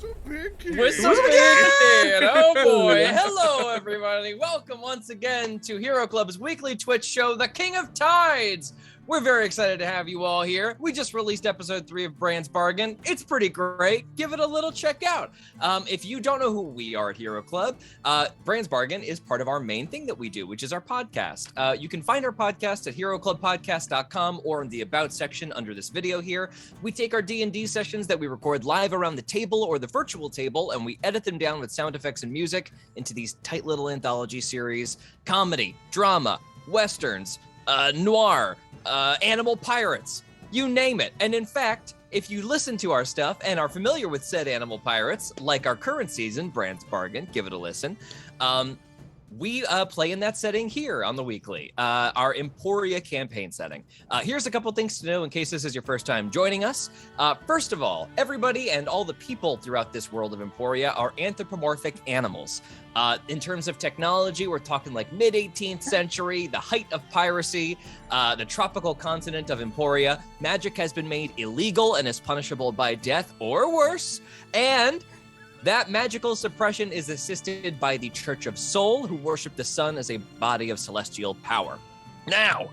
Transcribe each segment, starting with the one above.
With some big oh boy. Hello, everybody. Welcome once again to Hero Club's weekly Twitch show, The King of Tides. We're very excited to have you all here. We just released episode 3 of Brand's Bargain. It's pretty great. Give it a little check out. If you don't know who we are at Hero Club, Brand's Bargain is part of our main thing that we do, which is our podcast. You can find our podcast at heroclubpodcast.com or in the About section under this video here. We take our D&D sessions that we record live around the table or the virtual table, and we edit them down with sound effects and music into these tight little anthology series: comedy, drama, westerns, noir, animal pirates, you name it. And in fact, if you listen to our stuff and are familiar with said animal pirates, like our current season, Brand's Bargain, give it a listen. We play in that setting here on the weekly, our Emporia campaign setting. Here's a couple things to know in case this is your first time joining us. First of all, everybody and all the people throughout this world of Emporia are anthropomorphic animals. In terms of technology, we're talking like mid-18th century, the height of piracy, the tropical continent of Emporia. Magic has been made illegal and is punishable by death or worse. And that magical suppression is assisted by the Church of Soul, who worship the sun as a body of celestial power. Now,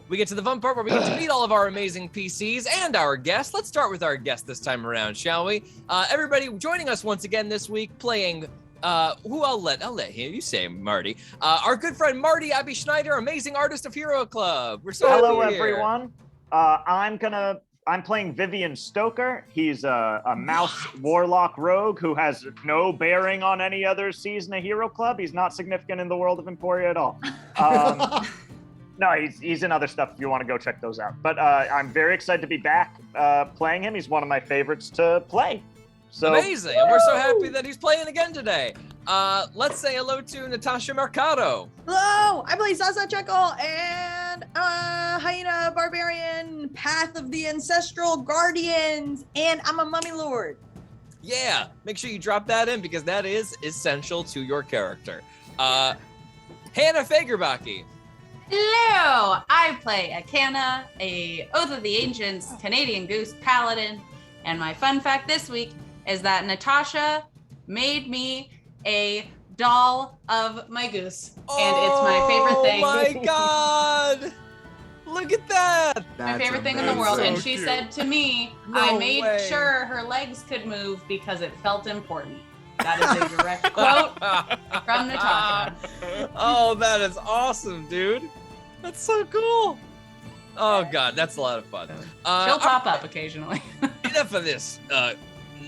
we get to the fun part where we get to meet all of our amazing PCs and our guests. Let's start with our guest this time around, shall we? Everybody joining us once again this week, playing who I'll let him, you say Marty. Our good friend Marty Abby Schneider, amazing artist of Hero Club. We're so Hello, happy here. everyone. I'm playing Vivian Stoker. He's a mouse warlock rogue who has no bearing on any other season of Hero Club. He's not significant in the world of Emporia at all. No, he's in other stuff if you want to go check those out. But I'm very excited to be back playing him. He's one of my favorites to play. So, amazing. And we're so happy that he's playing again today. Let's say hello to Natasha Mercado. Hello, I play Sasa Checkle and Hyena Barbarian, Path of the Ancestral Guardians, and I'm a Mummy Lord. Yeah, make sure you drop that in because that is essential to your character. Hannah Fagerbachy. Hello, I play Akana, a Oath of the Ancients Canadian Goose Paladin, and my fun fact this week is that Natasha made me a doll of my goose, and it's my favorite thing. Oh my god! Look at that! My favorite thing in the world, and she said to me, I made sure her legs could move because it felt important. That is a direct quote from Natasha. Oh, that is awesome, dude. That's so cool. Oh god, that's a lot of fun. She'll pop up occasionally. Enough of this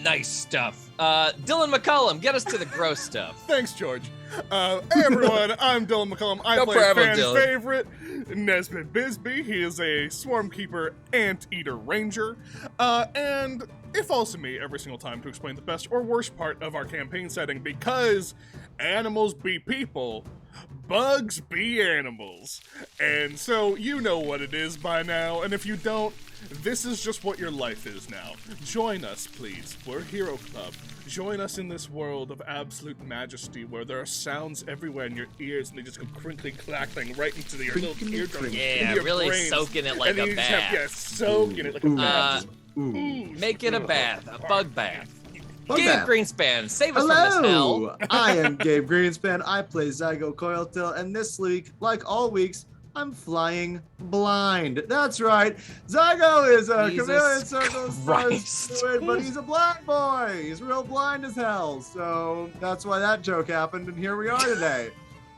nice stuff. Dylan McCullum, get us to the gross stuff. Thanks, George. Hey everyone, I'm Dylan McCullum. I play fan favorite Nesbitt Bisbee. He is a Swarmkeeper Anteater Ranger. And it falls to me every single time to explain the best or worst part of our campaign setting, because animals be people, bugs be animals. And so you know what it is by now, and if you don't, this is just what your life is now. Join us, please. We're Hero Club. Join us in this world of absolute majesty where there are sounds everywhere in your ears and they just go crinkly clackling right into your little eardrums. Yeah, your really brains. soaking it like a bath. Soaking it like a bath. Make it a bath, a bug bath. Bug Gabe bath. Greenspan, save us from this hell. Hello, I am Gabe Greenspan. I play Zygo Coiltail, and this week, like all weeks, I'm flying blind. That's right. Zygo is a chameleon circle fluid, but he's a blind boy. He's real blind as hell. So that's why that joke happened, and here we are today.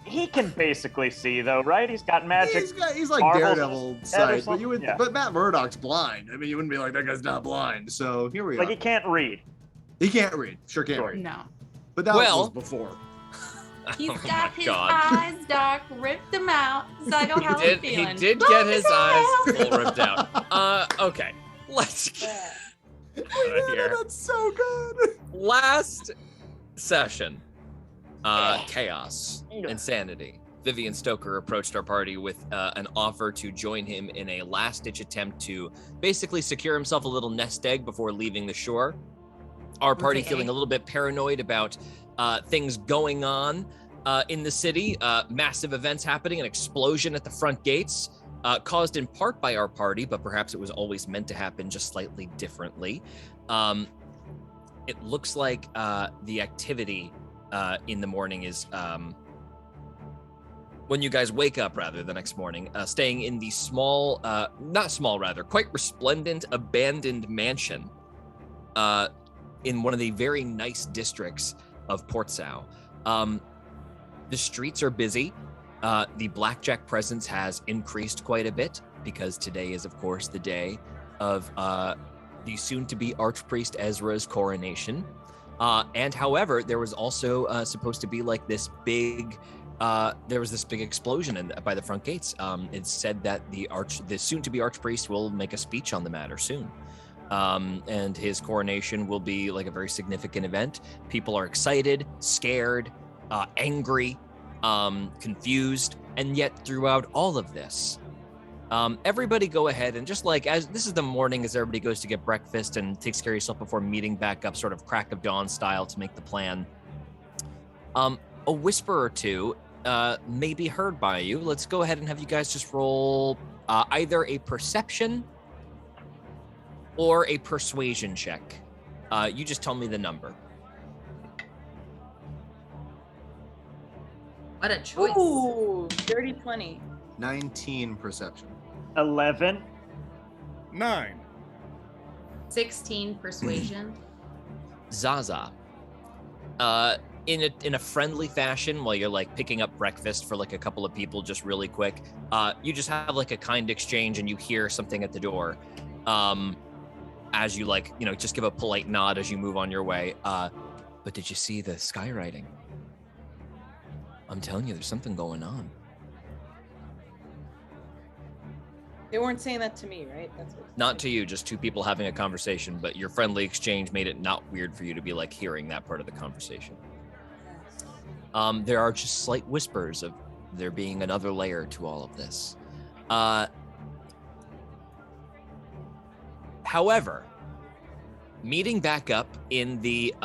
he can basically see, though, right? He's got magic. He's like marbles Daredevil sight, but yeah. but Matt Murdock's blind. I mean, you wouldn't be like, that guy's not blind. So here we are. Like, he can't read. He can't read. Sure can't read. No. But that was before. He's got his eyes dark, ripped them out. Zygo, how are you feeling? He did get his eyes full ripped out. Okay. Let's get here. That's so good. Last session, chaos, insanity. Vivian Stoker approached our party with an offer to join him in a last-ditch attempt to basically secure himself a little nest egg before leaving the shore. Our party feeling a little bit paranoid about things going on in the city, massive events happening, an explosion at the front gates, caused in part by our party, but perhaps it was always meant to happen just slightly differently. it looks like the activity in the morning is when you guys wake up, rather, the next morning, staying in the quite resplendent, abandoned mansion in one of the very nice districts of Port Sao. The streets are busy. The blackjack presence has increased quite a bit because today is, of course, the day of the soon-to-be Archpriest Ezra's coronation. And however, there was also supposed to be like this big explosion by the front gates. It's said that the soon-to-be Archpriest will make a speech on the matter soon. And his coronation will be like a very significant event. People are excited, scared, angry, confused, and yet throughout all of this, everybody go ahead and just like, as this is the morning as everybody goes to get breakfast and takes care of yourself before meeting back up, sort of crack of dawn style to make the plan. A whisper or two may be heard by you. Let's go ahead and have you guys just roll either a perception or a persuasion check. You just tell me the number. What a choice. Ooh, dirty 20. 19 perception. 11. 9. 16 persuasion. Zaza, in a friendly fashion, while you're like picking up breakfast for like a couple of people, just really quick, you just have like a kind exchange, and you hear something at the door. As you like, just give a polite nod as you move on your way. But did you see the skywriting? I'm telling you, there's something going on. They weren't saying that to me, right? That's what Not to you, just two people having a conversation, but your friendly exchange made it not weird for you to be like hearing that part of the conversation. There are just slight whispers of there being another layer to all of this. However, meeting back up in the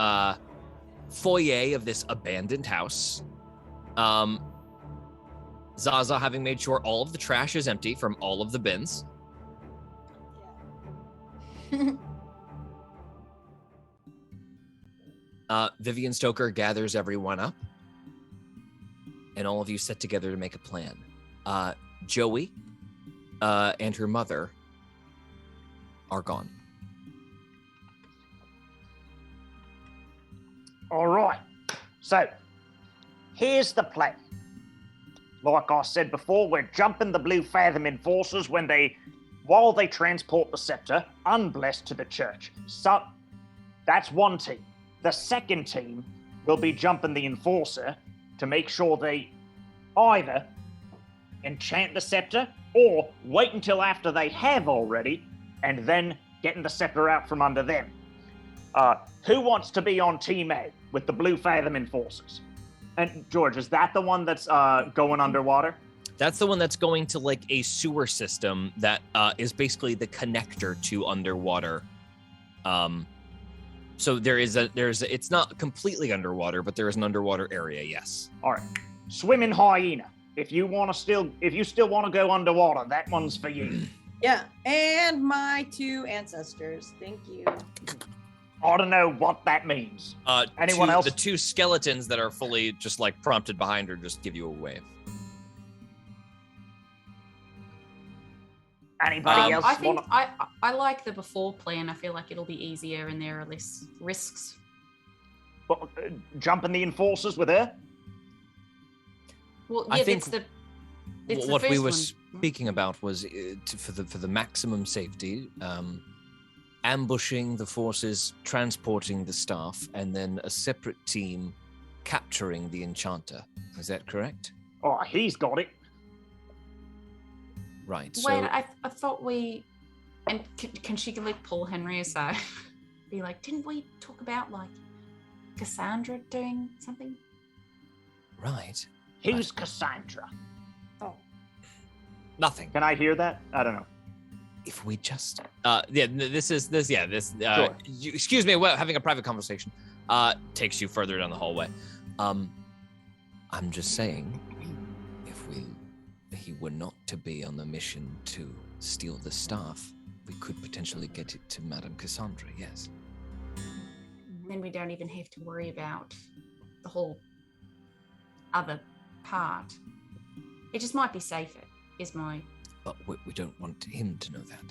foyer of this abandoned house, Zaza having made sure all of the trash is empty from all of the bins. Vivian Stoker gathers everyone up, and all of you set together to make a plan. Joey and her mother are gone. All right. So, here's the plan. Like I said before, we're jumping the Blue Fathom Enforcers while they transport the scepter, unblessed, to the church. So, that's one team. The second team will be jumping the Enforcer to make sure they either enchant the scepter or wait until after they have already and then getting the scepter out from under them. Who wants to be on Team A with the Blue Fathom Enforcers? And George, is that the one that's going underwater? That's the one that's going to like a sewer system that is basically the connector to underwater. So it's not completely underwater, but there is an underwater area, yes. All right. Swimming hyena. If you still want to go underwater, that one's for you. Yeah, and my 2 ancestors. Thank you. I don't know what that means. Anyone else? The 2 skeletons that are fully just like prompted behind her just give you a wave. Anybody else? I think I like the before plan. I feel like it'll be easier and there are less risks. Well, jumping the Enforcers with her? Well, yeah, I think it's what the we first were one. speaking about was for the maximum safety, ambushing the forces, transporting the staff, and then a separate team capturing the enchanter. Is that correct? Oh, he's got it. Right. Wait, I thought we... And can she like pull Henry aside? Be like, didn't we talk about like Cassandra doing something? Right. Who's Cassandra? Oh. Nothing. Can I hear that? I don't know. If we just Sure. Excuse me, we're having a private conversation takes you further down the hallway. I'm just saying, if he were not to be on the mission to steal the staff, we could potentially get it to Madame Cassandra. Yes. then we don't even have to worry about the whole other part. It just might be safer, is my... But we don't want him to know that.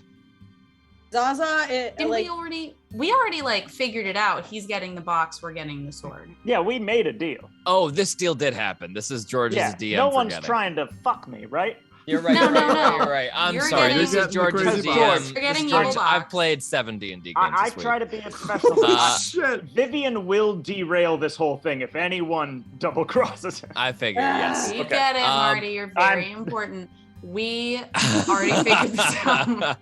Zaza, we already like figured it out. He's getting the box, we're getting the sword. Yeah, we made a deal. Oh, this deal did happen. This is George's DM. No one's trying to fuck me, right? You're right. No. You're right. I'm You're sorry. getting- This is George's DM. You're getting George, evil box. I've played 7 D&D games I this week. try to be a professional. Shit. Vivian will derail this whole thing if anyone double crosses her. I figure, yes. You Okay. get it, Marty. You're very important. We already figured this out.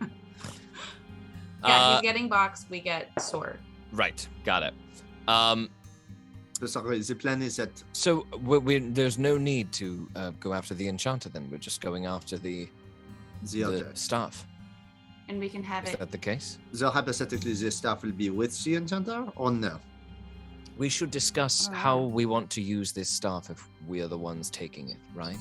He's getting box. We get sword. Right. Got it. Sorry, the plan is that So there's no need to go after the enchanter then. We're just going after the object. staff. And we can have Is it. that the case? So hypothetically, the staff will be with the enchanter or no? We should discuss how we want to use this staff if we are the ones taking it, right?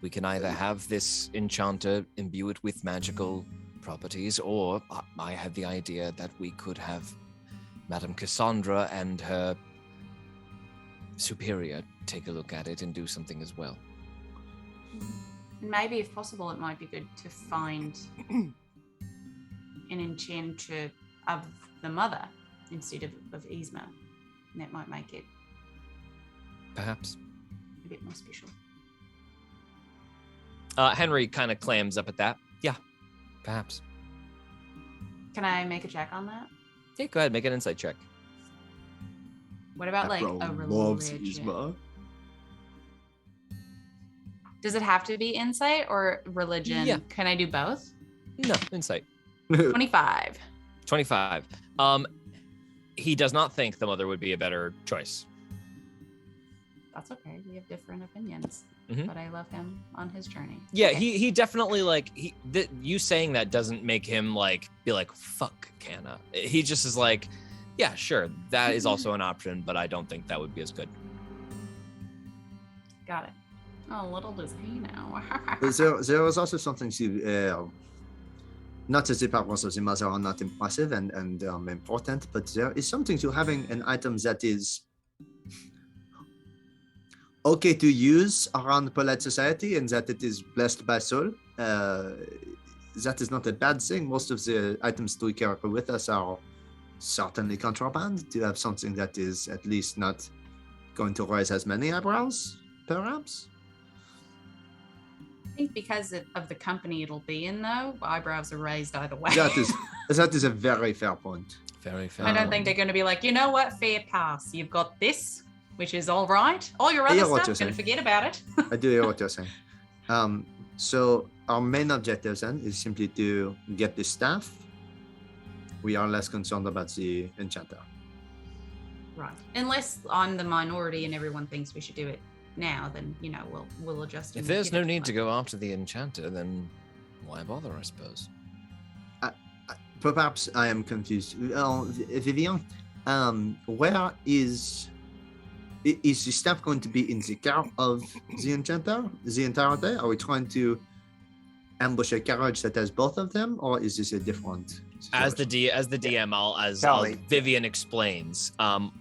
We can either have this enchanter imbue it with magical properties, or I had the idea that we could have Madame Cassandra and her superior take a look at it and do something as well. Maybe, if possible, it might be good to find an enchanter of the mother instead of Yzma. And that might make it Perhaps. a bit more special. Henry kind of clams up at that. Yeah, perhaps. Can I make a check on that? Yeah, go ahead, make an insight check. What about like a loves religion? Yzma. Does it have to be insight or religion? Yeah. Can I do both? No, insight. 25. 25. He does not think the mother would be a better choice. That's okay. We have different opinions. Mhm. But I love him on his journey. Yeah, Okay. he definitely you saying that doesn't make him be like, fuck Canna. He just is like, yeah, sure, that is also an option, but I don't think that would be as good. Got it. Oh, little does he know. There was also something to, not that the powers of the mother are not impressive and important, but there is something to having an item that is okay to use around polite society and that it is blessed by soul. That is not a bad thing. Most of the items we carry with us are certainly contraband. To have something that is at least not going to raise as many eyebrows, perhaps? I think because of the company it'll be in, though, eyebrows are raised either way. That is a very fair point. Very fair. I don't think they're going to be like, you know what, fair pass. You've got this, which is all right. All your other what stuff, you're going to saying. forget about it. I do hear what you're saying. So our main objective then is simply to get the staff. We are less concerned about the enchanter. Right. Unless I'm the minority and everyone thinks we should do it now, then, we'll adjust. If and there's give no it need to them. go after the enchanter, then why bother, I suppose? Perhaps I am confused. Vivian, where is the staff going to be in the car of the enchanter the entire day? Are we trying to ambush a carriage that has both of them, or is this a different As the situation? DM, as Tally. Vivian explains,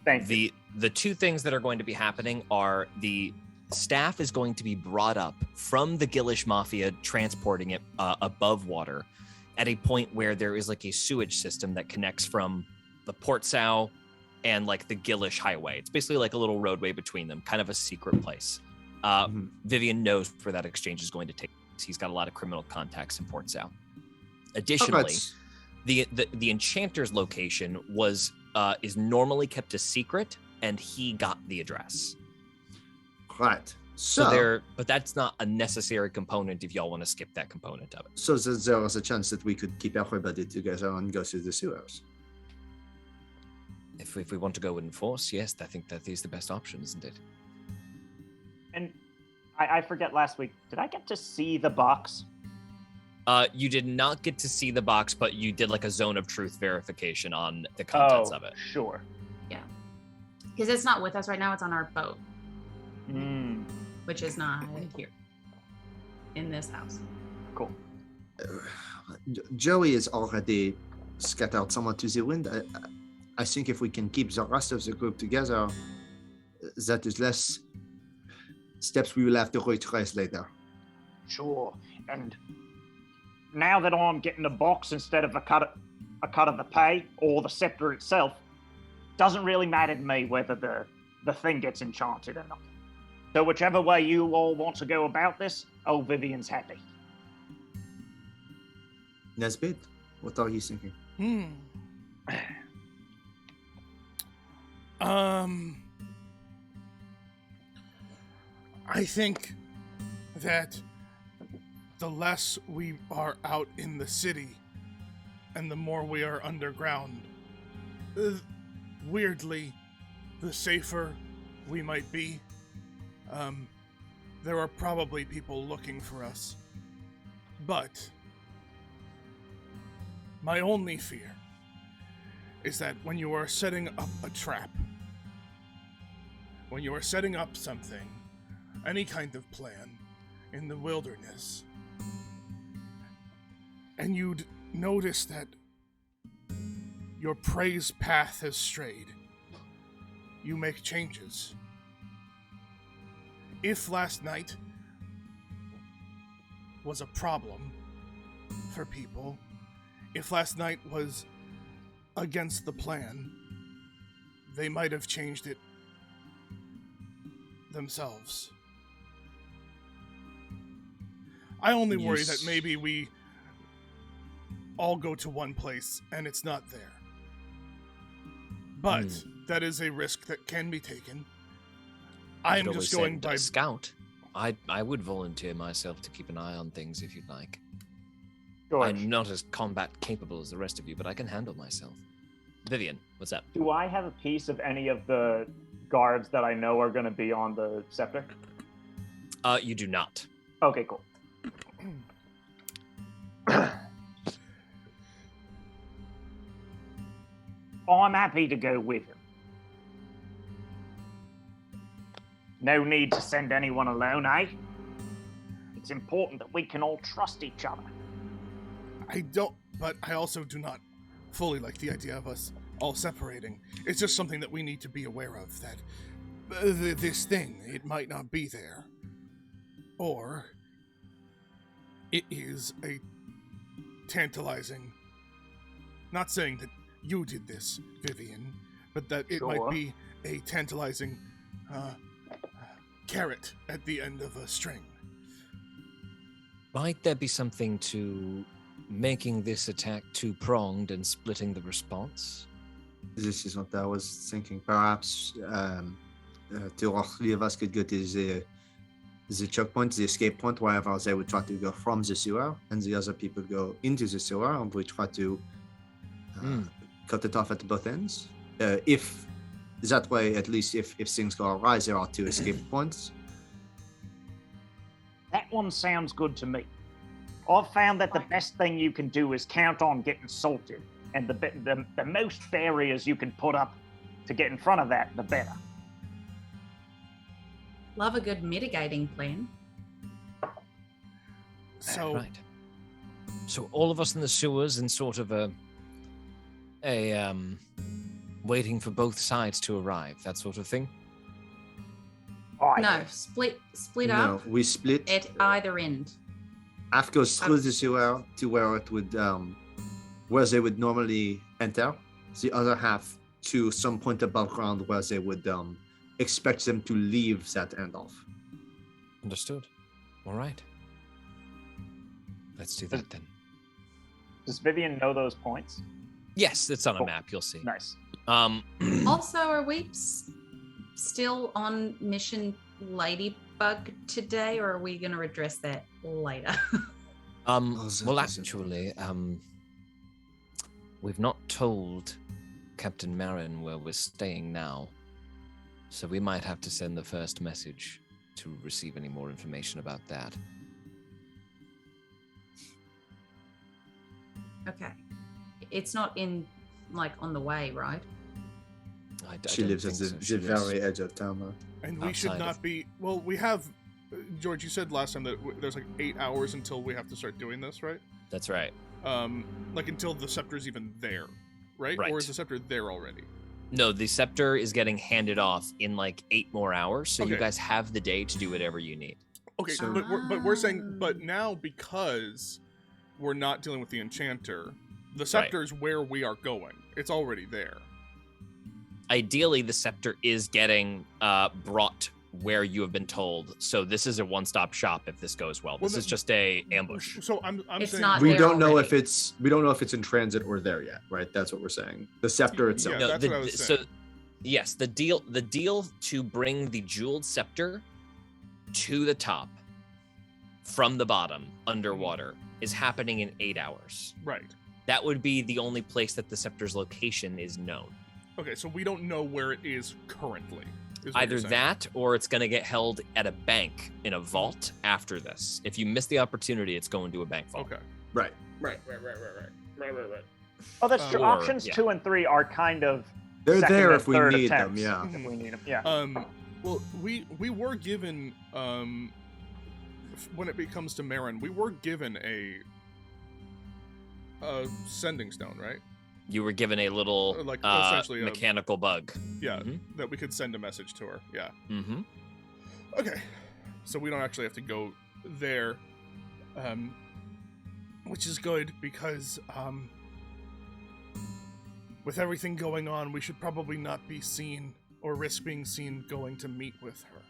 Thank you. the two things that are going to be happening are the staff is going to be brought up from the Gillish Mafia, transporting it above water at a point where there is like a sewage system that connects from the Port Sow and like the Gillish Highway. It's basically like a little roadway between them, kind of a secret place. Vivian knows where that exchange is going to take place. He's got a lot of criminal contacts in Port Sow. Additionally, the enchanter's location is normally kept a secret, and he got the address. Right. But that's not a necessary component if y'all want to skip that component of it. So there was a chance that we could keep everybody together and go through the sewers. If we want to go in force, yes, I think that is the best option, isn't it? And I forget last week, did I get to see the box? You did not get to see the box, but you did like a zone of truth verification on the contents of it. Sure. Because it's not with us right now, it's on our boat, Mm, which is not here in this house. cool. Joey is already scattered somewhat to the wind. I think if we can keep the rest of the group together, that is less steps we will have to retrace later. Sure. And now that I'm getting a box instead of a cut of the pay or the scepter itself, doesn't really matter to me whether the thing gets enchanted or not. So whichever way you all want to go about this, old Vivian's happy. Nesbit, what are you thinking? I think that the less we are out in the city and the more we are underground, weirdly, the safer we might be. There are probably people looking for us. But my only fear is that when you are setting up a trap, when you are setting up something, any kind of plan in the wilderness, and you'd notice that your prey's path has strayed, you make changes. If last night was a problem for people, if last night was against the plan, they might have changed it themselves. I only worry that maybe we all go to one place and it's not there. But that is a risk that can be taken. I am just going by scout. I would volunteer myself to keep an eye on things if you'd like. George, I'm not as combat capable as the rest of you, but I can handle myself. Vivian, what's up? do I have a piece of any of the guards that I know are going to be on the scepter? You do not. Okay, cool. I'm happy to go with him. No need to send anyone alone, eh? It's important that we can all trust each other. But I also do not fully like the idea of us all separating. It's just something that we need to be aware of, that this thing, it might not be there. Or it is a tantalizing, not saying that you did this, Vivian, but that it might be a tantalizing carrot at the end of a string. Might there be something to making this attack two-pronged and splitting the response? This is what I was thinking. Perhaps two or three of us could go to the choke point, the escape point, wherever they would try to go from the sewer, and the other people go into the sewer, and we try to cut it off at both ends. If that way, at least if things go awry, there are two escape points. That one sounds good to me. I've found that the best thing you can do is count on getting salted, and the most barriers you can put up to get in front of that, the better. Love a good mitigating plan. So right. So all of us in the sewers in sort of a waiting for both sides to arrive, that sort of thing. No, split No, up we split. at either end. Half goes through the sewer to where it would, where they would normally enter. The other half to some point above ground where they would expect them to leave that end off. Understood. All right. Let's do that then. Does Vivian know those points? Yes, it's on a Cool. map. You'll see. Nice. Also, are we still on mission Ladybug today, or are we going to address that later? Well, actually, we've not told Captain Marin where we're staying now, so we might have to send the first message to receive any more information about that. Okay. It's not in, on the way, right? She lives at the very edge of town, though. And we should not be... Well, we have... George, you said last time that there's 8 hours until we have to start doing this, right? That's right. Until the scepter's even there, right? Right. Or is the scepter there already? No, the scepter is getting handed off in like 8 more hours, so you Okay. guys have the day to do whatever you need. Okay, So- but we're saying, but now because we're not dealing with the enchanter, the scepter's where we are going. It's already there. Ideally, the scepter is getting brought where you have been told. So this is a one-stop shop if this goes well. This is just a ambush. So I'm It's saying not We there don't know already. if it's in transit or there yet, right? That's what we're saying. The scepter itself. Yeah, that's what I was so saying. yes, the deal to bring the jeweled scepter to the top from the bottom underwater is happening in 8 hours. Right. That would be the only place that the scepter's location is known. Okay, so we don't know where it is currently. Is what Either you're saying. that or it's going to get held at a bank in a vault after this. If you miss the opportunity, it's going to a bank vault. Okay. Right. Oh, that's true. Or- Options yeah. 2 and 3 are kind of They're second there and if we third need them, attempts, yeah. If we need them, yeah. Well, we were given when it comes to Marin, we were given a sending stone, right? You were given a little Like, essentially a- mechanical bug. Yeah, Mhm. that we could send a message to her. Yeah. Mm-hmm. Okay, so we don't actually have to go there, which is good because with everything going on, we should probably not be seen or risk being seen going to meet with her.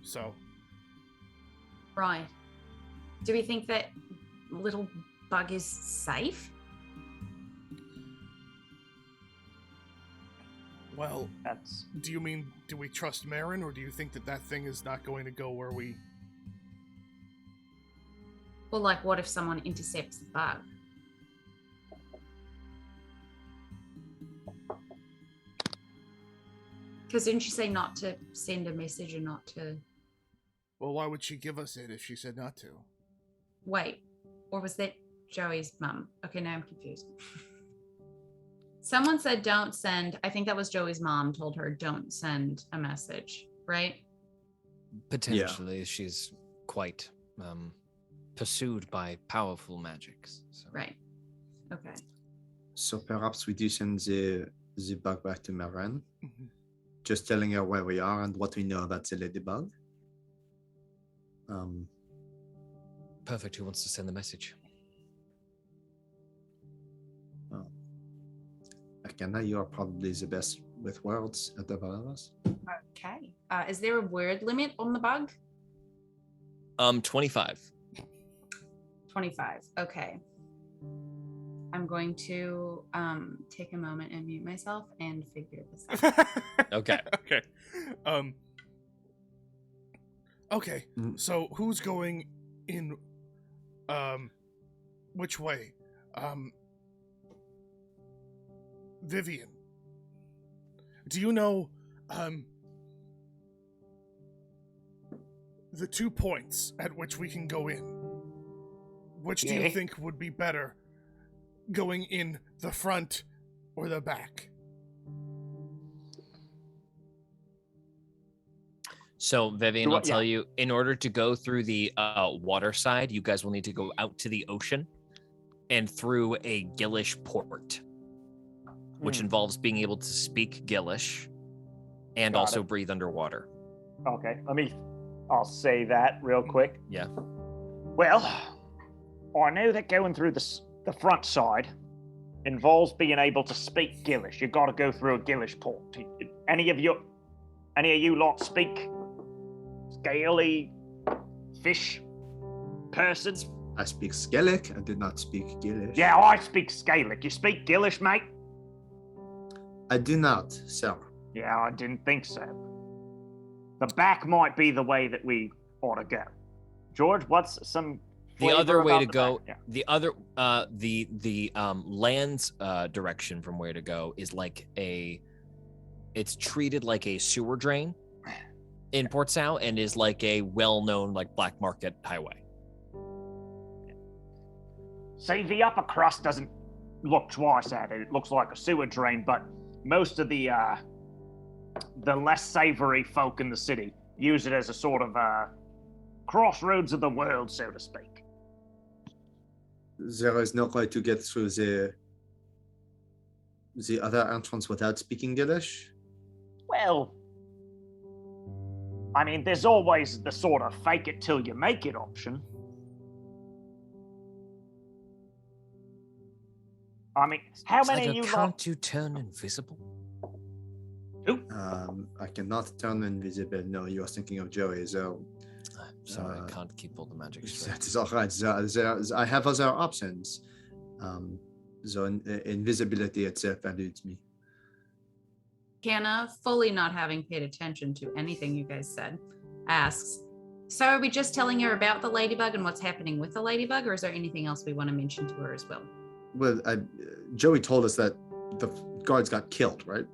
So, Right. Do we think that little bug is safe? well, That's do you mean, do we trust Marin, or do you think that that thing is not going to go where we... Well, like, what if someone intercepts the bug? Because didn't you say not to send a message and not to... Well, why would she give us it if she said not to? Wait, or was that Joey's mum? Okay, now I'm confused. Someone said don't send. I think that was Joey's mom told her don't send a message, right? Potentially, she's quite pursued by powerful magics. So. Right. Okay. So perhaps we do send the bug back to Maran, Mhm. just telling her where we are and what we know about the ladybug. Perfect. Who wants to send the message? Arcana, you are probably the best with words at the both of us. Okay. Is there a word limit on the bug? 25. 25. Okay. I'm going to take a moment and mute myself and figure this out. Okay. Okay. Okay. Mm. So who's going in which way? Vivian. Do you know the 2 points at which we can go in? Which do you Yeah. think would be better? Going in the front or the back? So, Vivian, Do I'll what- tell yeah. you, in order to go through the water side, you guys will need to go out to the ocean and through a Gillish port, which involves being able to speak Gillish and Got also it. breathe underwater. okay. I'll say that real quick. Yeah. Well, I know that going through the front side involves being able to speak Gillish. You got to go through a Gillish port. Any of you lot speak scaly fish persons? I speak Skellic. I did not speak Gillish. Yeah, I speak Scaelic. You speak Gillish, mate? I do not, sir. Yeah, I didn't think so. The back might be the way that we ought to go. George, what's some The flavor other way about to the go, back? the other, the land's direction from where to go is like it's treated like a sewer drain in Port Sao and is like a well-known like black market highway. See, the upper crust doesn't look twice at it. It looks like a sewer drain, but most of the less savory folk in the city use it as a sort of crossroads of the world, so to speak. There is no way to get through the other entrance without speaking Delish? Well, I mean, there's always the sort of fake it till you make it option. I mean, how many of you Can't you turn invisible? I cannot turn invisible. No, you are thinking of Joey, so... Sorry, I can't keep all the magic straight. That is all right. I have other options. So invisibility itself eludes me. Hannah, fully not having paid attention to anything you guys said, asks, so are we just telling her about the ladybug and what's happening with the ladybug, or is there anything else we want to mention to her as well? Well, Joey told us that the guards got killed, right?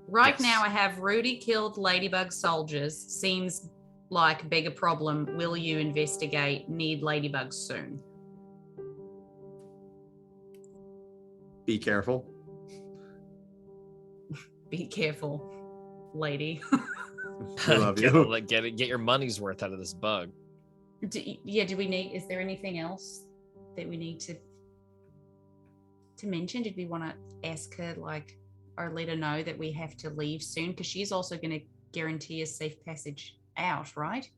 Right Yes. now I have Rudy killed ladybug soldiers. Seems like a bigger problem. Will you investigate? Need ladybugs soon. Be careful. Be careful, lady. I love you. Get your money's worth out of this bug. Do we need, is there anything else that we need to mention? Did we want to ask her, like, or let her know that we have to leave soon? Because she's also going to guarantee a safe passage out, right?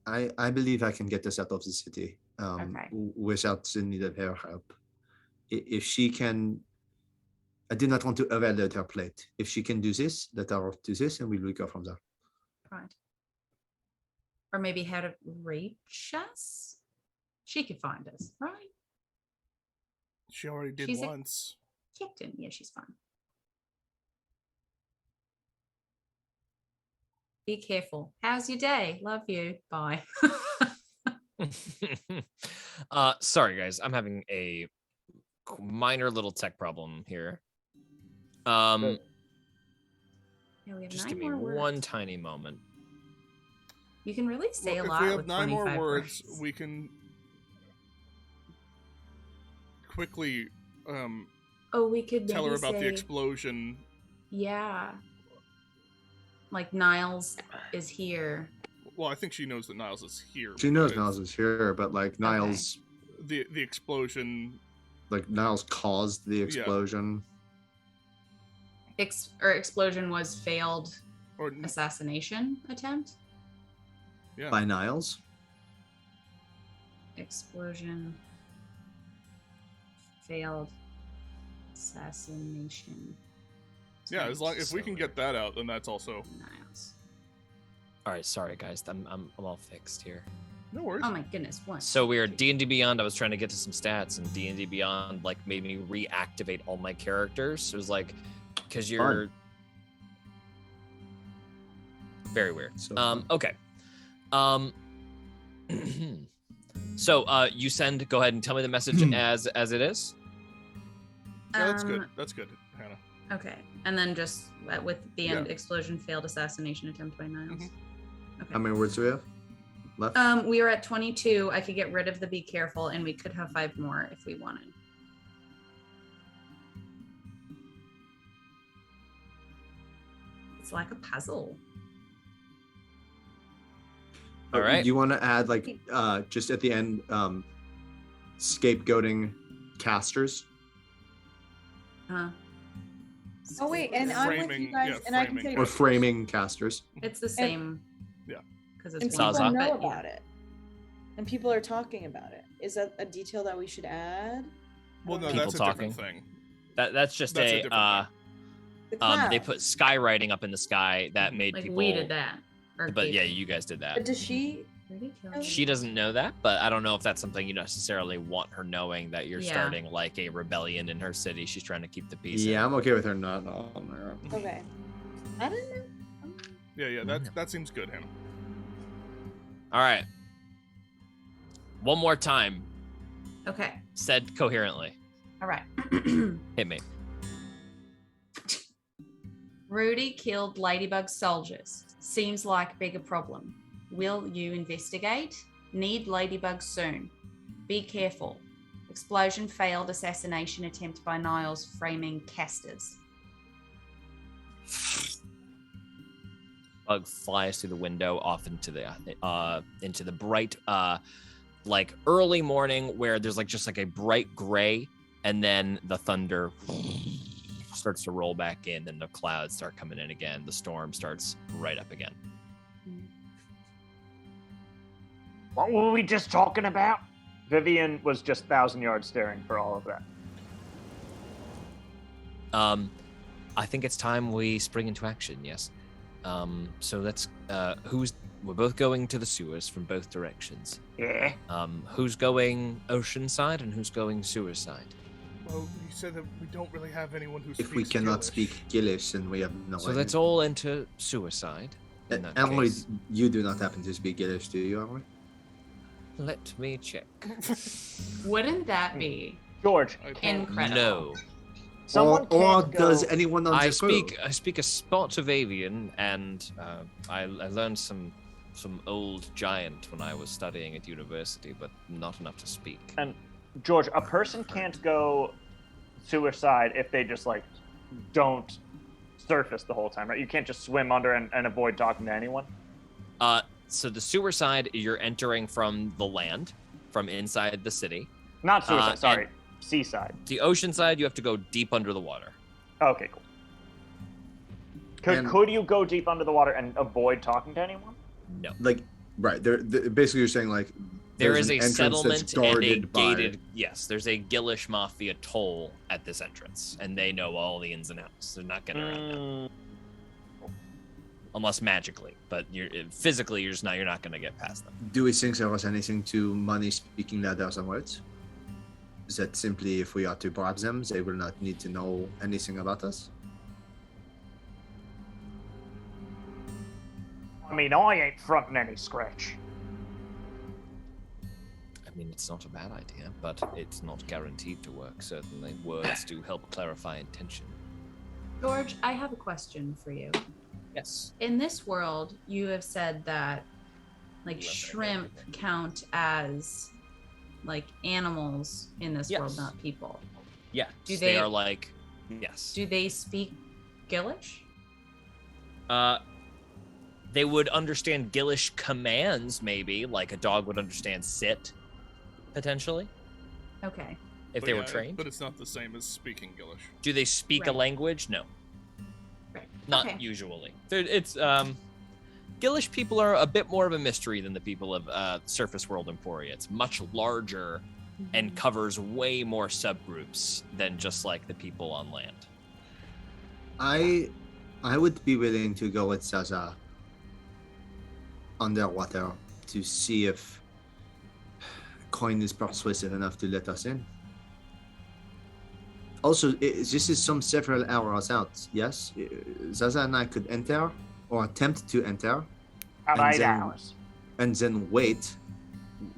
I believe I can get us out of the city Okay. without the need of her help. If she can, I do not want to overload her plate. If she can do this, let her do this, and we'll go from there. Right. Or maybe how to reach us? She could find us, right? She already did She's a- once. Captain, yeah, she's fine. Be careful. How's your day? Love you. Bye. Sorry guys, I'm having a minor little tech problem here. Yeah, we have Just 9 give me more words. one tiny moment. You can really say Well, a if lot we have with 9 more 25 words, we can quickly Oh, we could tell her maybe about the say- explosion. Yeah. Like Niles is here. Well, I think she knows that Niles is here. She knows but Niles is here, but like Niles, the explosion. like Niles caused the explosion. Explosion was failed Or assassination attempt. yeah. By Niles. Explosion failed assassination. Yeah, as long if we can get that out, then that's also Niles. All right, sorry guys, I'm all fixed here. no worries. Oh my goodness! What? So weird. D&D Beyond, I was trying to get to some stats, and D&D Beyond like made me reactivate all my characters. It was like, because you're very weird. So Okay. So you send. Go ahead and tell me the message as it is. Yeah, that's good. That's good, Hannah. Okay, and then just with the end, Yeah. explosion failed assassination attempt by Niles. Mhm. how many words do we have left? We are at 22. I could get rid of the be careful, and we could have 5 more if we wanted. It's like a puzzle. All right. Do you want to add like just at the end scapegoating casters? Oh wait, and I'm with you Framing, guys, yeah, and I can framing. say, Or framing casters? It's the same. Yeah. Because and it's people Zaza. know but yeah. about it, and people are talking about it. Is that a detail that we should add? Well, no, People that's a talking. different thing. That's just That's a a. different The They clouds. put skywriting up in the sky that made Like people. we did that. Or But yeah, Kate. you guys did that. But does she? She doesn't know that, but I don't know if that's something you necessarily want her knowing that you're Yeah. starting like a rebellion in her city. She's trying to keep the peace. Yeah, in. I'm okay with her not on there. Okay. I don't know. Yeah, that seems good, Hannah. All right. One more time, Okay. said coherently. All right. Hit me. Rudy killed Ladybug soldiers. Seems like bigger problem. Will you investigate? Need Ladybug soon. Be careful. Explosion failed assassination attempt by Niles framing casters. bug flies through the window off into the bright, like early morning where there's like just like a bright gray, and then the thunder starts to roll back in, and the clouds start coming in again. The storm starts right up again. What were we just talking about? Vivian was just 1,000 yards staring for all of that. I think it's time we spring into action. Yes. So let's. We're both going to the sewers from both directions. Yeah. Who's going ocean side and who's going sewer side? Well, you said that we don't really have anyone who speaks If we cannot Gilish. speak Gilish, then we have no So idea. let's all enter suicide. In that Emily, case. you do not happen to speak Gilish, do you, Emily? Let me check. Wouldn't that be George, incredible? No. someone or can't does go- anyone on I the crew? speak a spot of avian, and I learned some old giant when I was studying at university, but not enough to speak. And George, a person can't go suicide if they just like don't surface the whole time, right? You can't just swim under and avoid talking to anyone. So the sewer side, you're entering from the land, from inside the city. Not suicide, sorry, and- seaside. The ocean side, you have to go deep under the water. Okay, cool. And- Could you go deep under the water and avoid talking to anyone? No. Like, right? Basically, you're saying like There there's is an a entrance settlement that's and a guarded by- gated. Yes, there's a Gilish Mafia toll at this entrance, and they know all the ins and outs. They're not getting around that, unless magically. But physically, you're not going to get past them. Do we think there was anything to money speaking letters and words? Is that simply if we are to bribe them, they will not need to know anything about us? I mean, I ain't fronting any scratch. I mean, it's not a bad idea, but it's not guaranteed to work. Certainly, words do help clarify intention. George, I have a question for you. Yes. In this world, you have said that like shrimp count as like animals in this world, Yes. not people. Yeah. Do they they- are like, yes. Do they speak Gilish? They would understand Gilish commands, maybe, like a dog would understand sit, potentially, Okay. if But they were yeah, trained. But it's not the same as speaking Gilish. Do they speak a Right. language? No. Right. Not Okay. usually. It's Gilish people are a bit more of a mystery than the people of Surface World Emporia. It's much larger and covers way more subgroups than just like the people on land. I would be willing to go with Zaza underwater to see if Coin is persuasive enough to let us in. Also, this is some several hours out, yes? Zaza and I could enter or attempt to enter About And 8 then- hours. and then wait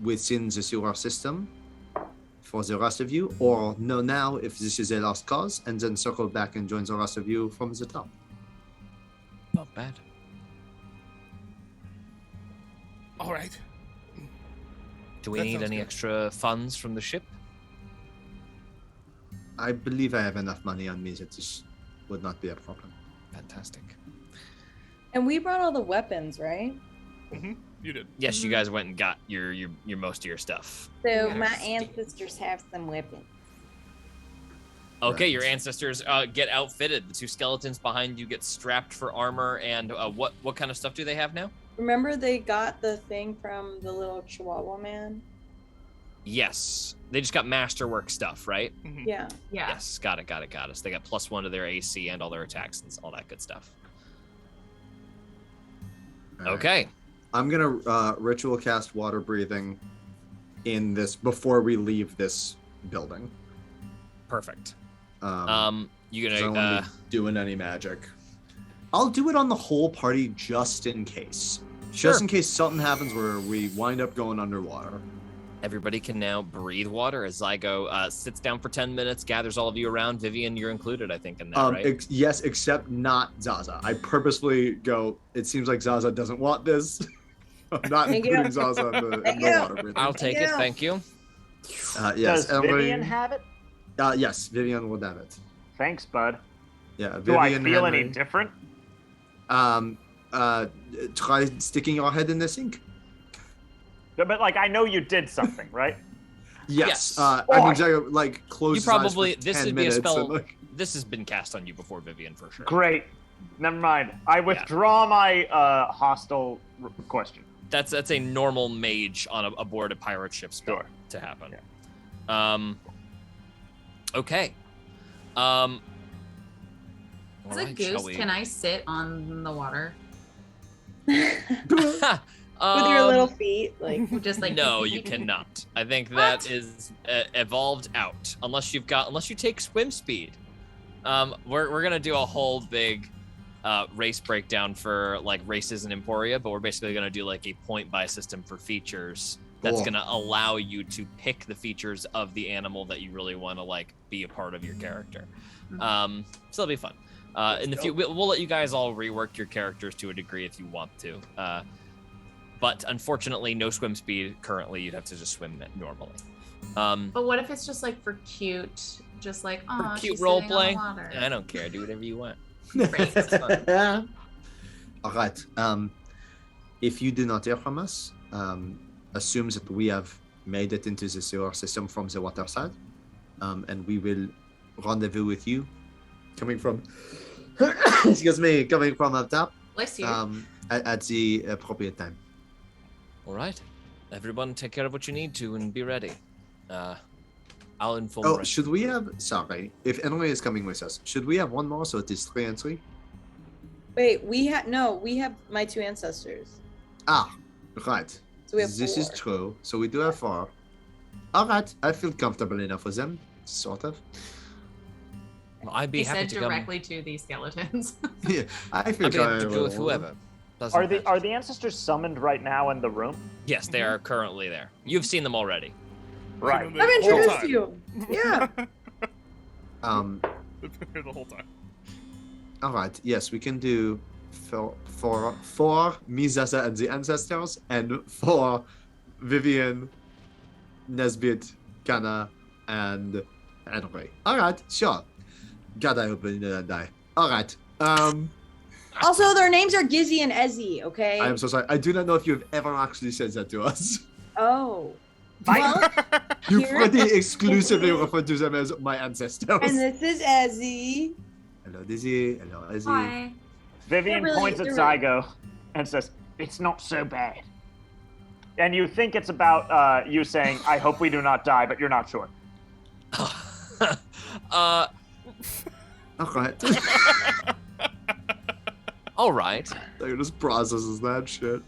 within the sewer system for the rest of you, or know now if this is a lost cause and then circle back and join the rest of you from the top. Not bad. All right. Do we That need sounds any good. extra funds from the ship? I believe I have enough money on me that this would not be a problem. Fantastic. And we brought all the weapons, right? You did. Yes, you guys went and got your most of your stuff. So Yeah. my ancestors have some weapons. Okay, Right. your ancestors get outfitted. The two skeletons behind you get strapped for armor, and what kind of stuff do they have now? Remember they got the thing from the little Chihuahua man? Yes, they just got masterwork stuff, right? Yeah. Yeah. Yes, got it. So they got +1 to their AC and all their attacks and all that good stuff. All right. Okay. I'm gonna ritual cast water breathing in this before we leave this building. Perfect. You You 'cause I don't gonna want to be doing any magic. I'll do it on the whole party just in case. Sure. Just in case something happens where we wind up going underwater. everybody can now breathe water as Zygo sits down for 10 minutes, gathers all of you around. Vivian, you're included, I think, in that, right? Yes, except not Zaza. I purposely go, it seems like Zaza doesn't want this. I'm not Thank you. including Zaza in the Thank you. water breathing. I'll take it. Yeah. Thank you. Yes, Does Emily- Vivian have it? yes, Vivian will have it. Thanks, bud. Yeah, Do I Vivian, feel Henry. any different? try sticking your head in the sink. But like, I know you did something, right? Yes. Yes. I mean, Zago, like, close You his eyes probably for this 10 would be a minutes spell. and, like, This has been cast on you before, Vivian, for sure. Great. Never mind. I withdraw my hostile question. That's a normal mage on aboard a pirate ship spell to happen. Yeah. Okay. As a alright, goose, shall we- can I sit on the water? With your little feet, like. Just like No, you cannot. I think that is evolved out unless you take swim speed. We're gonna do a whole big race breakdown for like races in Emporia, but we're basically gonna do like a point buy system for features that's gonna allow you to pick the features of the animal that you really want to like be a part of your character. So it'll be fun. In the we'll let you guys all rework your characters to a degree if you want to. But unfortunately, no swim speed currently. You'd have to just swim normally. But what if it's just like for cute, just like For cute she's role sitting on play? the water. I don't care. Do whatever you want. All right. If you do not hear from us, assume that we have made it into the sewer system from the water side, and we will rendezvous with you, coming from coming from up top, Bless you. at the appropriate time. All right. Everyone, take care of what you need to and be ready. I'll inform. Oh, should we have? Sorry, if anyone is coming with us, should we have one more so it is 3 and 3? Wait, we have my 2 ancestors. Ah, right. So we have This 4. is true. So we do have 4. All right, I feel comfortable enough with them, sort of. Well, I'd be He happy said to directly to these skeletons. Yeah, I feel I'd be happy to go with comfortable. whoever. Doesn't Are matter. the ancestors summoned right now in the room? Yes, they are currently there. You've seen them already. Right. The I've whole introduced time. you. Yeah. They've been here the whole time. All right. Yes, we can do for Mizaza and the ancestors, and for Vivian, Nesbit, Kana, and Henry. All right, sure. God, I hope I didn't die. All right. Also, their names are Gizzy and Ezzy. Okay. I am so sorry. I do not know if you have ever actually said that to us. Oh. Well, You Here pretty it exclusively is. refer to them as my ancestors. and this is Ezzy. Hello, Dizzy. Hello, Izzy. Hi. Vivian They're really- points at they're Zygo and says, "It's not so bad." And you think it's about you saying, "I hope we do not die," but you're not sure. All right. All right. They just processes that shit.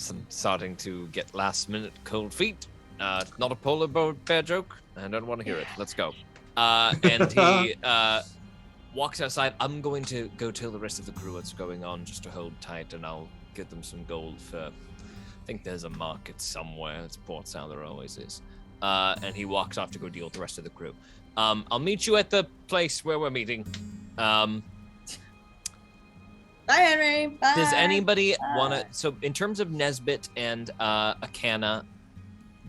I'm starting to get last-minute cold feet. Not a polar bear joke. I don't want to hear it. Let's go. And he walks outside. I'm going to go tell the rest of the crew what's going on, just to hold tight, and I'll get them some gold for. I think there's a market somewhere. It's Port Sound. There always is. And he walks off to go deal with the rest of the crew. I'll meet you at the place where we're meeting. Bye, Henry. Bye. Does anybody want to? So, in terms of Nesbit and Akana,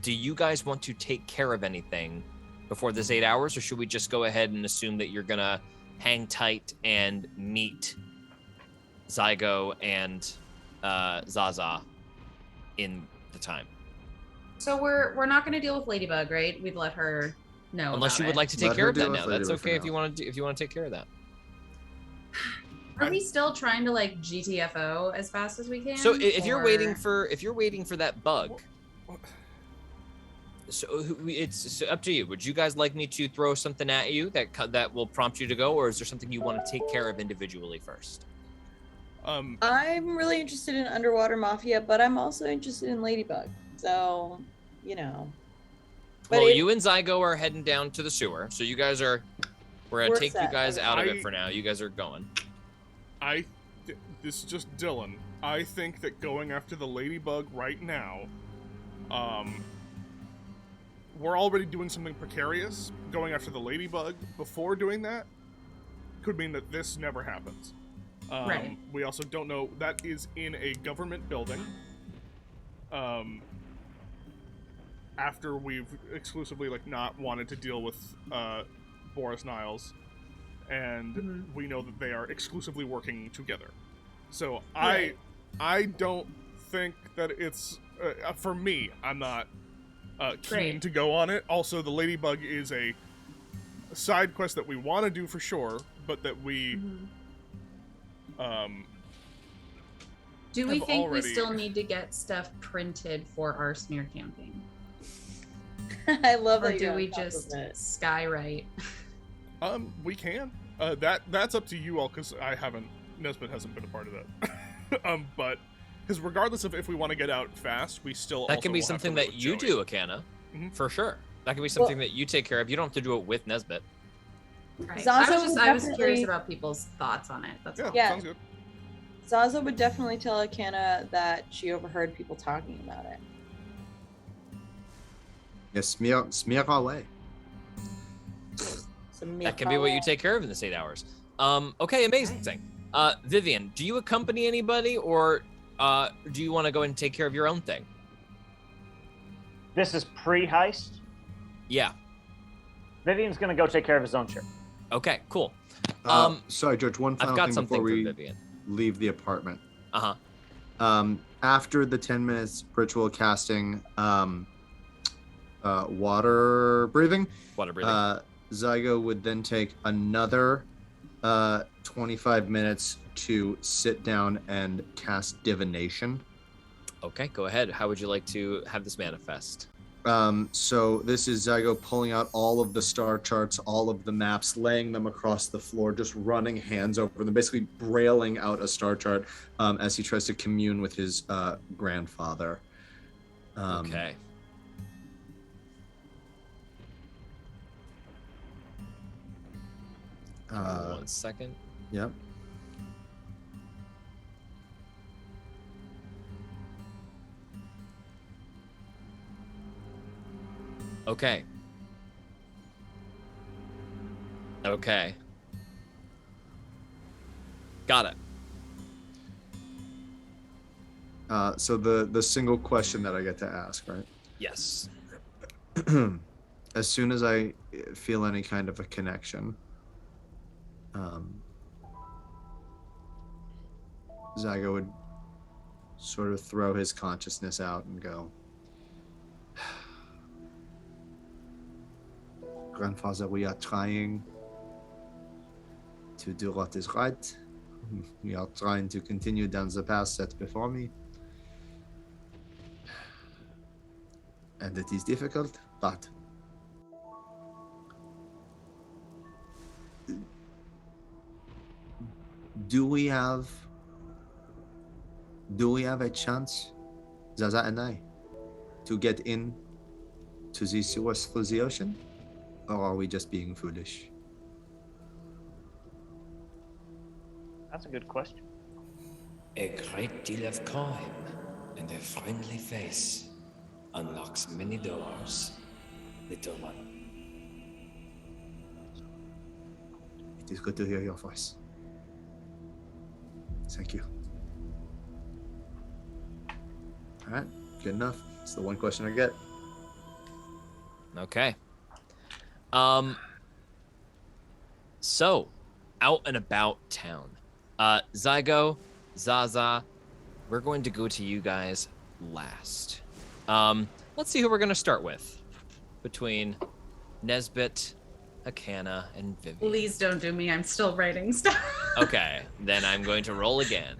do you guys want to take care of anything before this 8 hours, or should we just go ahead and assume that you're gonna hang tight and meet Zygo and Zaza in the time? So we're not going to deal with Ladybug, right? We've let her know. Unless you about would it. like to take Let care her of that deal now. with That's Ladybug for okay if now. you want to take care of that. Are we still trying to like GTFO as fast as we can? So if you're or- waiting for that bug, so it's up to you. Would you guys like me to throw something at you that will prompt you to go, or is there something you want to take care of individually first? I'm really interested in Underwater Mafia, but I'm also interested in Ladybug. So, you know. But Well, it- you and Zygo are heading down to the sewer, so you guys are. We're gonna We're take you set. guys out of I- it for now. You guys are going. This is just Dylan. I think that going after the ladybug right now, we're already doing something precarious. Going after the ladybug before doing that could mean that this never happens. Right. We also don't know that is in a government building. After we've exclusively not wanted to deal with Boris Niles, and we know that they are exclusively working together. So I I don't think that it's for me. I'm not keen to go on it. Also, the Ladybug is a side quest that we want to do for sure, but that we do we think we still need to get stuff printed for our smear campaign? I love or that. Do we just skywrite? We can. That's up to you all, because Nesbitt hasn't been a part of that. But because regardless of if we want to get out fast, we still that can be something that you do, Akana, for sure. That can be something that you take care of. You don't have to do it with Nesbitt. Right. I was curious about people's thoughts on it. That's all. Sounds good. Zaza would definitely tell Akana that she overheard people talking about it. Yeah, smear away. That can be what you take care of in the 8 hours. Okay, amazing. Vivian, do you accompany anybody, or do you want to go and take care of your own thing? This is pre-heist. Yeah. Vivian's gonna go take care of his own shit. Okay, cool. Sorry, George. One final thing before we leave the apartment. After the 10 minutes ritual casting, water breathing. Zygo would then take another 25 minutes to sit down and cast divination. Okay, go ahead. How would you like to have this manifest? So this is Zygo pulling out all of the star charts, all of the maps, laying them across the floor, just running hands over them, basically brailing out a star chart as he tries to commune with his grandfather. Okay. One second. Yep. Okay. Okay. Got it. So the single question that I get to ask, right? Yes. As soon as I feel any kind of a connection, Zygo would sort of throw his consciousness out and go, Grandfather, we are trying to do what is right. We are trying to continue down the path set before me. And it is difficult, but do we have a chance, Zaza and I, to get in to the sewers through the ocean? Or are we just being foolish? That's a good question. A great deal of calm and a friendly face unlocks many doors, little one. It is good to hear your voice. Thank you. All right, good enough. It's the one question I get. Okay. So, out and about town. Zygo, Zaza, we're going to go to you guys last. Let's see who we're going to start with. Between Nesbitt, Akana, and Vivian. Please don't do me. I'm still writing stuff. Okay, then I'm going to roll again.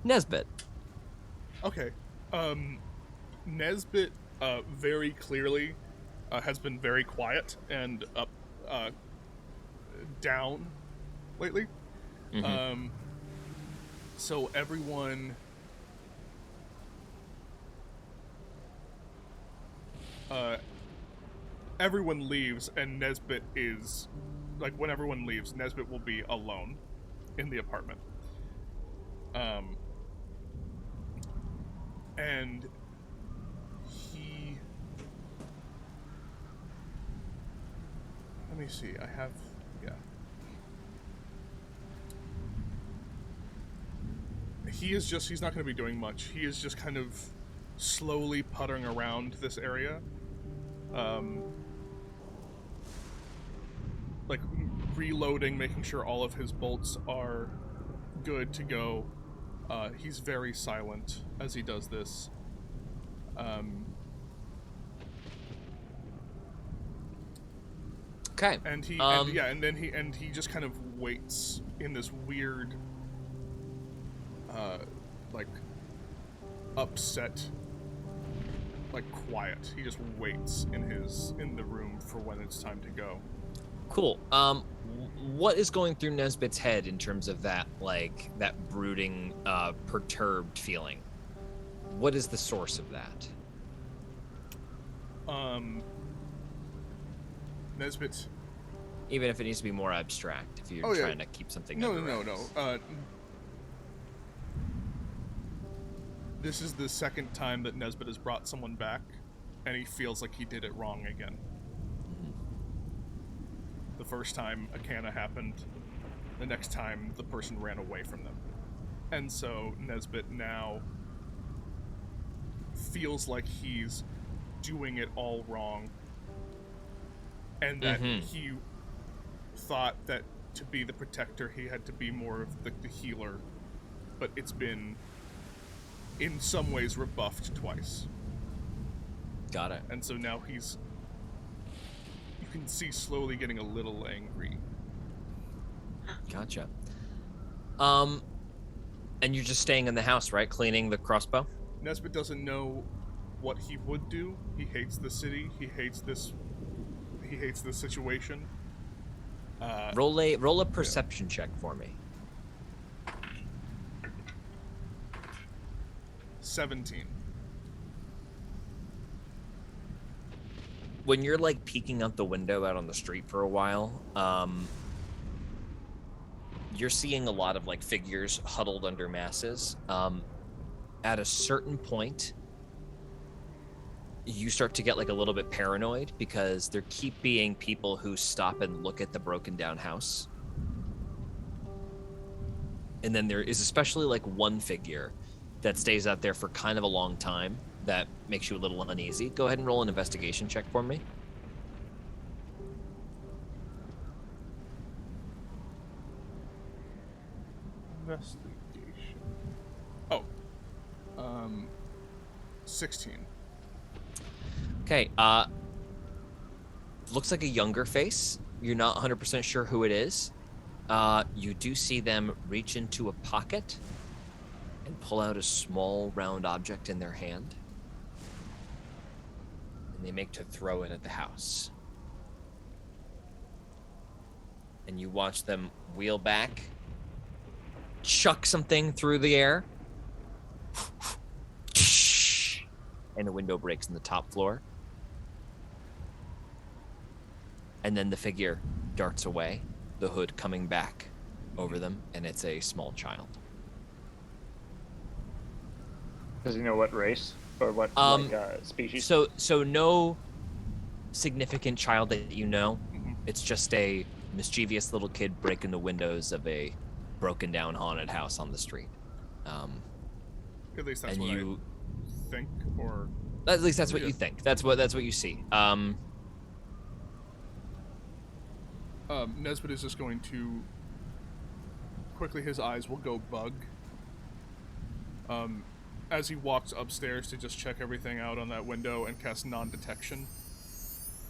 Nesbitt. Okay. Nesbitt very clearly has been very quiet and down lately. Mm-hmm. So everyone leaves, and Nesbitt is like, when everyone leaves, Nesbitt will be alone in the apartment. And he, let me see, he's not going to be doing much. He is just kind of slowly puttering around this area. Like reloading, making sure all of his bolts are good to go. He's very silent as he does this. Okay. And he and he just kind of waits in this weird like upset, like quiet. He just waits in the room for when it's time to go. Cool. What is going through Nesbitt's head in terms of that brooding, perturbed feeling? What is the source of that? Nesbitt. Even if it needs to be more abstract, if you're trying to keep something. No. This is the second time that Nesbitt has brought someone back, and he feels like he did it wrong again. Mm-hmm. The first time a canna happened, the next time the person ran away from them. And so Nesbitt now feels like he's doing it all wrong, and that he thought that to be the protector he had to be more of the healer, but it's been in some ways rebuffed twice. Got it. And so now you can see slowly getting a little angry. Gotcha. And you're just staying in the house, right? Cleaning the crossbow? Nesbitt doesn't know what he would do. He hates the city. He hates this situation. Roll a perception check for me. 17. When you're peeking out the window out on the street for a while, you're seeing a lot of figures huddled under masses. At a certain point, you start to get a little bit paranoid because there keep being people who stop and look at the broken down house. And then there is especially one figure that stays out there for kind of a long time that makes you a little uneasy. Go ahead and roll an investigation check for me. Investigation. 16. Okay, looks like a younger face. You're not 100% sure who it is. You do see them reach into a pocket and pull out a small round object in their hand. And they make to throw it at the house. And you watch them wheel back, chuck something through the air, and a window breaks in the top floor. And then the figure darts away, the hood coming back over them, and it's a small child. Does he know what race or what species? So no significant child that you know. Mm-hmm. It's just a mischievous little kid breaking the windows of a broken down haunted house on the street. At least that's what I think, or at least that's what you think. That's what you see. Nesbitt is just going to quickly. His eyes will go bug. As he walks upstairs to just check everything out on that window and cast non-detection.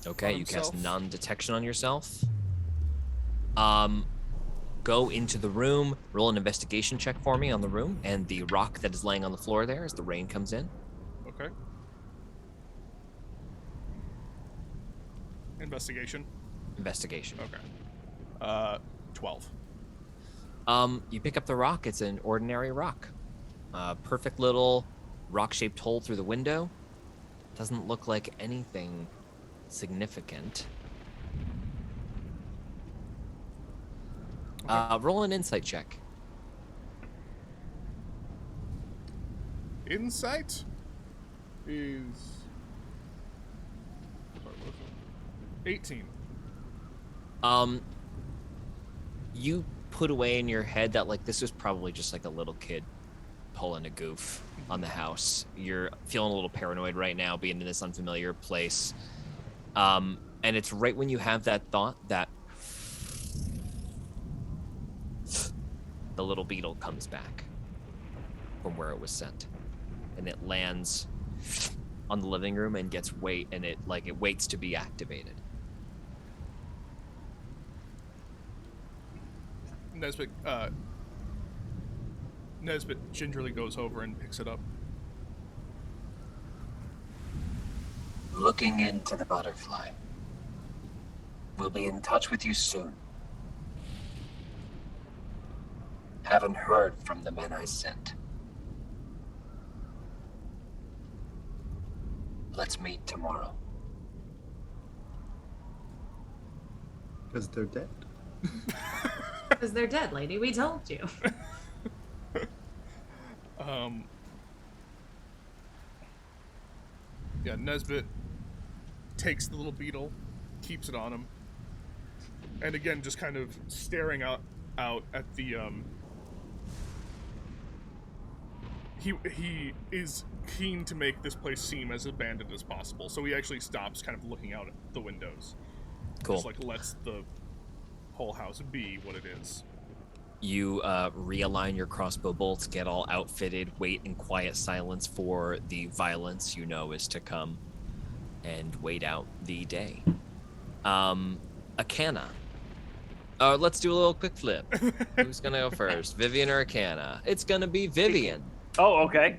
Okay, you cast non-detection on yourself. Go into the room, roll an investigation check for me on the room, and the rock that is laying on the floor there as the rain comes in. Okay. Investigation. Okay. 12. You pick up the rock. It's an ordinary rock. Perfect little rock-shaped hole through the window. Doesn't look like anything significant. Okay. Roll an insight check. Insight is 18. You put away in your head that this was probably just a little kid pulling a goof on the house. You're feeling a little paranoid right now, being in this unfamiliar place. And it's right when you have that thought that the little beetle comes back from where it was sent, and it lands on the living room and it waits to be activated. Nesbit gingerly goes over and picks it up. Looking into the butterfly. We'll be in touch with you soon. Haven't heard from the men I sent. Let's meet tomorrow. Because they're dead. Because they're dead, lady. We told you. Yeah, Nesbit takes the little beetle, keeps it on him, and again, just kind of staring out at the, He is keen to make this place seem as abandoned as possible, so he actually stops kind of looking out at the windows. Cool. Just, like, lets the whole house be what it is. You realign your crossbow bolts, get all outfitted, wait in quiet silence for the violence you know is to come, and wait out the day. Akana. Let's do a little quick flip. Who's gonna go first, Vivian or Akana? It's gonna be Vivian. Oh, okay.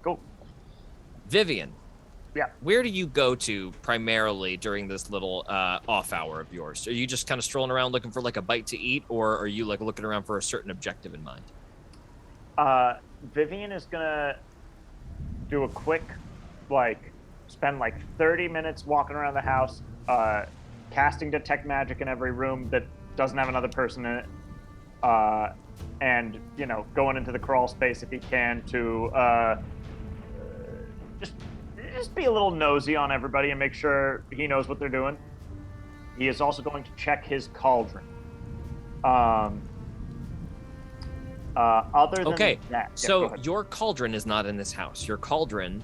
Cool. Vivian. Yeah. Where do you go to primarily during this little off hour of yours? Are you just kind of strolling around looking for like a bite to eat, or are you like looking around for a certain objective in mind? Vivian is gonna do a quick, spend 30 minutes walking around the house, casting detect magic in every room that doesn't have another person in it, and going into the crawl space if he can to just be a little nosy on everybody and make sure he knows what they're doing. He is also going to check his cauldron. Other than that, so your cauldron is not in this house. Your cauldron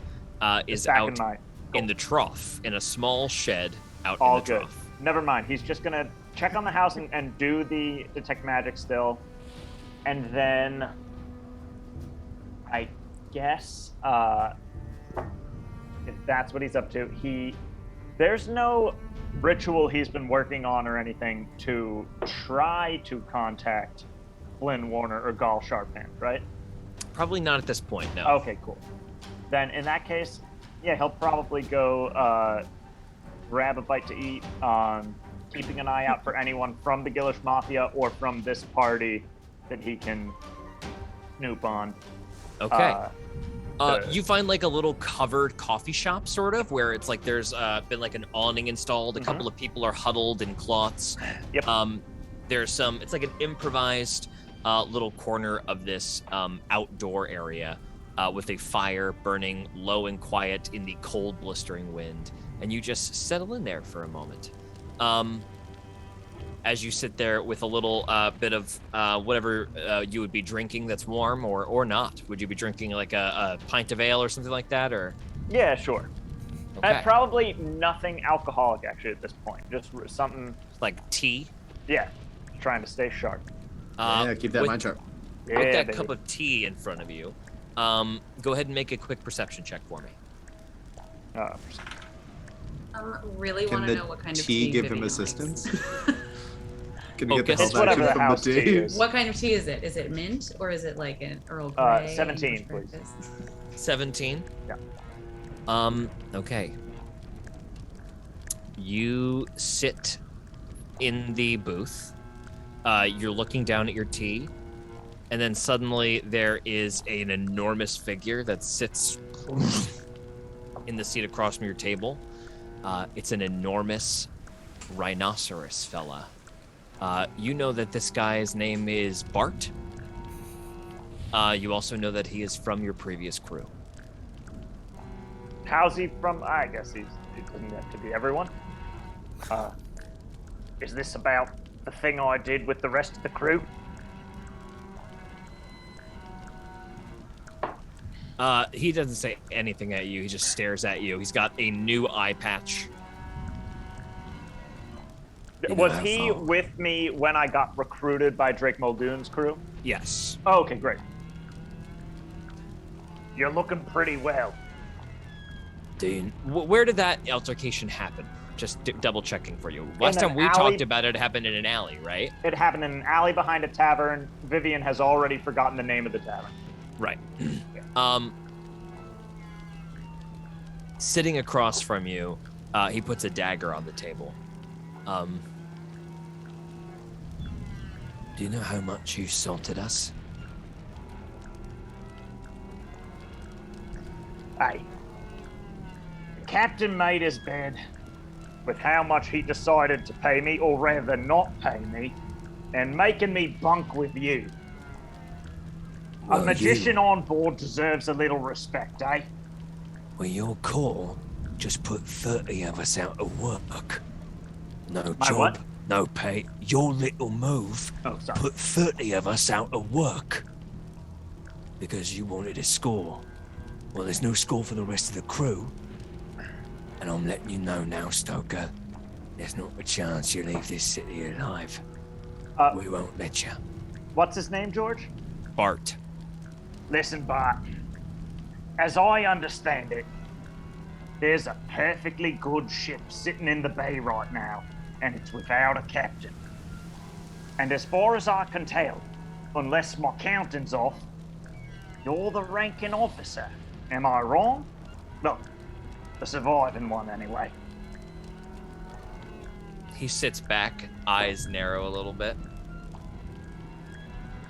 is out in the trough, in a small shed out in the trough. Never mind. He's just gonna check on the house and do the detect magic still, and then I guess if that's what he's up to, there's no ritual he's been working on or anything to try to contact Flynn Warner or Gall Sharphand, right? Probably not at this point, no. Okay, cool. Then in that case, yeah, he'll probably go grab a bite to eat, keeping an eye out for anyone from the Gillish Mafia or from this party that he can snoop on. Okay. You find like a little covered coffee shop, sort of, where it's like there's been like an awning installed. A couple of people are huddled in cloths. Yep. There's it's like an improvised little corner of this outdoor area with a fire burning low and quiet in the cold, blistering wind. And you just settle in there for a moment. As you sit there with a little bit of whatever you would be drinking that's warm or not. Would you be drinking like a pint of ale or something like that, or? Yeah, sure. Okay. Probably nothing alcoholic, actually, at this point. Just something... Like tea? Yeah, trying to stay sharp. Yeah, keep that mind sharp. Yeah, with that baby. cup of tea in front of you, go ahead and make a quick perception check for me. Really want to know what kind of tea tea give Vivian him likes. assistance? Can we get the Focus. help Whatever the from house the tea tea? is. What kind of tea is it? Is it mint or is it like an Earl Grey? 17, English please. breakfast? 17? Yeah. Okay. You sit in the booth. You're looking down at your tea, and then suddenly there is an enormous figure that sits in the seat across from your table. It's an enormous rhinoceros fella. You know that this guy's name is Bart. You also know that he is from your previous crew. How's he from? I guess he doesn't have to be everyone. Is this about the thing I did with the rest of the crew? He doesn't say anything at you. He just stares at you. He's got a new eye patch. Was he with me when I got recruited by Drake Muldoon's crew? Yes. Oh, okay, great. You're looking pretty well. Where did that altercation happen? Just double checking for you. Last time we talked about it happened in an alley, right? It happened in an alley behind a tavern. Vivian has already forgotten the name of the tavern. Right. Sitting across from you, he puts a dagger on the table. Do you know how much you salted us? Hey, the captain made his bed with how much he decided to pay me, or rather not pay me, and making me bunk with you. Well, a magician on board deserves a little respect, eh? Well, your call just put 30 of us out of work. No My job, what? no pay. Your little move put 30 of us out of work. Because you wanted a score. Well, there's no score for the rest of the crew. And I'm letting you know now, Stoker, there's not a chance you leave this city alive. We won't let you. What's his name, George? Bart. Listen, Bart. As I understand it, there's a perfectly good ship sitting in the bay right now, and it's without a captain. And as far as I can tell, unless my counting's off, you're the ranking officer. Am I wrong? Look, the surviving one anyway. He sits back, eyes narrow a little bit.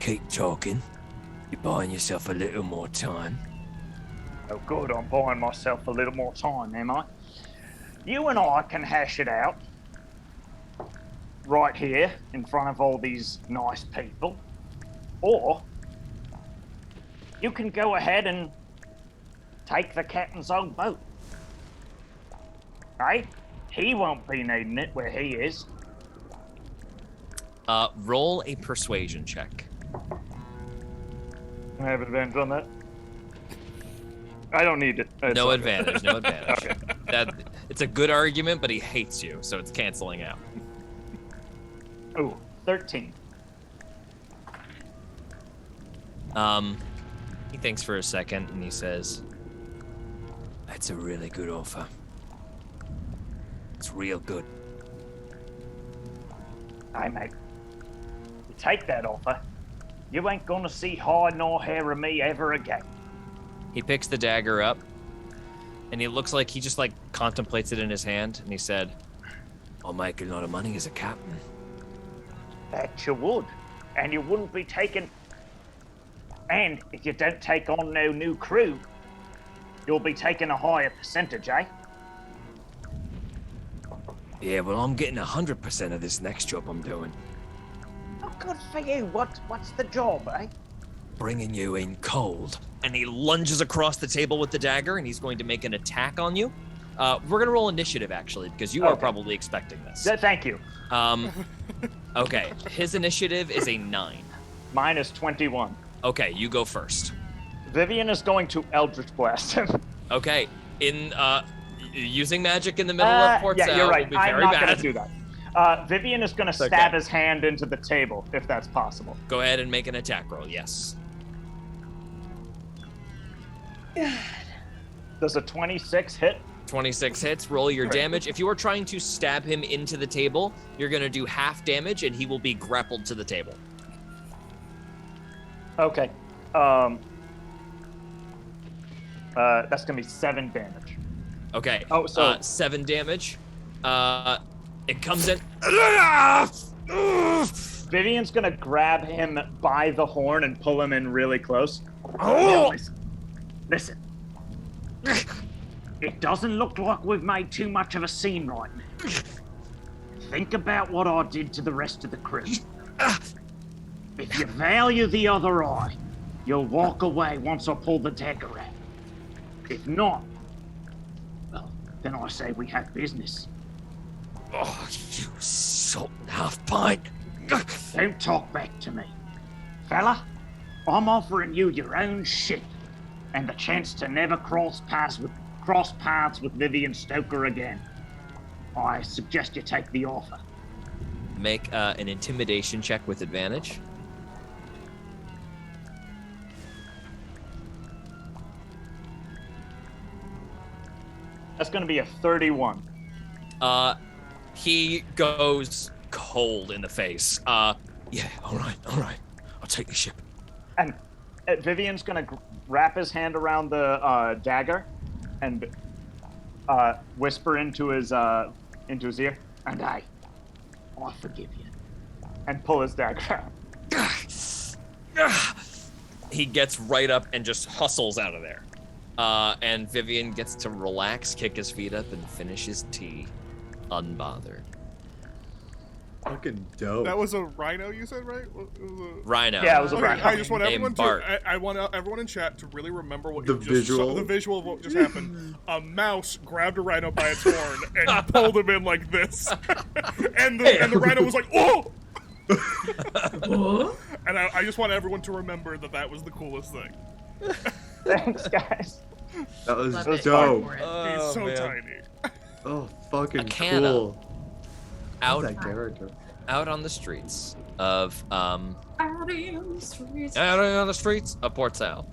Keep talking. You're buying yourself a little more time. Oh good, I'm buying myself a little more time, am I? You and I can hash it out. Right here, in front of all these nice people. Or, you can go ahead and take the captain's own boat. Right? He won't be needing it where he is. Roll a persuasion check. I have advantage on that. I don't need it. No advantage, no advantage. Okay. It's a good argument, but he hates you, so it's canceling out. Ooh, 13. He thinks for a second and he says, That's a really good offer. It's real good. Hey, mate. You take that offer, you ain't gonna see hide nor hair of me ever again. he picks the dagger up and he looks like he just like contemplates it in his hand and he said, I'll make a lot of money as a captain. That you would. And you wouldn't be taking... And if you don't take on no new crew, you'll be taking a higher percentage, eh? Yeah, well, I'm getting 100% of this next job I'm doing. Oh, good for you. What's the job, eh? Bringing you in cold. and he lunges across the table with the dagger and he's going to make an attack on you. We're gonna roll initiative actually, because you are probably expecting this. Thank you. Okay, his initiative is a 9. Mine is 21. Okay, you go first. Vivian is going to Eldritch Blast him. Okay, using magic in the middle of Port yeah, South you're right. will be I'm very not bad. going to do that. Vivian is going to stab his hand into the table, if that's possible. Go ahead and make an attack roll, yes. Does a 26 hit? 26 hits, roll your damage. If you are trying to stab him into the table, you're going to do half damage and he will be grappled to the table. Okay. That's going to be 7 damage. Okay. Oh, so 7 damage. It comes in. Vivian's going to grab him by the horn and pull him in really close. Oh! Listen. It doesn't look like we've made too much of a scene right now. Think about what I did to the rest of the crew. If you value the other eye, you'll walk away once I pull the dagger out. If not, well, then I say we have business. Oh, you salt and half pint. Don't talk back to me. Fella, I'm offering you your own ship and the chance to never cross paths with Vivian Stoker again. I suggest you take the offer. make an intimidation check with advantage. That's going to be a 31. He goes cold in the face. Yeah, all right. I'll take the ship. And Vivian's going to wrap his hand around the dagger and whisper into his ear, "And I forgive you," and pull his dagger out. He gets right up and just hustles out of there. And Vivian gets to relax, kick his feet up, and finish his tea unbothered. Fucking dope. That was a rhino, you said, right? It was a... Rhino. Yeah, it was a Okay, rhino. I just want Named everyone Bart. I want everyone in chat to really remember what The you just visual. saw. The visual of what just happened. A mouse grabbed a rhino by its horn and pulled him in like this. and the rhino was like, "Oh!" And I just want everyone to remember that was the coolest thing. Thanks, guys. That was Love it. dope. He's so man. Oh, tiny. fucking Akana. cool. Out, That character. out on the streets of Out in the streets. out on the streets of Port Sal.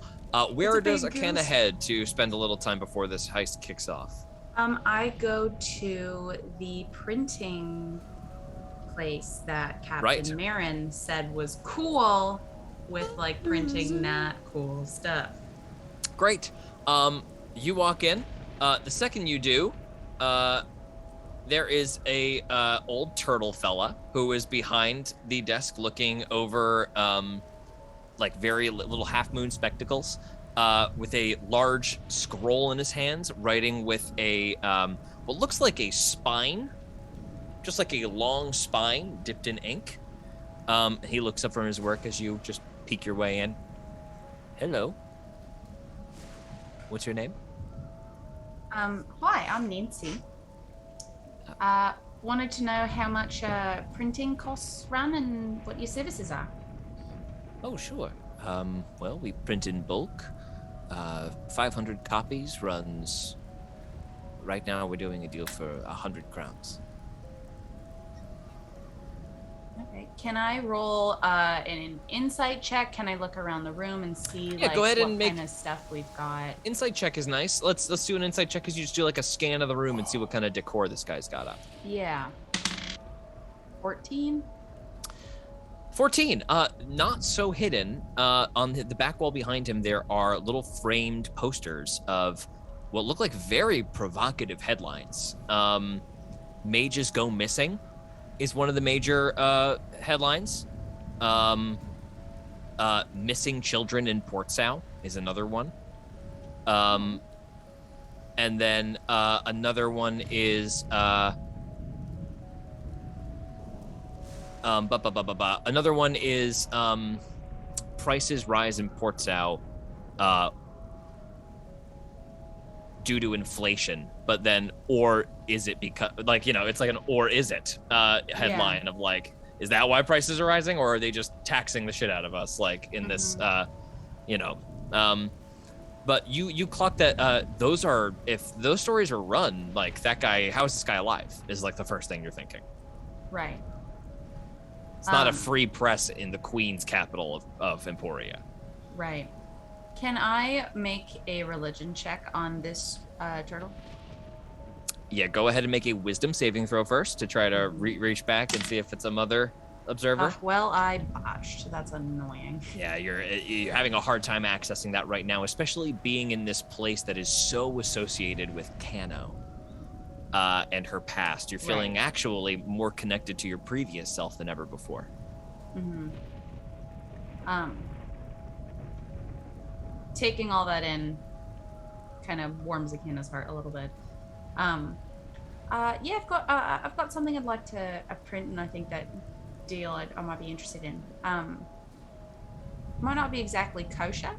Where It's a does big Akana goose. head to spend a little time before this heist kicks off? I go to the printing place that Captain Right. Marin said was cool with like printing that cool stuff. Great. You walk in. The second you do, there is a old turtle fella who is behind the desk looking over like very little half moon spectacles with a large scroll in his hands, writing with a what looks like a spine, just like a long spine dipped in ink. He looks up from his work as you just peek your way in. Hello. What's your name? Hi, I'm Nancy. Wanted to know how much printing costs run and what your services are. Oh, sure. Well, we print in bulk. 500 copies runs. Right now, we're doing a deal for 100 crowns. Okay. Can I roll an insight check? Can I look around the room and see like go ahead what and make- kind of stuff we've got? Insight check is nice. Let's do an insight check because you just do like a scan of the room and see what kind of decor this guy's got up. Yeah. 14. 14. Not so hidden. On the back wall behind him, there are little framed posters of what look like very provocative headlines. Mages go missing is one of the major headlines. Missing children in Port Sal is another one. And then another one is another one is prices rise in Port Sal due to inflation, but then, or is it because, like, you know, it's like an or is it headline of like, is that why prices are rising, or are they just taxing the shit out of us, like in this, you know, but you clock that those are, if those stories are run, like that guy, how is this guy alive, is like the first thing you're thinking. Right. It's not a free press in the Queen's capital of Emporia. Right. Can I make a religion check on this turtle? Yeah, go ahead and make a wisdom saving throw first to try to reach back and see if it's a mother observer. Well, I botched. That's annoying. Yeah, you're having a hard time accessing that right now, especially being in this place that is so associated with Kano and her past. You're feeling actually more connected to your previous self than ever before. Mm-hmm. Taking all that in kind of warms Akina's heart a little bit. Yeah, I've got something I'd like to print, and I think that deal I might be interested in. Might not be exactly kosher.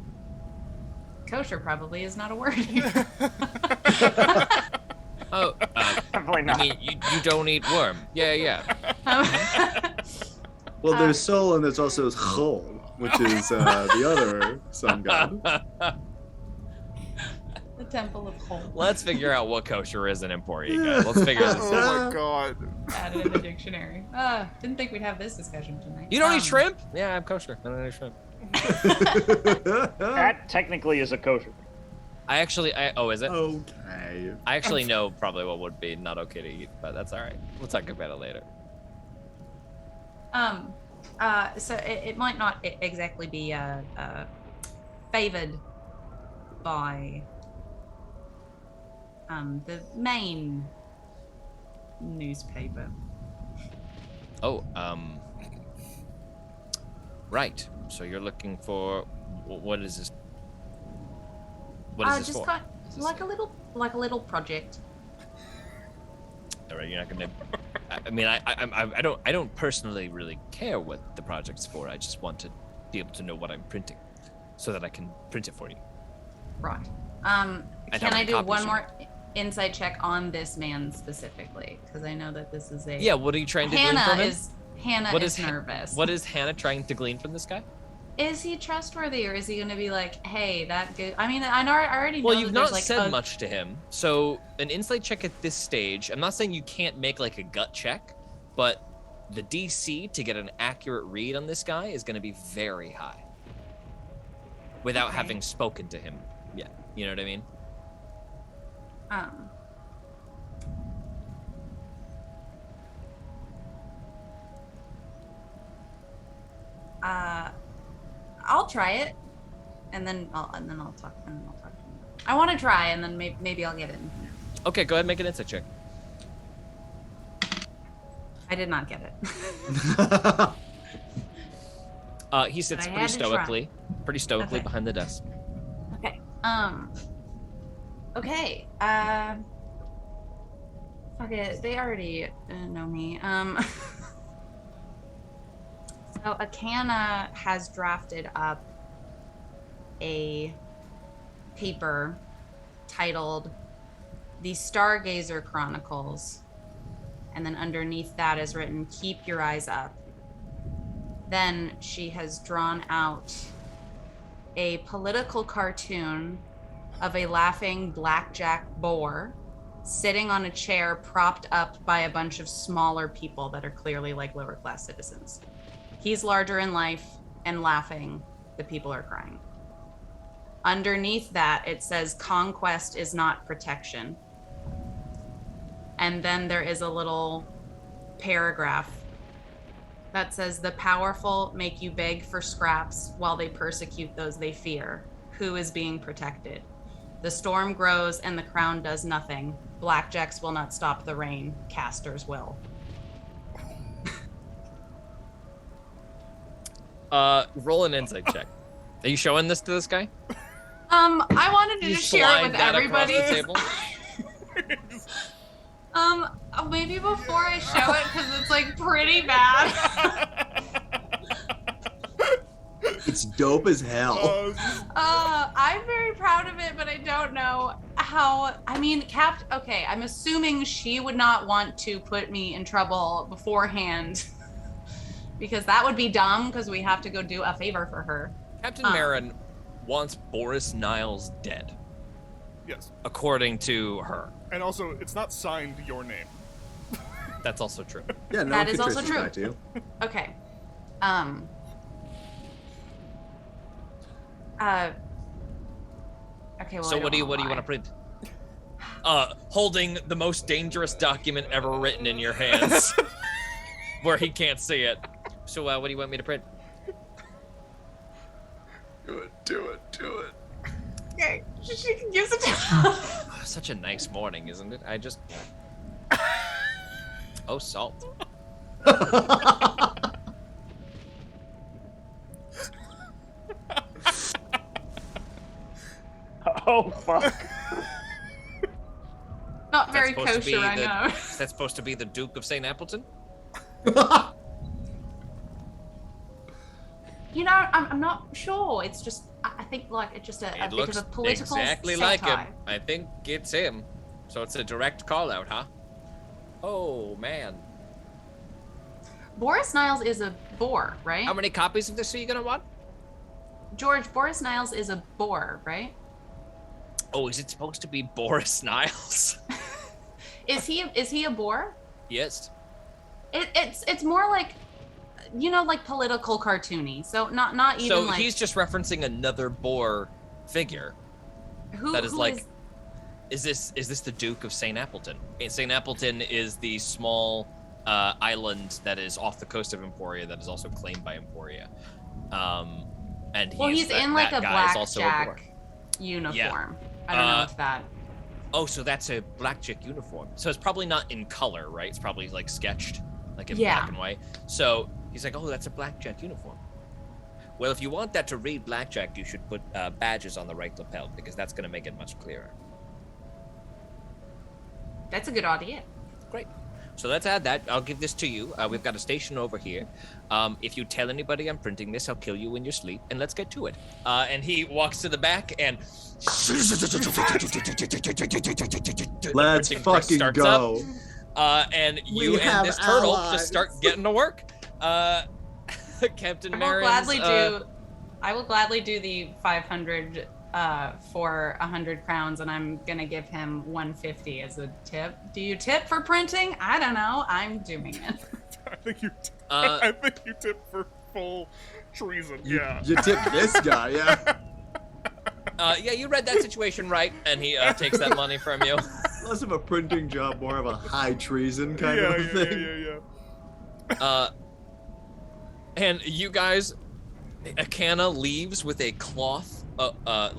Kosher probably is not a word here. Oh, Definitely not. I mean, you don't eat worm. Yeah. Well, there's Sol and there's also Chol, which is the other sun god. The Temple of Hole. Let's figure out what kosher is in Emporia, guys. Let's figure this out. Oh my god. Add it in the dictionary. Didn't think we'd have this discussion tonight. You don't eat shrimp? Yeah, I'm kosher. I don't eat shrimp. That technically is a kosher thing. Oh, is it? Okay. I actually know probably what would be not okay to eat, but that's all right. We'll talk about it later. So it might not exactly be favored by the main newspaper. Oh, right. So you're looking for what is this? What is this just for? got like a little project. All right, you're not gonna. I mean, I don't personally really care what the project's for. I just want to be able to know what I'm printing, so that I can print it for you. Right. And how Can I many do copies one you more insight check on this man specifically? Because I know that this is a. Yeah. What are you trying to glean from him? Hannah is nervous. What is Hannah trying to glean from this guy? Is he trustworthy, or is he going to be like, "Hey, that good"? I mean, I already know. Well, you've that not there's, like, said much to him, so an insight check at this stage. I'm not saying you can't make like a gut check, but the DC to get an accurate read on this guy is going to be very high, without having spoken to him yet. You know what I mean? I'll try it, and then I'll talk. I want to try, and then maybe I'll get it. Okay, go ahead and make an insight check. I did not get it. He sits But I pretty had to try. stoically Okay. behind the desk. Okay. Okay. Fuck it. They already know me. So Akana has drafted up a paper titled The Stargazer Chronicles. And then underneath that is written, "Keep your eyes up." Then she has drawn out a political cartoon of a laughing blackjack boar sitting on a chair propped up by a bunch of smaller people that are clearly like lower class citizens. He's larger in life and laughing. The people are crying. Underneath that, it says, "Conquest is not protection." And then there is a little paragraph that says, "The powerful make you beg for scraps while they persecute those they fear. Who is being protected? The storm grows and the crown does nothing. Blackjacks will not stop the rain. Casters will." Roll an insight check. Are you showing this to this guy? I wanted to You just share it slide with that across everybody. the table? Maybe before I show it, because it's like pretty bad. It's dope as hell. I'm very proud of it, but I don't know how. I mean, okay, I'm assuming she would not want to put me in trouble beforehand, because that would be dumb, because we have to go do a favor for her. Captain Marin wants Boris Niles dead, Yes. according to her. And also, it's not signed your name. That's also true. Yeah, no That one is can also trace this true. back to you. Okay. Okay. Well, So what do you want to print? Holding the most dangerous document ever written in your hands, where he can't see it. So what do you want me to print? Do it. Okay, she can give some. Such a nice morning, isn't it? Oh, salt. Oh, fuck. Not very That's supposed to kosher, be I know. That's supposed to be the Duke of St. Appleton? You know, I'm not sure. It's just, I think like it's just a It bit looks of a political exactly satire. like him. I think it's him. So it's a direct call out, huh? Oh, man. Boris Niles is a boar, right? How many copies of this are you gonna want? George, Boris Niles is a boar, right? Oh, is it supposed to be Boris Niles? Is he a boar? Yes. It's more like, like political cartoony. So not even so like. He's just referencing another boar figure. Is this the Duke of St. Appleton? St. Appleton is the small island that is off the coast of Emporia that is also claimed by Emporia. And he's in like a blackjack uniform. Yeah. I don't know if that. Oh, so that's a blackjack uniform. So it's probably not in color, right? It's probably like sketched, like in black and white. So he's like, oh, that's a blackjack uniform. Well, if you want that to read blackjack, you should put badges on the right lapel because that's going to make it much clearer. That's a good idea. Great. So let's add that. I'll give this to you. We've got a station over here. If you tell anybody I'm printing this, I'll kill you in your sleep. And let's get to it. And he walks to the back and let's fucking go. And you and this turtle just start getting to work. Captain Marin's, I will gladly do the 500 for 100 crowns, and I'm gonna give him 150 as a tip. Do you tip for printing? I don't know. I'm doing it. I think you tip for full treason. You tip this guy, yeah. Yeah, you read that situation right, and he takes that money from you. Less of a printing job, more of a high treason kind of a thing. Yeah. And you guys, Akana leaves with a cloth, a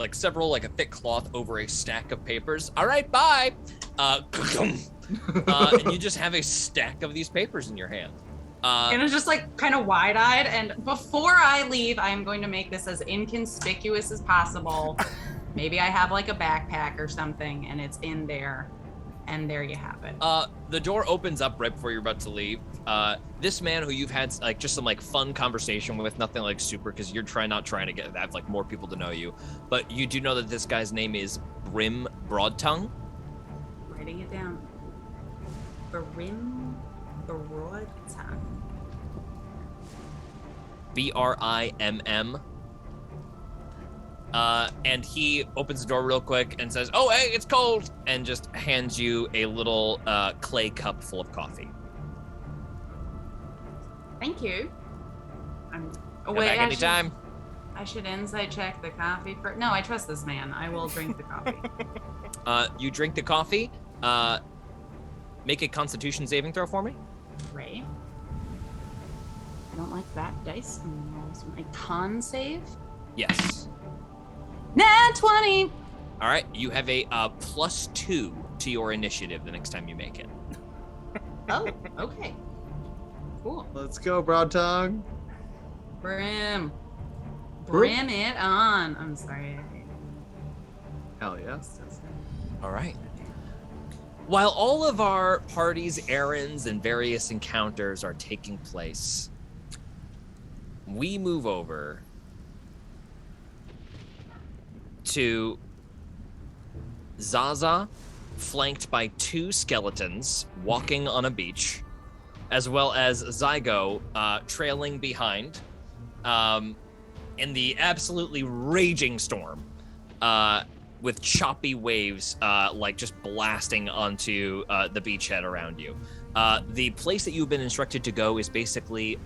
thick cloth over a stack of papers. All right, bye. And you just have a stack of these papers in your hand. And it's just like kind of wide-eyed. And before I leave, I'm going to make this as inconspicuous as possible. Maybe I have like a backpack or something, and it's in there. And there you have it. The door opens up right before you're about to leave. This man who you've had like just some like fun conversation with, nothing like super, because you're not trying to have like more people to know you, but you do know that this guy's name is Brim Broadtongue. Writing it down. Brim Broadtongue. BRIMM. And he opens the door real quick and says, "Oh, hey, it's cold," and just hands you a little clay cup full of coffee. Thank you. Back anytime. I should insight check the coffee for. No, I trust this man. I will drink the coffee. You drink the coffee. Make a Constitution saving throw for me. Right. I don't like that dice. My con save. Yes. Nat 20. All right, you have a +2 to your initiative the next time you make it. Oh, okay. Cool. Let's go, Broadtongue. Brim it on. I'm sorry. Hell yeah. All right. While all of our party's errands and various encounters are taking place, we move over to Zaza, flanked by 2 skeletons walking on a beach, as well as Zygo trailing behind in the absolutely raging storm with choppy waves like just blasting onto the beachhead around you. The place that you've been instructed to go is basically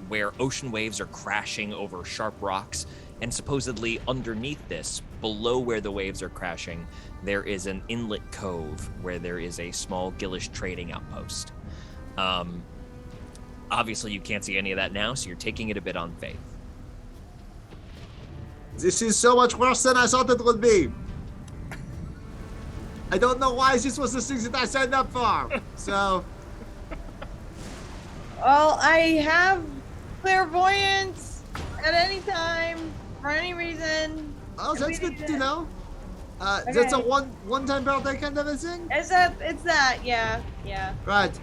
where ocean waves are crashing over sharp rocks, and supposedly underneath this, below where the waves are crashing, there is an inlet cove where there is a small Gillish trading outpost. Obviously, you can't see any of that now, so you're taking it a bit on faith. This is so much worse than I thought it would be. I don't know why this was the thing that I signed up for. So. Well, I have clairvoyance at any time for any reason. Oh, that's good to know. That's a one-time birthday kind of a thing? It's that, yeah. Right.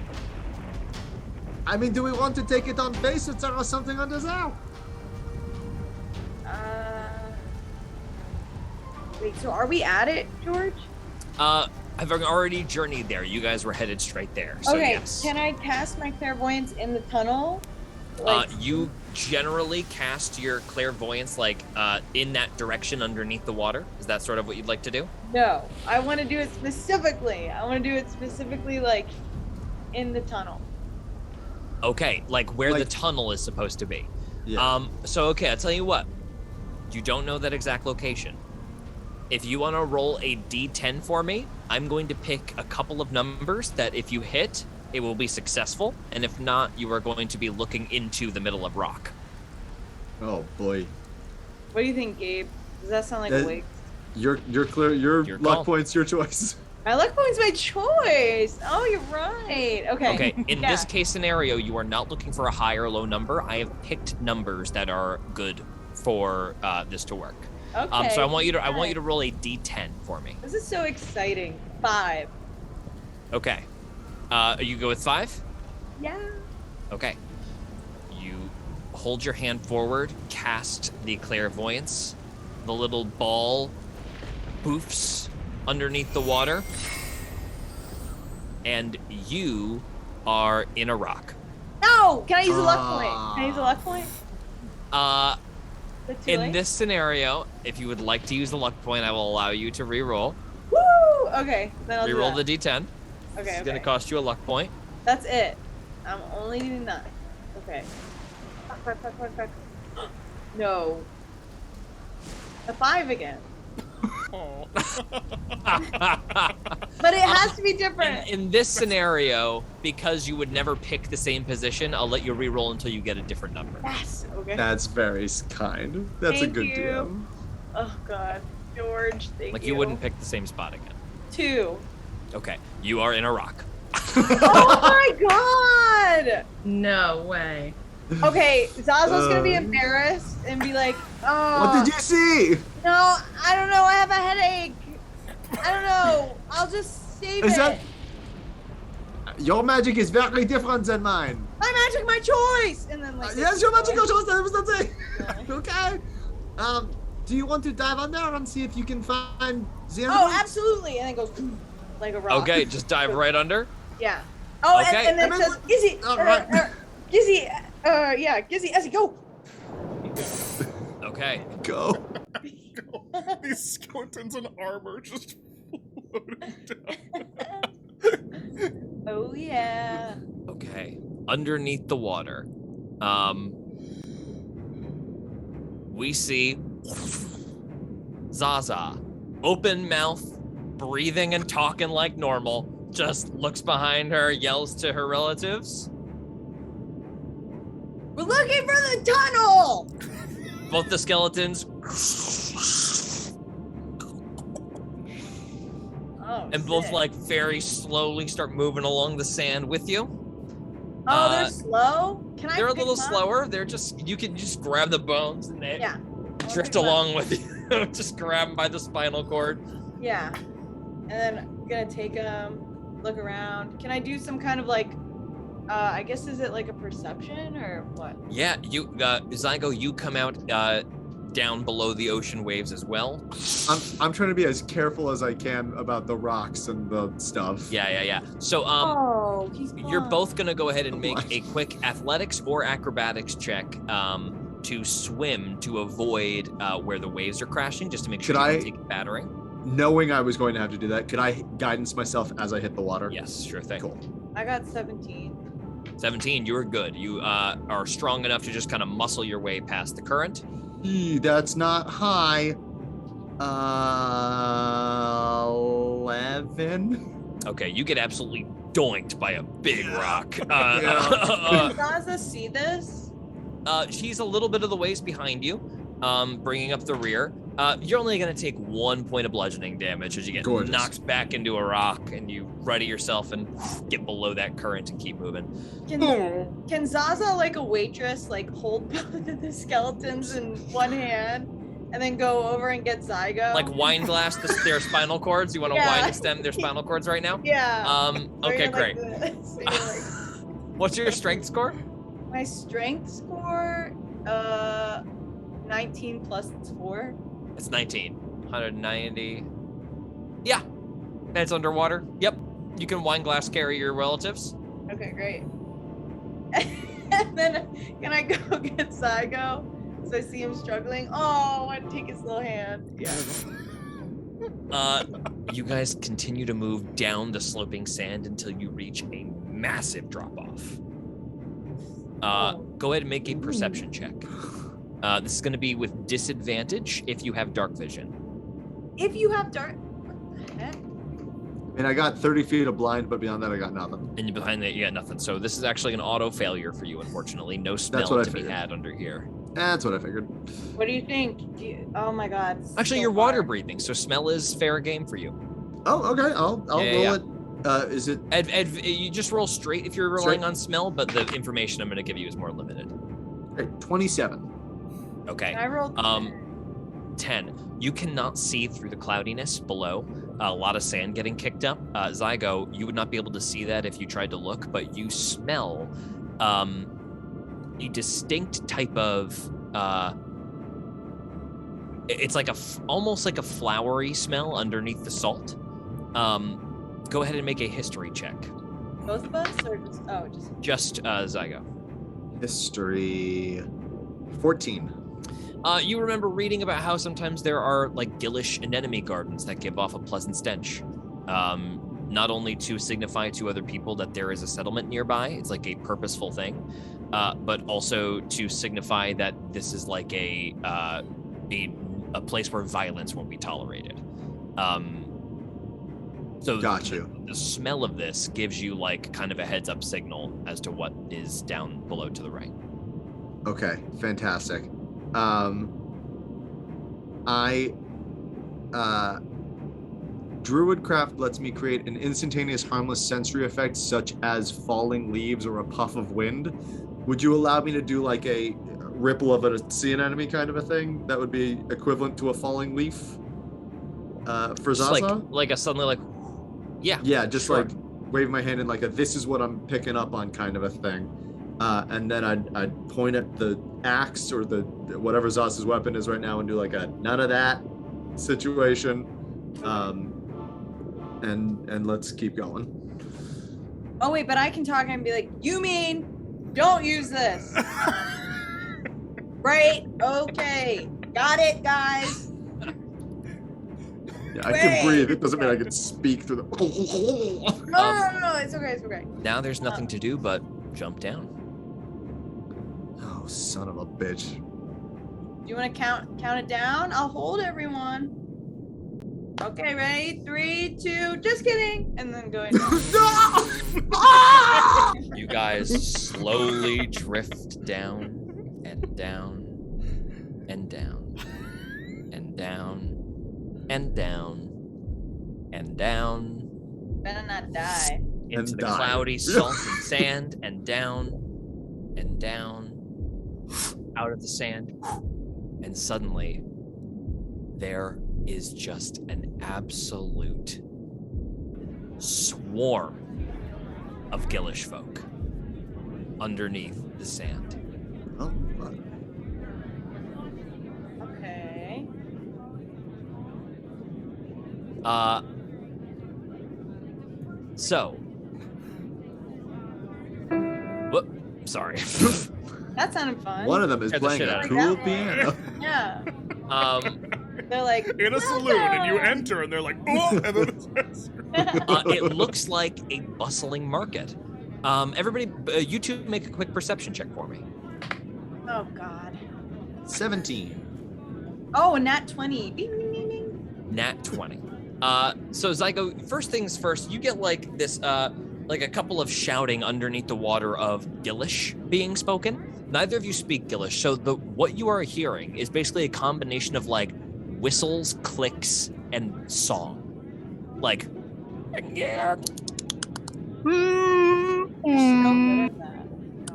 I mean, do we want to take it on face or throw something under there? Wait, so are we at it, George? I've already journeyed there. You guys were headed straight there. So okay, yes. Can I cast my clairvoyance in the tunnel? You generally cast your clairvoyance in that direction underneath the water. Is that sort of what you'd like to do? No, I want to do it specifically. Like in the tunnel. Okay, like where the tunnel is supposed to be. Yeah. So okay, I'll tell you what. You don't know that exact location. If you want to roll a d10 for me, I'm going to pick a couple of numbers that if you hit, it will be successful, and if not, you are going to be looking into the middle of rock. Oh boy. What do you think, Gabe? Does that sound like a wig? You're clear. Your luck point's your choice. My luck point's my choice. Oh, you're right. Okay. Okay, in this case scenario, you are not looking for a high or low number. I have picked numbers that are good for this to work. Okay. So I want you to roll a d10 for me. This is so exciting. 5. Okay. You go with 5? Yeah. Okay. You hold your hand forward, cast the clairvoyance. The little ball poofs underneath the water, and you are in a rock. No! Can I use a luck point? In this scenario, if you would like to use the luck point, I will allow you to re-roll. Woo! Okay, then I'll re-roll do the d10. Okay. It's gonna cost you a luck point. That's it. I'm only doing that. Okay. Fuck. No. A 5 again. Oh. But it has to be different. In this scenario, because you would never pick the same position, I'll let you re-roll until you get a different number. Yes. Okay. That's very kind. That's Thank a good you. DM. Oh God, George, thank Like you. you wouldn't pick the same spot again. 2. Okay, you are in a rock. Oh my God. No way. Okay, Zaza's gonna be embarrassed and be like, "Oh, What did you see? No, I don't know. I have a headache. I don't know. I'll just save Is it. that your magic is very different than mine? My magic, my choice." And then like, Yes, your magic, your choice. That was the thing. Okay. Do you want to dive under and see if you can find the Oh, absolutely. And then goes like a rock. Okay, just dive right under. Yeah. Oh, Okay. and then it says, Gizzy, Gizzy, Gizzy, Essie, go. Okay. Go. These skeletons in armor just floating down. Oh yeah. Okay. Underneath the water, we see Zaza, open mouth, breathing and talking like normal, just looks behind her, yells to her relatives. We're looking for the tunnel. Both the skeletons and both like very slowly start moving along the sand with you. Oh, they're slow? They're a little slower. They're just, you can just grab the bones and they drift along with you. Just grab them by the spinal cord. Yeah. And then I'm gonna take them, look around. Can I do some kind of like, I guess, is it like a perception or what? Yeah, you, Zygo, you come out down below the ocean waves as well. I'm trying to be as careful as I can about the rocks and the stuff. Yeah. So, you're both gonna go ahead and make a quick athletics or acrobatics check to swim to avoid where the waves are crashing, just to make sure you don't take a battering. Knowing I was going to have to do that, could I guidance myself as I hit the water? Yes, sure thing. Cool. I got 17. 17, you're good. You are strong enough to just kind of muscle your way past the current. That's not high. 11. Okay, you get absolutely doinked by a big rock. Can Zaza see this? She's a little bit of the ways behind you, bringing up the rear. You're only going to take 1 point of bludgeoning damage as you get knocked back into a rock, and you ready yourself and get below that current and keep moving. Can Zaza, like a waitress, like hold both of the skeletons in one hand and then go over and get Zygo? Like wine glass their spinal cords? You want to wine and stem their spinal cords right now? Yeah. Okay, great. What's your strength score? My strength score, 19 plus 4. It's 19. 190. Yeah. That's underwater. Yep. You can wine glass carry your relatives. Okay, great. And then can I go get Zygo? So I see him struggling. Oh, I want to take his little hand. Yeah. You guys continue to move down the sloping sand until you reach a massive drop-off. Go ahead and make a perception check. This is going to be with disadvantage if you have dark vision. If you have dark... What the heck? And I got 30 feet of blind, but beyond that, I got nothing. And behind that, you got nothing. So this is actually an auto failure for you, unfortunately. No smell to be had under here. That's what I figured. What do you think? Oh my God. Actually, so you're far. water breathing, so smell is fair game for you. Oh, okay. I'll roll it. Is it? You just roll straight if you're relying on smell, but the information I'm going to give you is more limited. Okay, 27. Okay. I rolled 10. You cannot see through the cloudiness below. A lot of sand getting kicked up. Zygo, you would not be able to see that if you tried to look, but you smell a distinct type of it's like almost like a flowery smell underneath the salt. Go ahead and make a history check. Both of us, or just Zygo. History 14. You remember reading about how sometimes there are like gillish anemone gardens that give off a pleasant stench. Not only to signify to other people that there is a settlement nearby, it's like a purposeful thing, but also to signify that this is like a place where violence won't be tolerated. So Got you. The smell of this gives you like kind of a heads up signal as to what is down below to the right. Okay, fantastic. Druidcraft lets me create an instantaneous harmless sensory effect such as falling leaves or a puff of wind. Would you allow me to do like a ripple of a sea anemone kind of a thing that would be equivalent to a falling leaf for Zaza? Like a suddenly like, yeah, just sure. like wave my hand in like a this is what I'm picking up on kind of a thing. And then I'd point at the axe or the whatever Zaza's weapon is right now and do like a none of that situation. And let's keep going. Oh wait, but I can talk and be like, you mean don't use this. Right? Okay. Got it, guys. Yeah, I can breathe. It doesn't mean I can speak through the No, it's okay. Now there's nothing to do but jump down. Oh, son of a bitch. Do you want to count it down? I'll hold everyone. Okay, ready? 3, 2, just kidding. And then going down. You guys slowly drift down and down and down and down and down and down. Better not die. Into the cloudy salt and sand and down out of the sand. And suddenly there is just an absolute swarm of Gillish folk underneath the sand. Oh, fuck. Okay. So. Whoop, sorry. That sounded fun. One of them is Scared the playing shit a out of cool me. piano. Yeah. In They're like a saloon, and you enter, and they're like, oh, and then It looks like a bustling market. Everybody, you two make a quick perception check for me. Oh God. 17. Oh, a nat 20. Bing, bing, bing, bing. Nat 20. So Zygo, first things first, you get like this, like a couple of shouting underneath the water of Gillish being spoken. Neither of you speak Gillish, so what you are hearing is basically a combination of like whistles, clicks, and song. Like, yeah.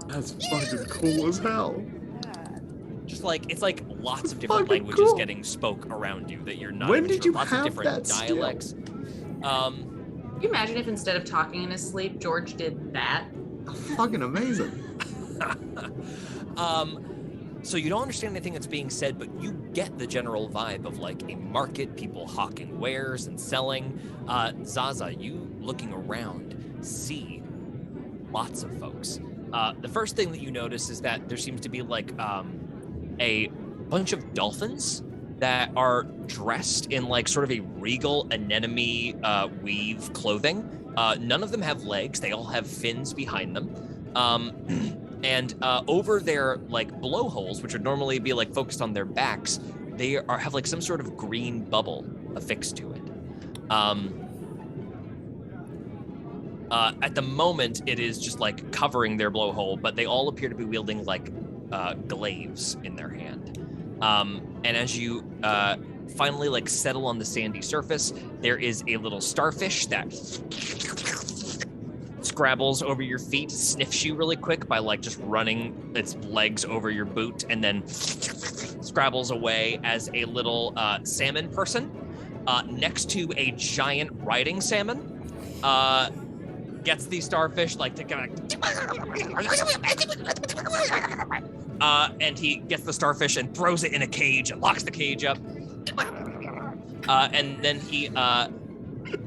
That's fucking cool as hell. Just like it's like lots of different Fucking languages cool. getting spoke around you that you're not. When even did sure. you Lots have of different that skill? dialects. Can you imagine if instead of talking in his sleep, George did that? Fucking amazing. So you don't understand anything that's being said, but you get the general vibe of like a market, people hawking wares and selling. Zaza, you looking around, see lots of folks. The first thing that you notice is that there seems to be like a bunch of dolphins that are dressed in like sort of a regal anemone weave clothing. None of them have legs. They all have fins behind them. And over their like blowholes, which would normally be like focused on their backs, they have like some sort of green bubble affixed to it. At the moment, it is just like covering their blowhole, but they all appear to be wielding like glaives in their hand. And as you finally like settle on the sandy surface, there is a little starfish that scrabbles over your feet, sniffs you really quick by like just running its legs over your boot, and then scrabbles away as a little salmon person next to a giant riding salmon gets the starfish like to kind of and he gets the starfish and throws it in a cage and locks the cage up, and then he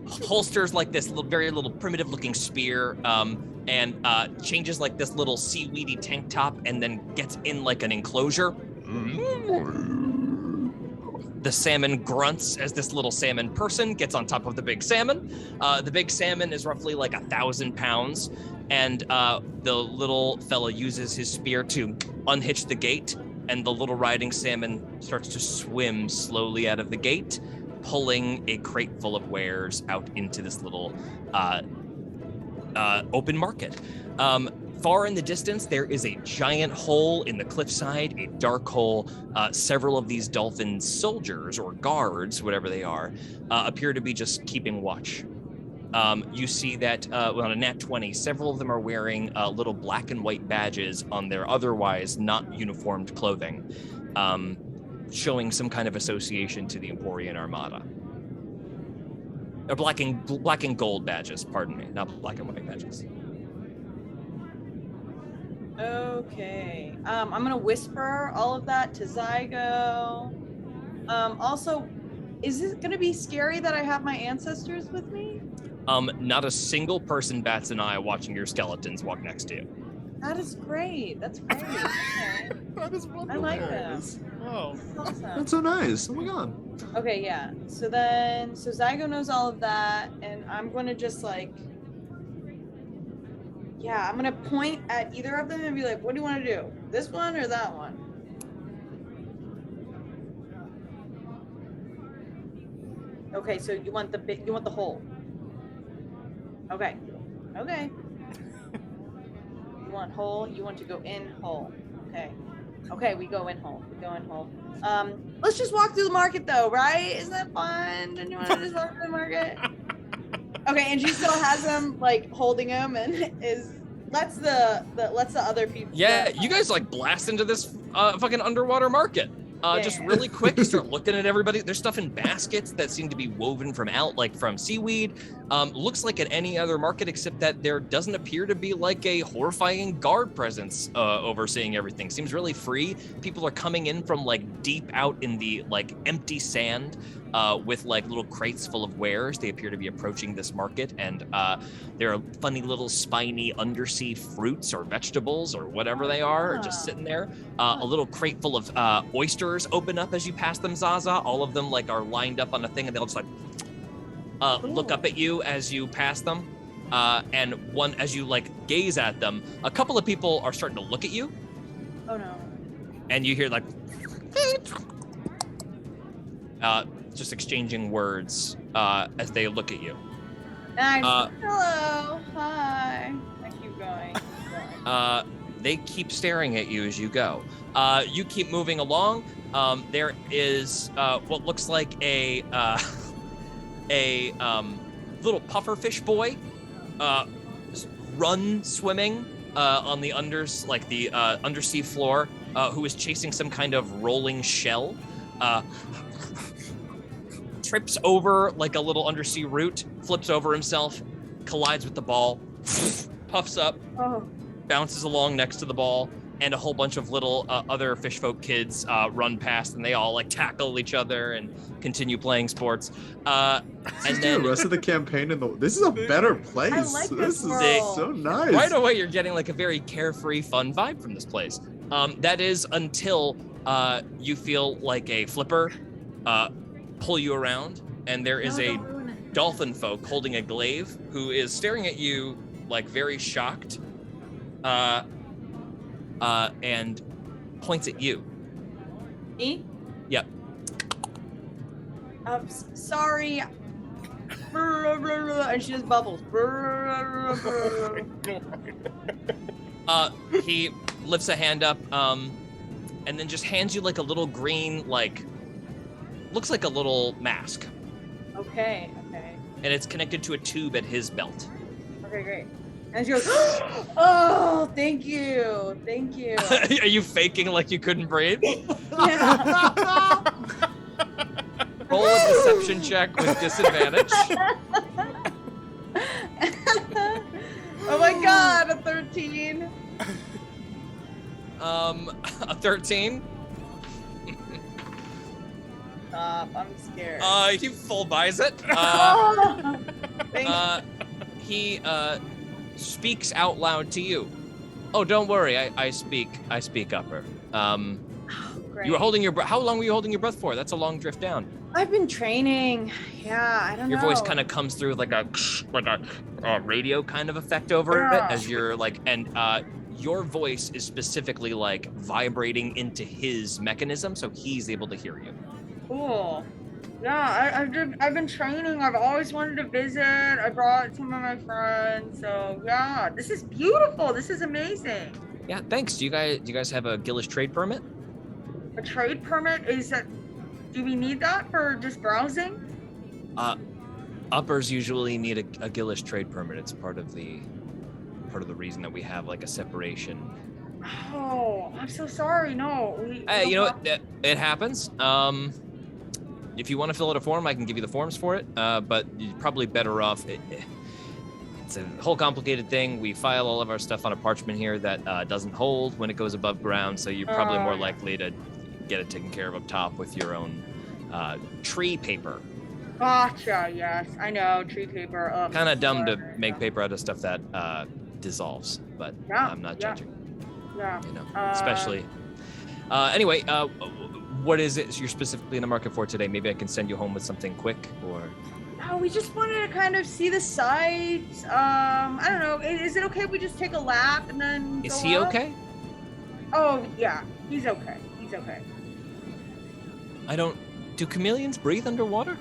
holsters like this very little primitive looking spear and changes like this little seaweedy tank top and then gets in like an enclosure. The salmon grunts as this little salmon person gets on top of the big salmon. The big salmon is roughly like 1,000 pounds, and the little fella uses his spear to unhitch the gate, and the little riding salmon starts to swim slowly out of the gate, pulling a crate full of wares out into this little open market. Far in the distance, there is a giant hole in the cliffside, a dark hole. Several of these dolphin soldiers or guards, whatever they are, appear to be just keeping watch. You see that on a nat 20, several of them are wearing little black and white badges on their otherwise not uniformed clothing, showing some kind of association to the Emporian Armada. Or black and gold badges, pardon me, not black and white badges. Okay. I'm gonna whisper all of that to Zygo. Also, is it gonna be scary that I have my ancestors with me? Not a single person bats an eye watching your skeletons walk next to you. That is great. That's great. Okay. That is wonderful. I like them. Oh. Awesome. That's so nice. Oh my god. Okay, yeah. So Zygo knows all of that, and I'm gonna just like, yeah, I'm gonna point at either of them and be like, what do you want to do? This one or that one? Okay, so you want the hole. Okay. Okay. You want hole, you want to go in hole. Okay. Okay, we go in hole. Let's just walk through the market though, right? Isn't that fun? Don't you want to just walk through the market? Okay, and she still has him like holding him and lets the other people. Yeah, you guys like blast into this fucking underwater market. Just really quick, you start looking at everybody. There's stuff in baskets that seem to be woven from seaweed. Looks like at any other market, except that there doesn't appear to be like a horrifying guard presence overseeing everything. Seems really free. People are coming in from like deep out in the like empty sand with like little crates full of wares. They appear to be approaching this market, and there are funny little spiny undersea fruits or vegetables or whatever they are just sitting there. A little crate full of oysters open up as you pass them, Zaza. All of them like are lined up on a thing, and they'll just like look up at you as you pass them. And one, as you like gaze at them, a couple of people are starting to look at you. Oh no. And you hear like just exchanging words as they look at you. Nice. Hello. Hi. I keep going. They keep staring at you as you go. You keep moving along. There is what looks like a little pufferfish boy run swimming on the undersea floor, who is chasing some kind of rolling shell. Trips over like a little undersea root, flips over himself, collides with the ball, puffs up, bounces along next to the ball, and a whole bunch of little other fishfolk kids run past, and they all like tackle each other and continue playing sports. And then the rest of the campaign this is a better place. I like this is world. so nice. right away, you're getting like a very carefree, fun vibe from this place. That is until you feel like a flipper pull you around, and there is a dolphin folk holding a glaive who is staring at you like very shocked, and points at you. Me? Yep. Sorry. And she just bubbles. He lifts a hand up, and then just hands you like a little green, like, looks like a little mask. Okay. And it's connected to a tube at his belt. Okay, great. And she goes, oh, thank you. Are you faking like you couldn't breathe? Yeah. Roll a deception check with disadvantage. Oh my god, a 13. A 13. Stop, I'm scared. He full buys it. Thank He speaks out loud to you. Oh, don't worry, I speak upper. Great. You were holding your breath. How long were you holding your breath for? That's a long drift down. I've been training. Yeah, I don't know. Your voice kind of comes through with like a radio kind of effect over it as you're like, and your voice is specifically like vibrating into his mechanism, so he's able to hear you. Cool. Yeah, I've been training. I've always wanted to visit. I brought some of my friends. So yeah, this is beautiful. This is amazing. Yeah, thanks. Do you guys have a Gillish trade permit? A trade permit? Do we need that for just browsing? Uppers usually need a Gillish trade permit. It's part of the reason that we have like a separation. Oh, I'm so sorry. No. Hey, you know what? It happens. If you want to fill out a form, I can give you the forms for it. But you're probably better off. It's a whole complicated thing. We file all of our stuff on a parchment here that doesn't hold when it goes above ground. So you're probably more likely to get it taken care of up top with your own tree paper. Gotcha. Yes, I know tree paper. Kind of dumb to make paper out of stuff that dissolves, but I'm not judging. Yeah. You know, especially. Anyway, what is it you're specifically in the market for today? Maybe I can send you home with something quick, or. Oh, we just wanted to kind of see the sights. I don't know. Is it okay if we just take a lap and then? Is he okay? Oh yeah, he's okay. Do chameleons breathe underwater?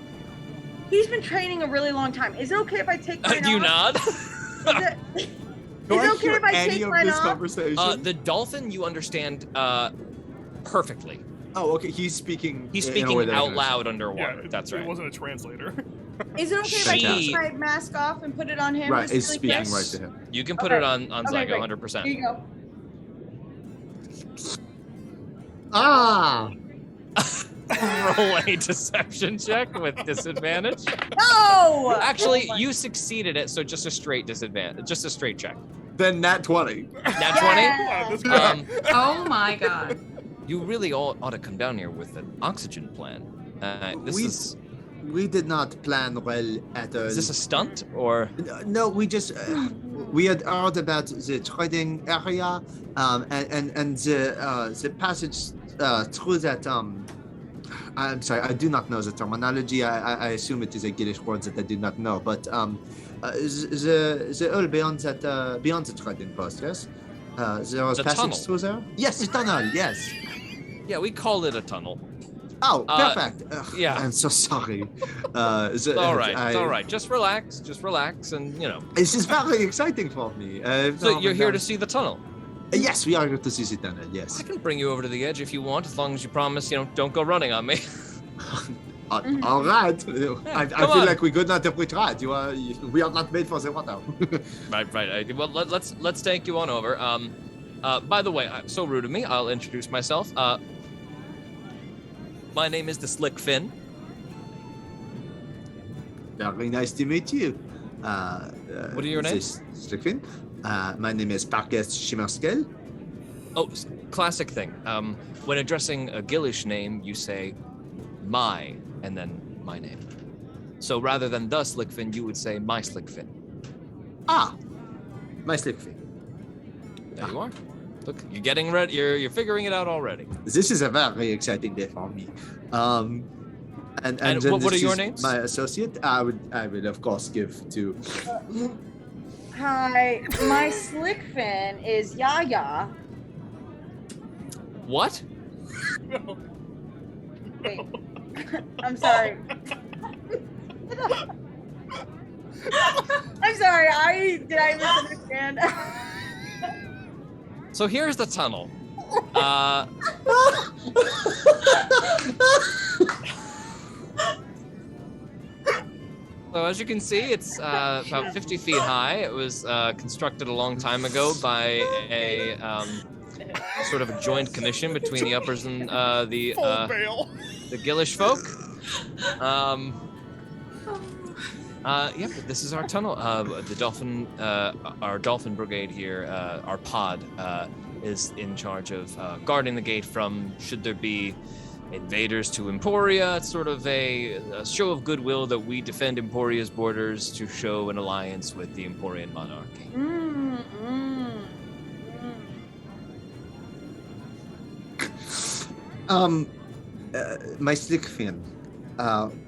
He's been training a really long time. Is it okay if I take mine Do you off? nod? Is it okay if I take mine off? Conversation? The dolphin, you understand perfectly. Oh, okay. He's speaking out loud underwater. Yeah, that's right. It wasn't a translator. Is it okay if I take my mask off and put it on him? Right, it's really speaking quick? right to him. You can put it on Okay, Zygo, great. 100%. Here you go. Ah! Roll a deception check with disadvantage. No! Actually, you succeeded it, so just a straight disadvantage, just a straight check. Then nat 20. Nat 20? Oh my god. You really ought to come down here with an oxygen plan. We did not plan well at all. Is this a stunt, or? No, we just we had heard about the trading area, and the passage through that. I'm sorry, I do not know the terminology. I assume it is a Gillish word that I do not know. But the all beyond the trading post, yes. There was The passage tunnel. through there. Yes, the tunnel. Yes. Yeah, we call it a tunnel. Oh, perfect. yeah. I'm so sorry. It's all right. It's all right. Just relax, and you know. It's just very exciting for me. So you're here to see the tunnel. Yes, we are here to see the tunnel. Yes. I can bring you over to the edge if you want, as long as you promise, don't go running on me. All right. I feel on. like we could not have tried. We are not made for the water. Right. Well, let's take you on over. By the way, so rude of me. I'll introduce myself. My name is the Slick Fin. Very nice to meet you. What are your names? Slick Fin. My name is Parkes Shimmerskel. Oh, classic thing. When addressing a Gillish name, you say my, and then my name. So rather than the Slickfin, you would say my Slickfin. Ah, my Slickfin. There you are. Look, you're getting ready. You're figuring it out already. This is a very exciting day for me. And what are your names? My associate. I would of course give to. Hi, my Slickfin is Yaya. What? Wait, I'm sorry. I'm sorry. Did I misunderstand? So here's the tunnel. So as you can see, it's about 50 feet high. It was constructed a long time ago by a sort of a joint commission between the uppers and the Gillish folk. But this is our tunnel. The dolphin, our dolphin brigade here, our pod, is in charge of guarding the gate from should there be invaders to Emporia. It's sort of a show of goodwill that we defend Emporia's borders to show an alliance with the Emporian monarchy. My Slickfin,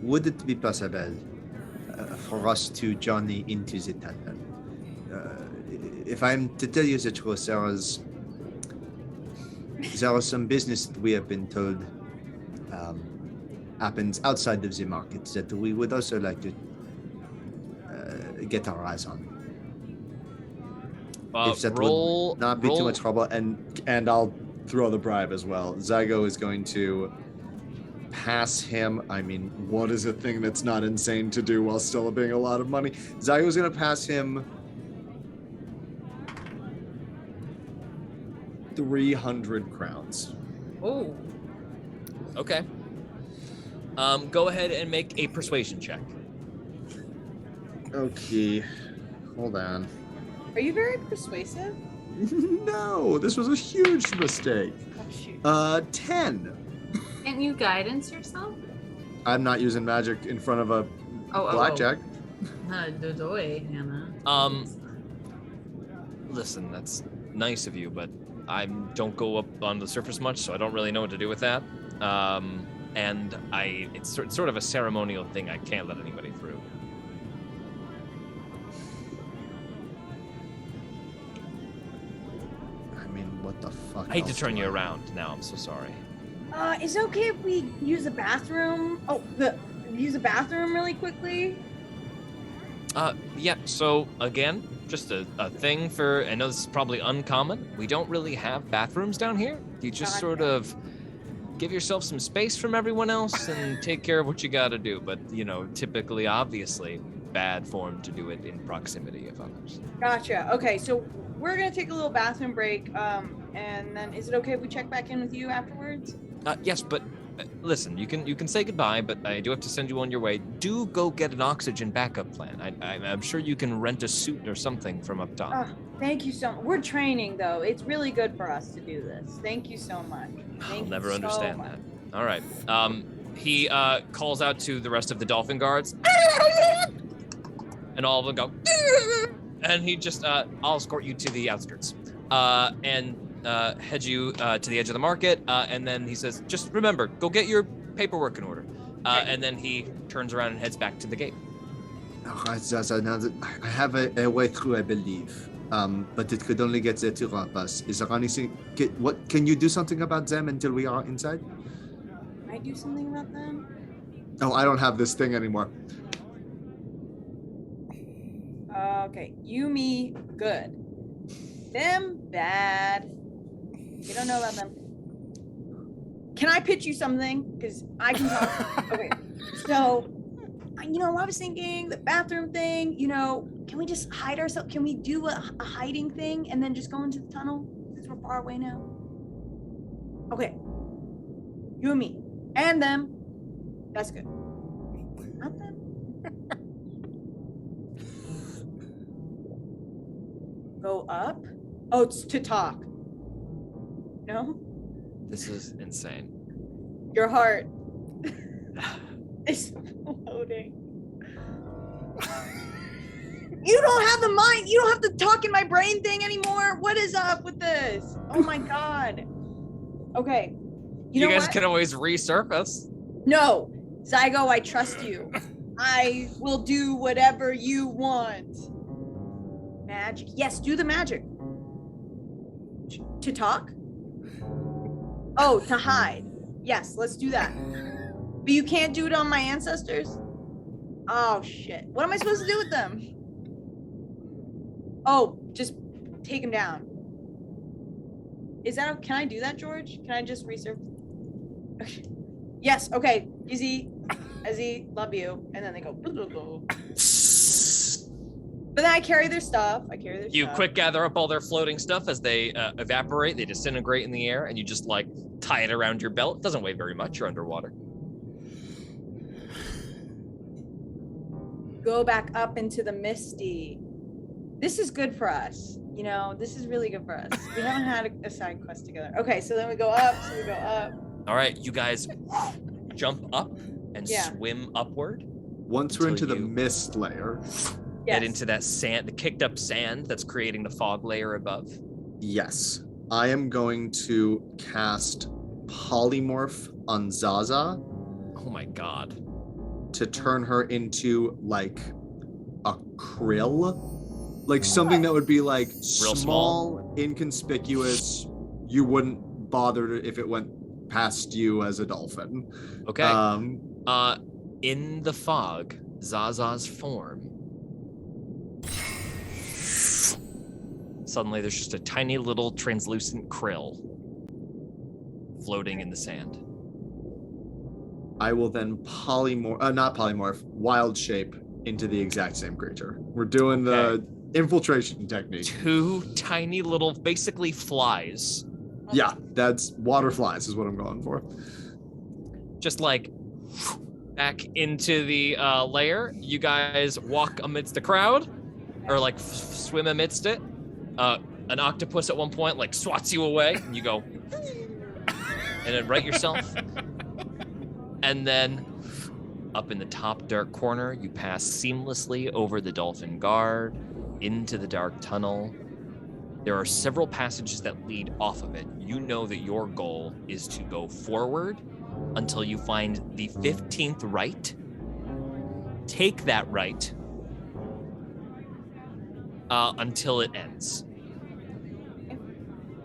would it be possible for us to journey into the tunnel? If I'm to tell you the truth, there is some business that we have been told happens outside of the market that we would also like to get our eyes on. If that would not be too much trouble, and I'll throw the bribe as well. Zygo is going to pass him. I mean, what is a thing that's not insane to do while still being a lot of money? Zygo's going to pass him 300 crowns. Oh. Okay. Go ahead and make a persuasion check. Okay. Hold on. Are you very persuasive? No, this was a huge mistake. Oh, shoot. 10. Can't you guidance yourself? I'm not using magic in front of a blackjack. Hannah. Listen, that's nice of you, but I don't go up on the surface much, so I don't really know what to do with that. And it's sort of a ceremonial thing. I can't let anybody through. I mean, what the fuck? I hate to turn you around now. I'm so sorry. Is it okay if we use the bathroom? Use the bathroom really quickly? Yeah, so again, just a thing for, I know this is probably uncommon. We don't really have bathrooms down here. You just sort of give yourself some space from everyone else and take care of what you gotta do. But, typically, obviously, bad form to do it in proximity of others. Gotcha. Okay, so we're gonna take a little bathroom break, and then is it okay if we check back in with you afterwards? Yes, but listen, you can say goodbye, but I do have to send you on your way. Do go get an oxygen backup plan. I'm sure you can rent a suit or something from up top. Thank you so much. We're training, though. It's really good for us to do this. Thank you so much. I'll never understand that. All right. He calls out to the rest of the dolphin guards, and all of them go, and he just, I'll escort you to the outskirts, and head you to the edge of the market, and then he says, just remember, go get your paperwork in order. And then he turns around and heads back to the gate. I have a way through, I believe. But it could only get the two of us. Is there anything? Can you do something about them until we are inside? Can I do something about them? Oh, I don't have this thing anymore. Okay, you, me, good. Them, bad. You don't know about them. Can I pitch you something? Because I can talk. Okay, so, I was thinking the bathroom thing, can we just hide ourselves? Can we do a hiding thing and then just go into the tunnel since we're far away now? Okay, you and me, and them. That's good. Not them. Go up. Oh, it's to talk. No? This is insane. Your heart is floating. You don't have the mind. You don't have the talk in my brain thing anymore. What is up with this? Oh my god. Okay. You know guys what? can always resurface. No. Zygo, I trust you. I will do whatever you want. Magic. Yes, do the magic. To talk? Oh, to hide. Yes, let's do that. But you can't do it on my ancestors? Oh, shit. What am I supposed to do with them? Oh, just take them down. Is that, can I do that, George? Can I just research? Okay. Yes, okay. Easy. Ezzy, love you. And then they go. Blah, blah, blah. But then I carry their stuff. You quick gather up all their floating stuff as they evaporate. They disintegrate in the air, and you just like tie it around your belt. It doesn't weigh very much. You're underwater. Go back up into the misty. This is good for us. You know, this is really good for us. We haven't had a side quest together. Okay, so then we go up. All right, you guys jump up and swim upward. Once we're into the mist layer. Get into that sand, the kicked up sand that's creating the fog layer above. Yes. I am going to cast Polymorph on Zaza. Oh my god. To turn her into like a krill. Like something that would be like real small, inconspicuous. You wouldn't bother if it went past you as a dolphin. Okay. In the fog, Zaza's form. Suddenly there's just a tiny little translucent krill floating in the sand. I will then wild shape into the exact same creature. We're doing the infiltration technique. 2 tiny little, basically flies. Yeah, that's water flies is what I'm going for. Just like back into the layer. You guys walk amidst the crowd, or like swim amidst it. An octopus at one point like swats you away, and you go, and then right yourself. And then up in the top dark corner, you pass seamlessly over the dolphin guard into the dark tunnel. There are several passages that lead off of it. You know that your goal is to go forward until you find the 15th right. Take that right until it ends.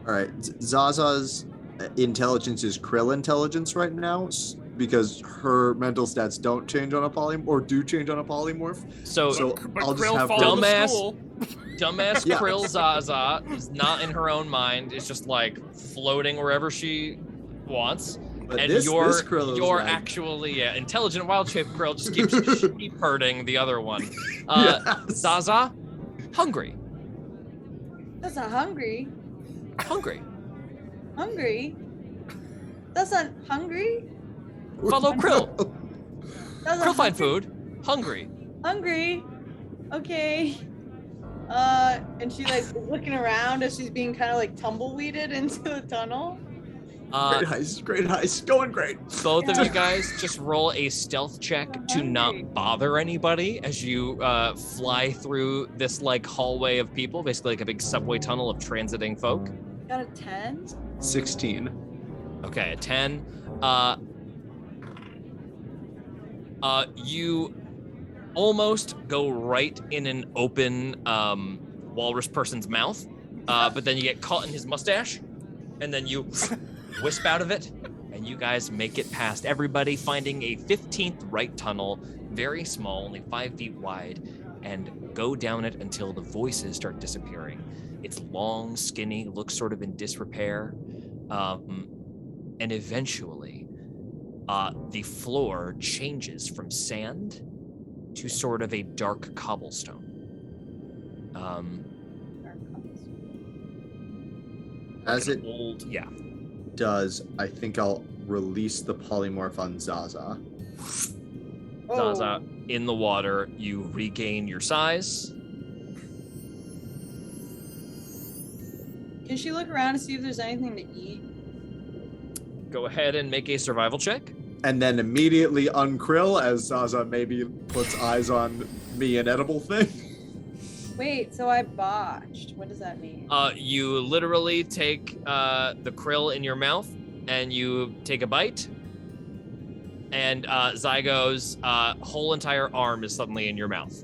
All right, Zaza's intelligence is krill intelligence right now because her mental stats don't change on a polymorph or do change on a polymorph. So I'll just have dumbass krill Zaza is not in her own mind. It's just like floating wherever she wants. But and this you're like... actually intelligent wild shape krill just keeps sheep herding the other one. Zaza, hungry. That's not hungry. Hungry. Hungry? That's not hungry? Follow krill. Krill find food. Hungry. Hungry? Okay. And she like looking around as she's being kind of like tumbleweeded into the tunnel. Great heist, going great. Both of you guys just roll a stealth check to not bother anybody as you fly through this like hallway of people, basically like a big subway tunnel of transiting folk. Got a 10? 16. Okay, a 10. You almost go right in an open walrus person's mouth, but then you get caught in his mustache, and then you wisp out of it, and you guys make it past everybody, finding a 15th right tunnel, very small, only 5 feet wide, and go down it until the voices start disappearing. It's long, skinny, looks sort of in disrepair, and eventually the floor changes from sand to sort of a dark cobblestone. As it does, I think I'll release the polymorph on Zaza. Zaza, in the water, you regain your size. Can she look around to see if there's anything to eat? Go ahead and make a survival check. And then immediately unkrill as Zaza maybe puts eyes on me, an edible thing. Wait, so I botched. What does that mean? You literally take the krill in your mouth and you take a bite. And Zygo's whole entire arm is suddenly in your mouth.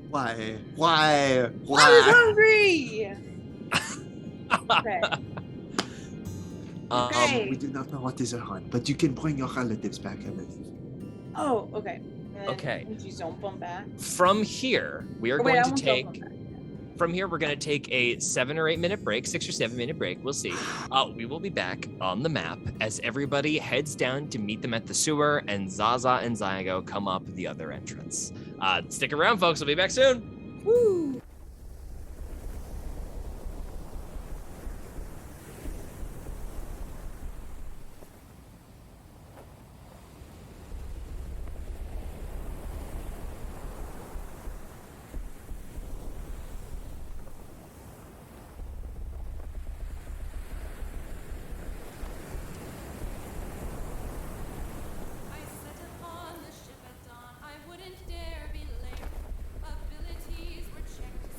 What? Why? I was hungry! Okay. Okay. We do not know what is a hunt, but you can bring your relatives back, I believe. Oh, okay. Okay. Would you zone them back? From here, we are Oh, wait, going I to won't zone take. them back. From here, we're going to take a 7 or 8 minute break, 6 or 7 minute break. We'll see. We will be back on the map as everybody heads down to meet them at the sewer, and Zaza and Zygo come up the other entrance. Stick around, folks. We'll be back soon. Woo! Upon the ship at dawn, I wouldn't dare be late. Abilities were checked.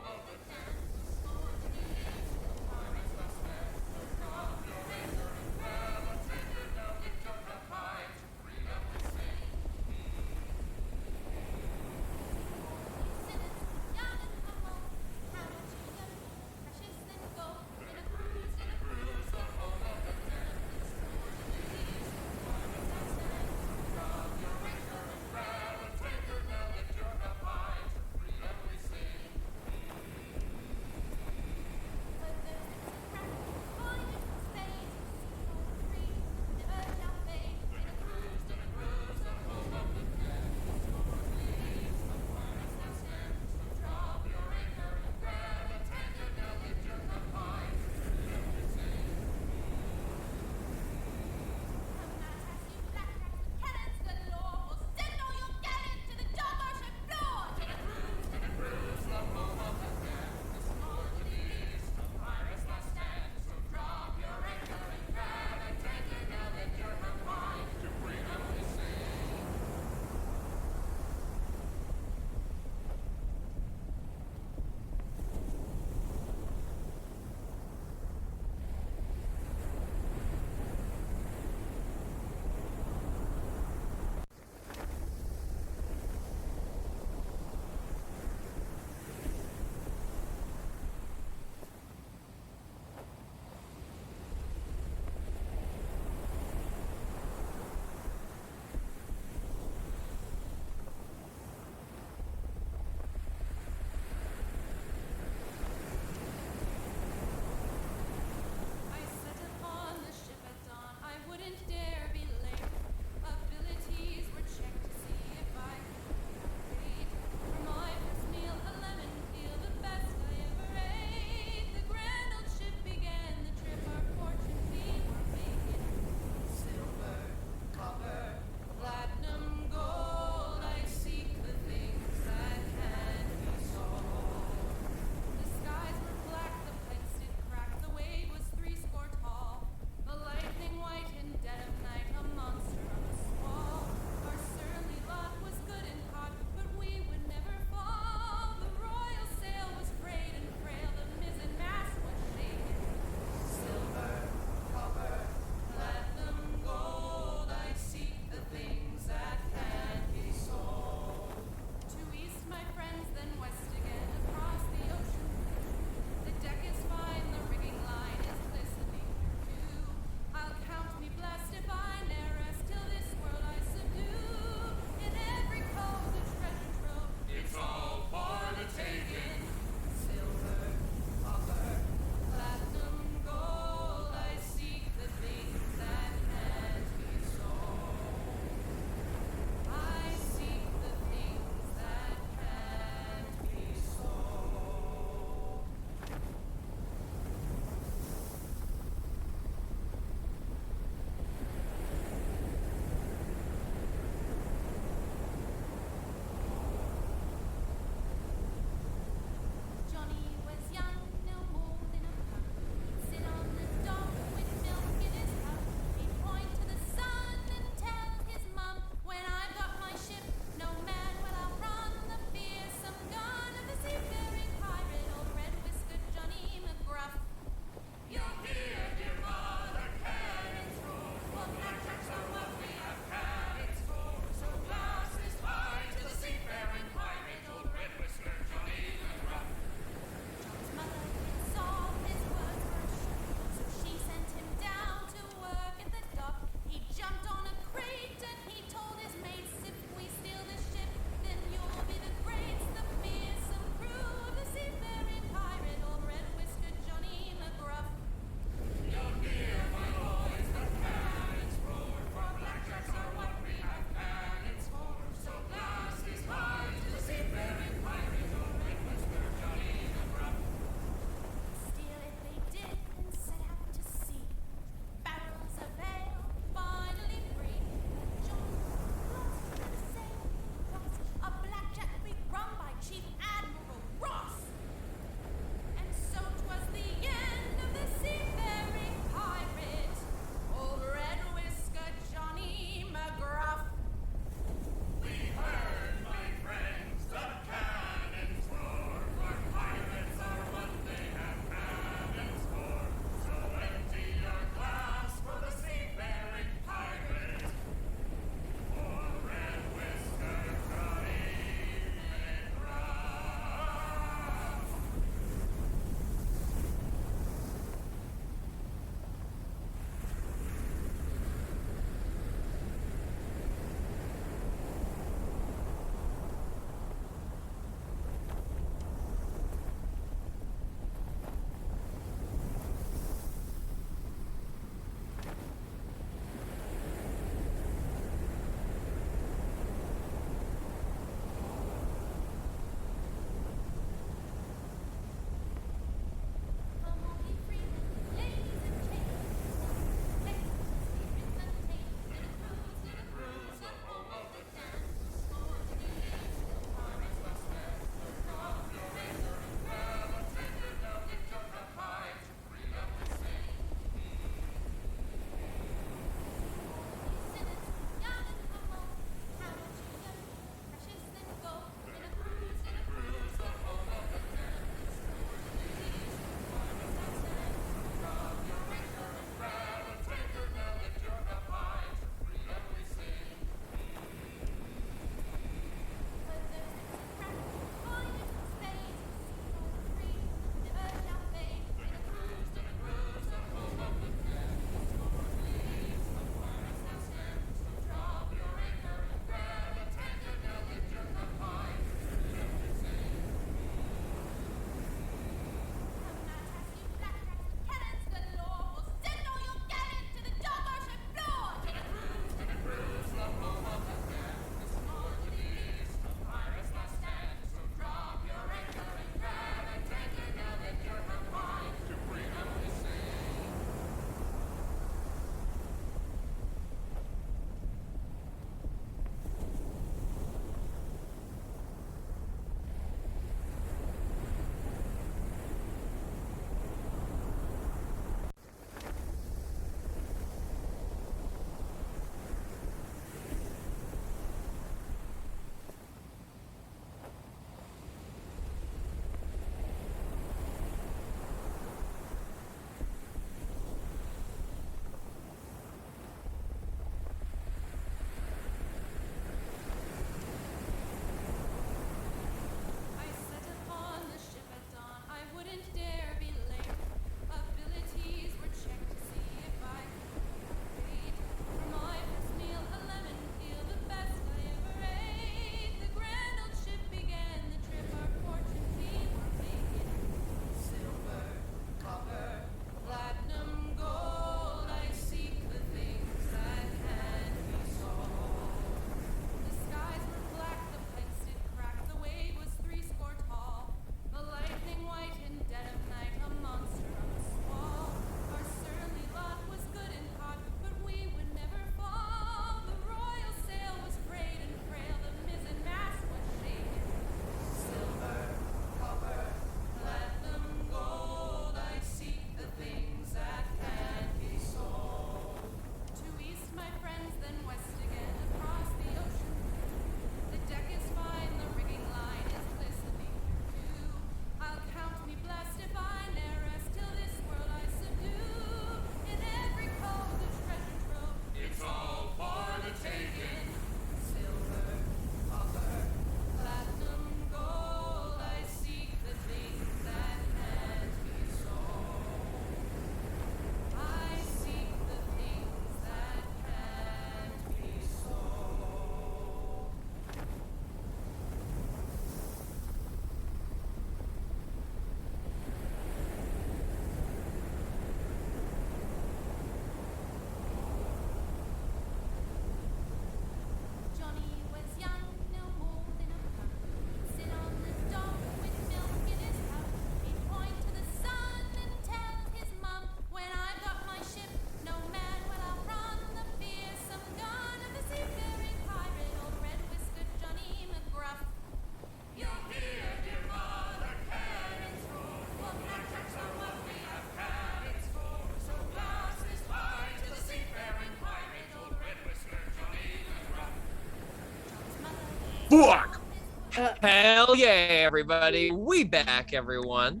Hell yeah, everybody. We back, everyone.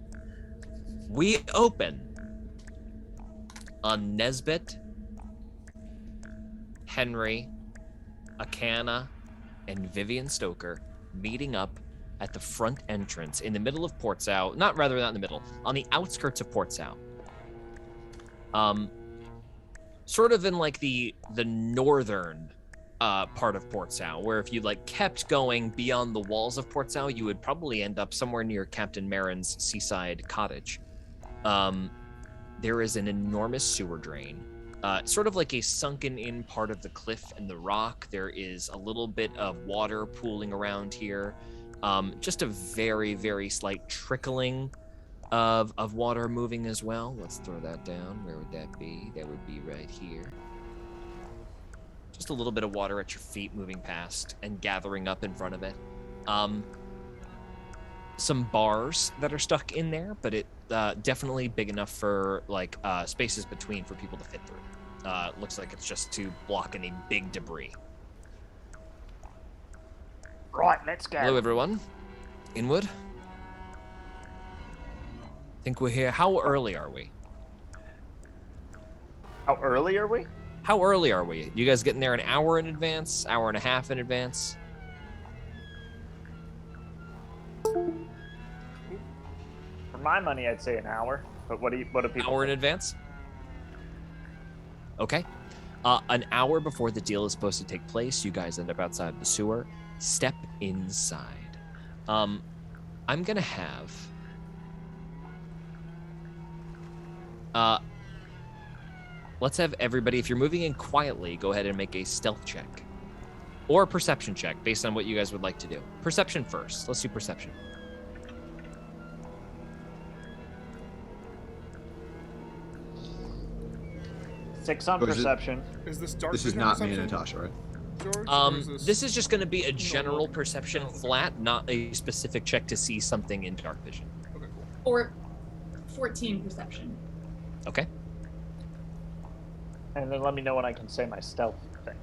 We open on Nesbit, Henry, Akana, and Vivian Stoker meeting up at the front entrance in the middle of Port Sow. Not in the middle, on the outskirts of Port Sow. Sort of in like the northern part of Port Sow, where if you like kept going beyond the walls of Port Sow, you would probably end up somewhere near Captain Marin's seaside cottage. There is an enormous sewer drain, sort of like a sunken in part of the cliff and the rock. There is a little bit of water pooling around here. Just a very, very slight trickling of water moving as well. Let's throw that down. Where would that be? That would be right here. Just a little bit of water at your feet moving past and gathering up in front of it. Some bars that are stuck in there, but it definitely big enough for like spaces between for people to fit through. Looks like it's just to block any big debris. Right, let's go. Hello, everyone. Inwood. Think we're here. How early are we? How early are we? How early are we? You guys getting there an hour in advance? Hour and a half in advance? For my money, I'd say an hour. But what do people? Hour in advance? Okay. An hour before the deal is supposed to take place, you guys end up outside the sewer. Step inside. I'm gonna have. Let's have everybody, if you're moving in quietly, go ahead and make a stealth check. Or a perception check, based on what you guys would like to do. Perception first. Let's do perception. Six on perception. Is this dark? This is not me and Natasha, right? George, this is just going to be a general perception flat, not a specific check to see something in dark vision. Okay, cool. Or 14 perception. Okay. And then let me know when I can say my stealth thing.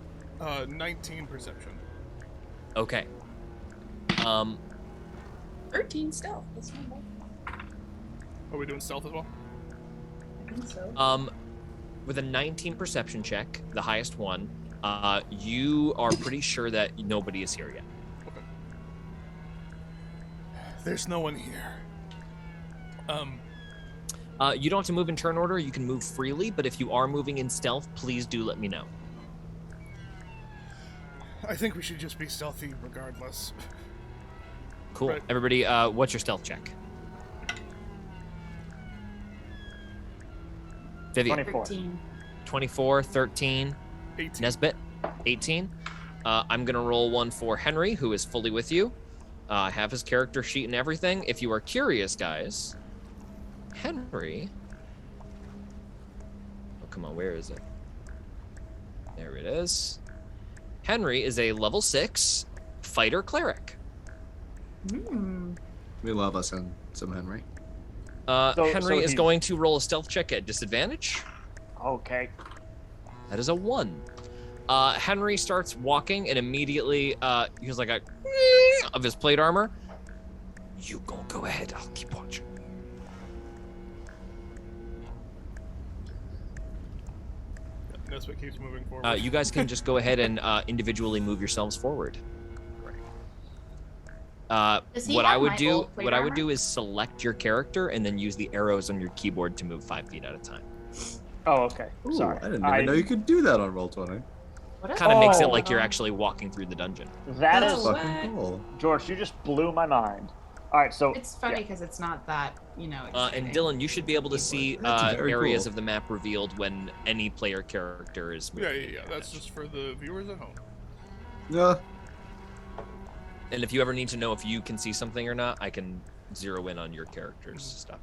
19 perception. Okay. 13 stealth. That's not bad. Are we doing stealth as well? I think so. With a 19 perception check, the highest one, you are pretty sure that nobody is here yet. Okay. There's no one here. You don't have to move in turn order. You can move freely, but if you are moving in stealth, please do let me know. I think we should just be stealthy regardless. Cool. Right. Everybody, what's your stealth check? Vivian. 24. 13. 24, 13. 18. Nesbit, 18. I'm going to roll one for Henry, who is fully with you. I have his character sheet and everything. If you are curious, guys, Henry... Oh, come on, where is it? There it is. Henry is a level 6 fighter cleric. We love us some Henry. Henry is going to roll a stealth check at disadvantage. Okay. That is a 1. Henry starts walking and immediately he's like a of his plate armor. You go ahead. I'll keep watching. Nesbit keeps moving forward. You guys can just go ahead and individually move yourselves forward. What I would do is select your character and then use the arrows on your keyboard to move 5 feet at a time. Oh, okay. Ooh, Sorry. I didn't even know you could do that on Roll20. Kind of makes it like you're actually walking through the dungeon. That That's is fucking cool. George, you just blew my mind. All right, so It's funny because it's not that, And exciting. Dylan, you should be able to see That's very areas cool. of the map revealed when any player character is moving. Yeah. That's just for the viewers at home. Yeah. And if you ever need to know if you can see something or not, I can zero in on your character's stuff.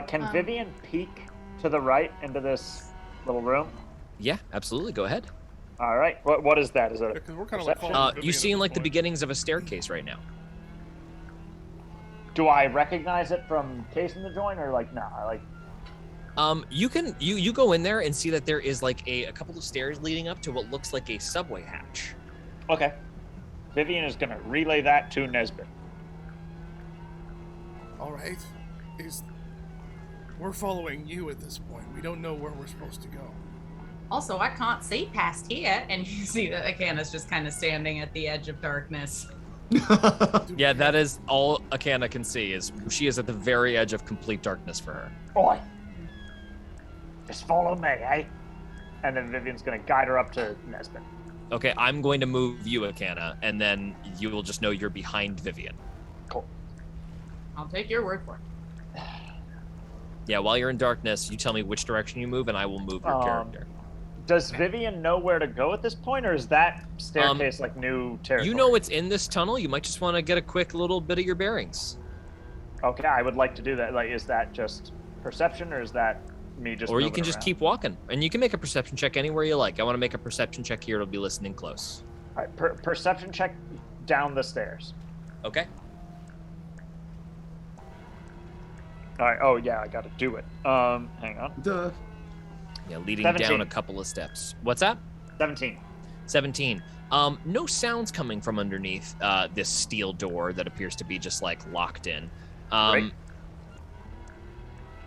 can Vivian peek to the right into this little room? Yeah, absolutely. Go ahead. All right. What is that? Is it? Because we're kind of like Perception? following You Vivian seeing at like this the point. beginnings of a staircase right now. Do I recognize it from casing the joint, or like nah? Like You can you go in there and see that there is like a couple of stairs leading up to what looks like a subway hatch. okay. Vivian is going to relay that to Nesbit. All right. We're following you at this point. We don't know where we're supposed to go. Also, I can't see past here, and you see that Akana's just kind of standing at the edge of darkness. Yeah, that is all Akana can see, is she is at the very edge of complete darkness for her. Oi! Just follow me, eh? And then Vivian's going to guide her up to Nesbit. Okay, I'm going to move you, Akana, and then you will just know you're behind Vivian. Cool. I'll take your word for it. Yeah, while you're in darkness, you tell me which direction you move, and I will move your character. Does Vivian know where to go at this point, or is that staircase like new territory? You know it's in this tunnel. You might just want to get a quick little bit of your bearings. Okay, I would like to do that. Like, is that just perception, or is that me just? Or you can just keep walking, and you can make a perception check anywhere you like. I want to make a perception check here. It'll be listening close. All right, perception check down the stairs. Okay. All right. Oh yeah, I got to do it. Hang on. Duh. Yeah, leading 17. down a couple of steps. What's that? 17. 17. No sounds coming from underneath this steel door that appears to be just like locked in. Right.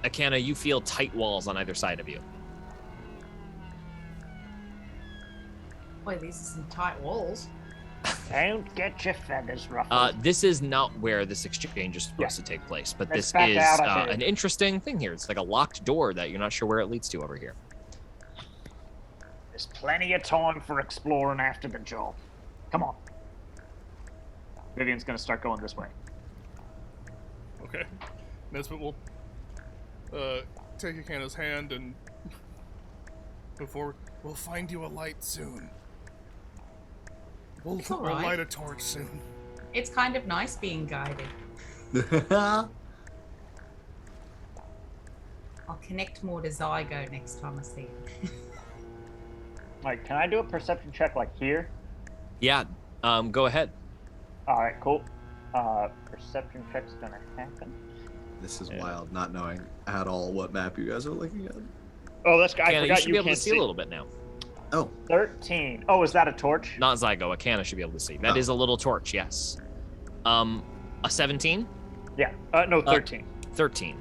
Akana, you feel tight walls on either side of you. Boy, these are some tight walls. Don't get your feathers ruffled. This is not where this exchange is supposed to take place, but Let's this back is out of here. an interesting thing here. It's like a locked door that you're not sure where it leads to over here. There's plenty of time for exploring after the job. Come on. Vivian's gonna start going this way. Okay. Nesbit will take Akana's hand and we'll find you a light soon. We'll all right. light a torch soon. It's kind of nice being guided. I'll connect more to Zygo next time I see him. Like, can I do a perception check like here? Yeah, go ahead. All right, cool. Perception check's gonna happen. This is wild, not knowing at all what map you guys are looking at. Oh, that's I Akana, you forgot should be able to can't see a little bit now. Oh, 13. Oh, is that a torch? Not Zygo, Akana should be able to see. That is a little torch, yes. A 17? Yeah. No, 13. 13.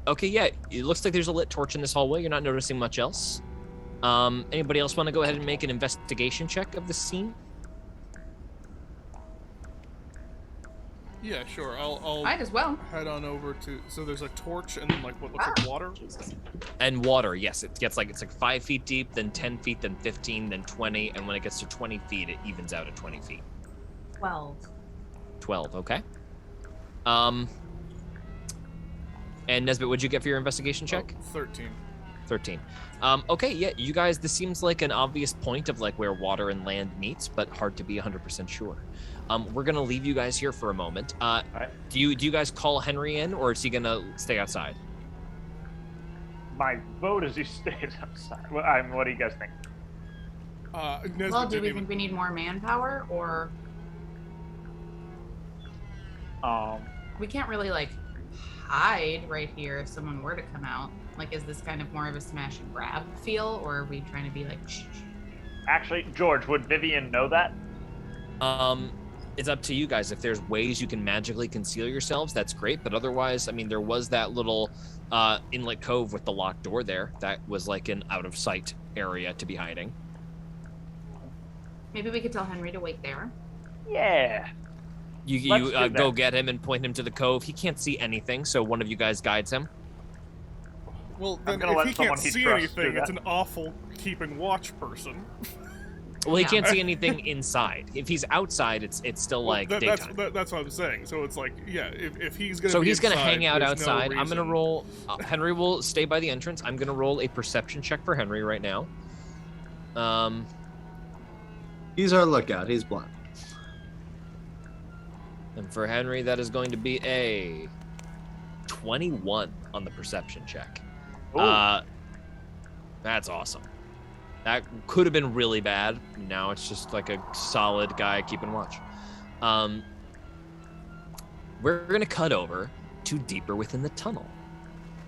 Okay, yeah, it looks like there's a lit torch in this hallway. You're not noticing much else. Anybody else want to go ahead and make an investigation check of the scene? Yeah, sure. I'll Might as well. head on over to. So there's a torch and then like what looks like water. And water, yes, it gets like, it's like 5 feet deep, then 10 feet, then 15, then 20, and when it gets to 20 feet, it evens out at 20 feet. 12. 12, okay. And Nesbit, what'd you get for your investigation check? 13. 13. Okay, yeah, you guys, this seems like an obvious point of like where water and land meets, but hard to be 100% sure. We're gonna leave you guys here for a moment. Right. Do you guys call Henry in, or is he gonna stay outside? My vote is he stays outside. What do you guys think? Nesbit Well, do didn't we even- think we need more manpower, or we can't really like hide right here if someone were to come out? Like, is this kind of more of a smash and grab feel, or are we trying to be like, shh? Actually, George, would Vivian know that? It's up to you guys. If there's ways you can magically conceal yourselves, that's great. But otherwise, I mean, there was that little inlet cove with the locked door there. That was like an out of sight area to be hiding. Maybe we could tell Henry to wait there. Yeah. You Let's do go that. get him and point him to the cove. He can't see anything, so one of you guys guides him. Well, I'm then gonna if let he someone can't he see trusts do anything, that. it's an awful keeping watch person. Well, he Yeah. can't see anything inside. If he's outside, it's still like daytime. That's what I'm saying. So it's like, yeah, if he's gonna So be he's gonna inside, hang out there's no outside. I'm gonna reason- roll. Henry will stay by the entrance. I'm gonna roll a perception check for Henry right now. he's our lookout. He's blind. And for Henry, that is going to be a 21 on the perception check. Ooh. That's awesome. That could have been really bad. Now it's just like a solid guy keeping watch. We're gonna cut over to deeper within the tunnel.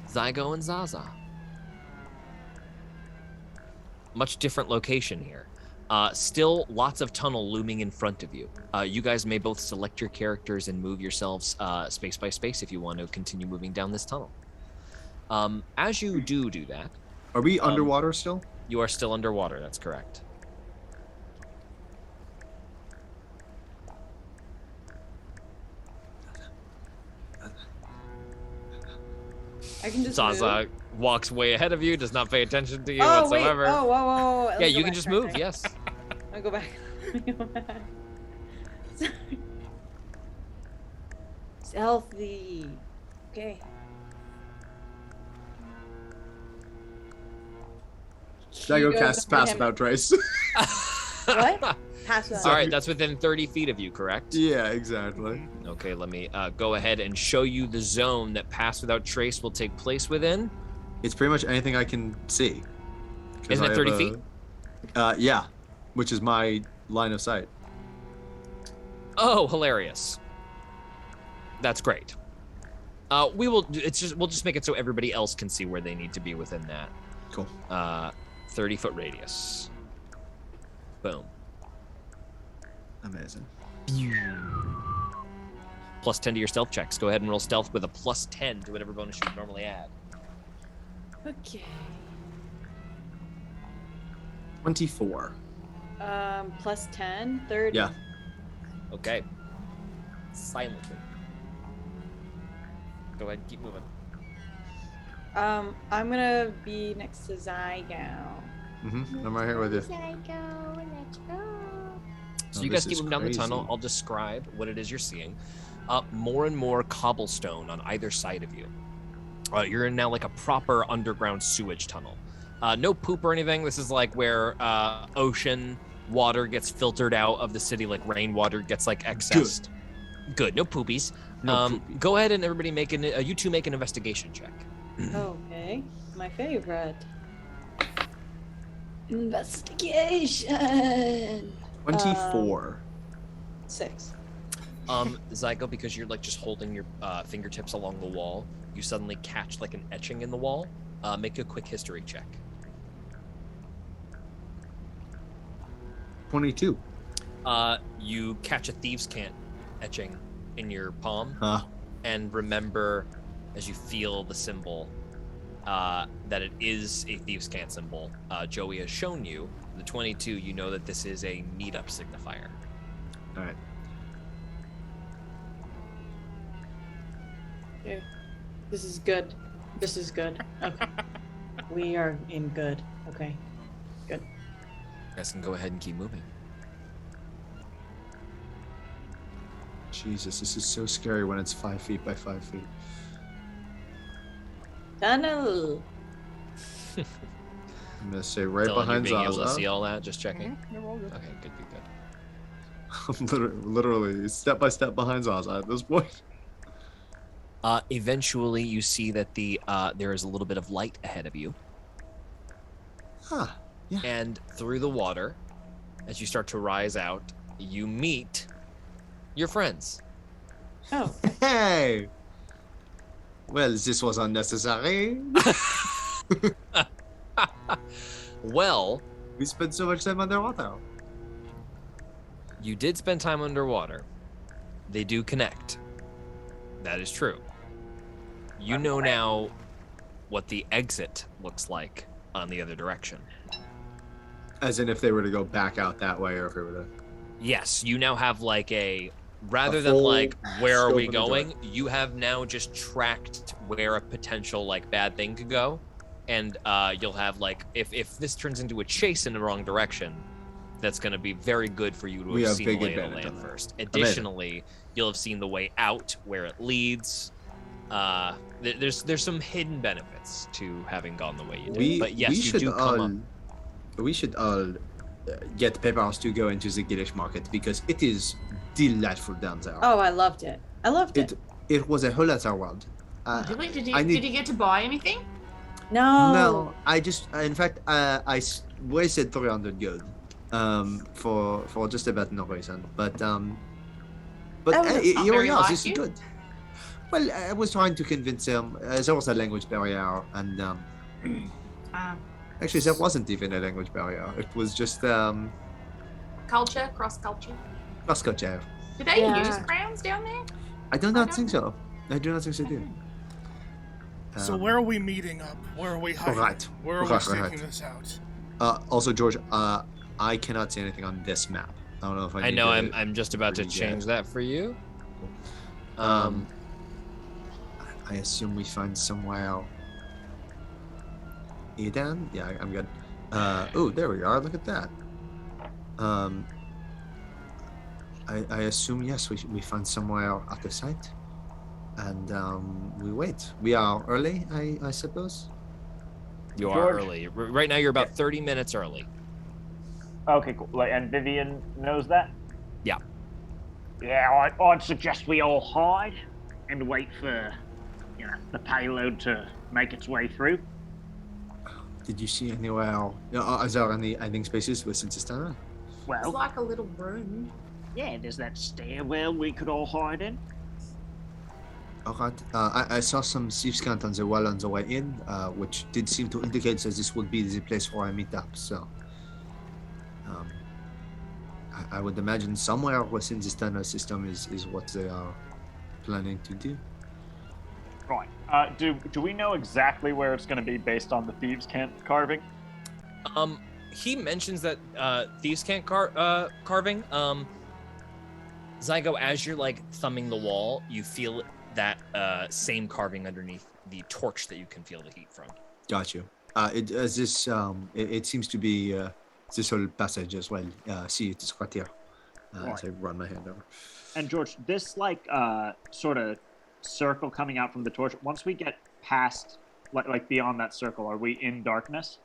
Zygo and Zaza. Much different location here. Still lots of tunnel looming in front of you. You guys may both select your characters and move yourselves space by space if you want to continue moving down this tunnel. As you do that... Are we underwater still? You are still underwater, that's correct. I can just Zaza walks way ahead of you, does not pay attention to you oh, whatsoever. Wait. Oh, whoa. Yeah, you can just move, yes. I'll go back. Sorry. Stealthy. Okay. Zygo casts Pass Without Trace. What? Pass Without. All right, that's within 30 feet of you, correct? Yeah, exactly. Okay, let me go ahead and show you the zone that Pass Without Trace will take place within. It's pretty much anything I can see. Isn't it 30 feet? Yeah, which is my line of sight. Oh, hilarious. That's great. We'll just make it so everybody else can see where they need to be within that. Cool. 30-foot radius. Boom. Amazing. Plus 10 to your stealth checks. Go ahead and roll stealth with a plus 10 to whatever bonus you would normally add. Okay. 24. Plus 10, 30. Yeah. Okay. Silently. Go ahead and keep moving. I'm gonna be next to Zygo. I'm right here with you. Zygo, let's go. So you guys keep moving down the tunnel. I'll describe what it is you're seeing. More and more cobblestone on either side of you. You're in now like a proper underground sewage tunnel. No poop or anything. This is like where ocean water gets filtered out of the city, like rainwater gets like excessed. Good. No poopies. Go ahead and everybody make you two make an investigation check. Okay, my favorite. Investigation. 24. 6. Zygo, because you're like just holding your fingertips along the wall, you suddenly catch like an etching in the wall. Make a quick history check. 22. You catch a thieves' cant etching in your palm, Huh. and remember, as you feel the symbol, that it is a thieves' cant symbol. Joey has shown you the 22. You know that this is a meetup signifier. All right. Okay. This is good. This is good. Okay. We are in good. Okay. Good. You guys can go ahead and keep moving. Jesus, this is so scary when it's 5 feet by 5 feet. Tunnel. I'm gonna say right Dylan, behind you being able to Zaza. see all that? Just checking. You're all good. Okay, good. I'm literally step by step behind Zaza at this point. Eventually, you see that there is a little bit of light ahead of you. Huh. Yeah. And through the water, as you start to rise out, you meet your friends. Oh. Hey. Well, this was unnecessary. Well, We spent so much time underwater. you did spend time underwater. They do connect. That is true. You know now what the exit looks like on the other direction. As in if they were to go back out that way or if it were to... Yes, you now have like rather A than full like, where are scope we of the going? You have now just tracked where a potential like bad thing could go. And you'll have like, if this turns into a chase in the wrong direction, that's going to be very good for you to We have have seen big the lay of the advantage land on that. first. Additionally, you'll have seen the way out, where it leads. There's some hidden benefits to having gone the way you did. But yes, you do come up. We should all get papers to go into the Gilish market because it is delightful down there. Oh, I loved it. It was a whole other world. Did you get to buy anything? No. No, I just, in fact, I wasted 300 gold for just about no reason. But Oh, that's not very yours like is you. good. Well, I was trying to convince him. There was a language barrier, and actually, there wasn't even a language barrier. It was just Culture, cross culture. Cross-culture. Do they Yeah. use crowns down there? I do not think so. I do not think they do. So where are we meeting up? Where are we hiding? Right. Where are we Right. staking this out? Also, George, I cannot see anything on this map. I don't know if I. I need know. to I'm just about to read change that for you. I assume we find somewhere. Eden? Yeah, I'm good. Oh, there we are. Look at that. I assume yes, we find somewhere at the site, and we wait. We are early, I suppose. You are George? early. Right now, you're about 30 minutes early. Okay, cool. Like, and Vivian knows that? Yeah. Yeah, I'd suggest we all hide and wait for, the payload to make its way through. Did you see anywhere? Is there any hiding spaces with Sinsistana? It's Well, like a little room. yeah, there's that stairwell we could all hide in. Alright. I saw some thieves count on the wall on the way in, which did seem to indicate that this would be the place where I meet up. So, I would imagine somewhere within this tunnel system is what they are planning to do. Right. Do we know exactly where it's going to be based on the thieves' camp carving? He mentions that thieves can't carving. Zygo, as you're like thumbing the wall, you feel that same carving underneath the torch that you can feel the heat from. Got you. It seems to be this whole passage as well. See, it's right here. As I run my hand over. And George, this sort of circle coming out from the torch. Once we get past, like beyond that circle, are we in darkness?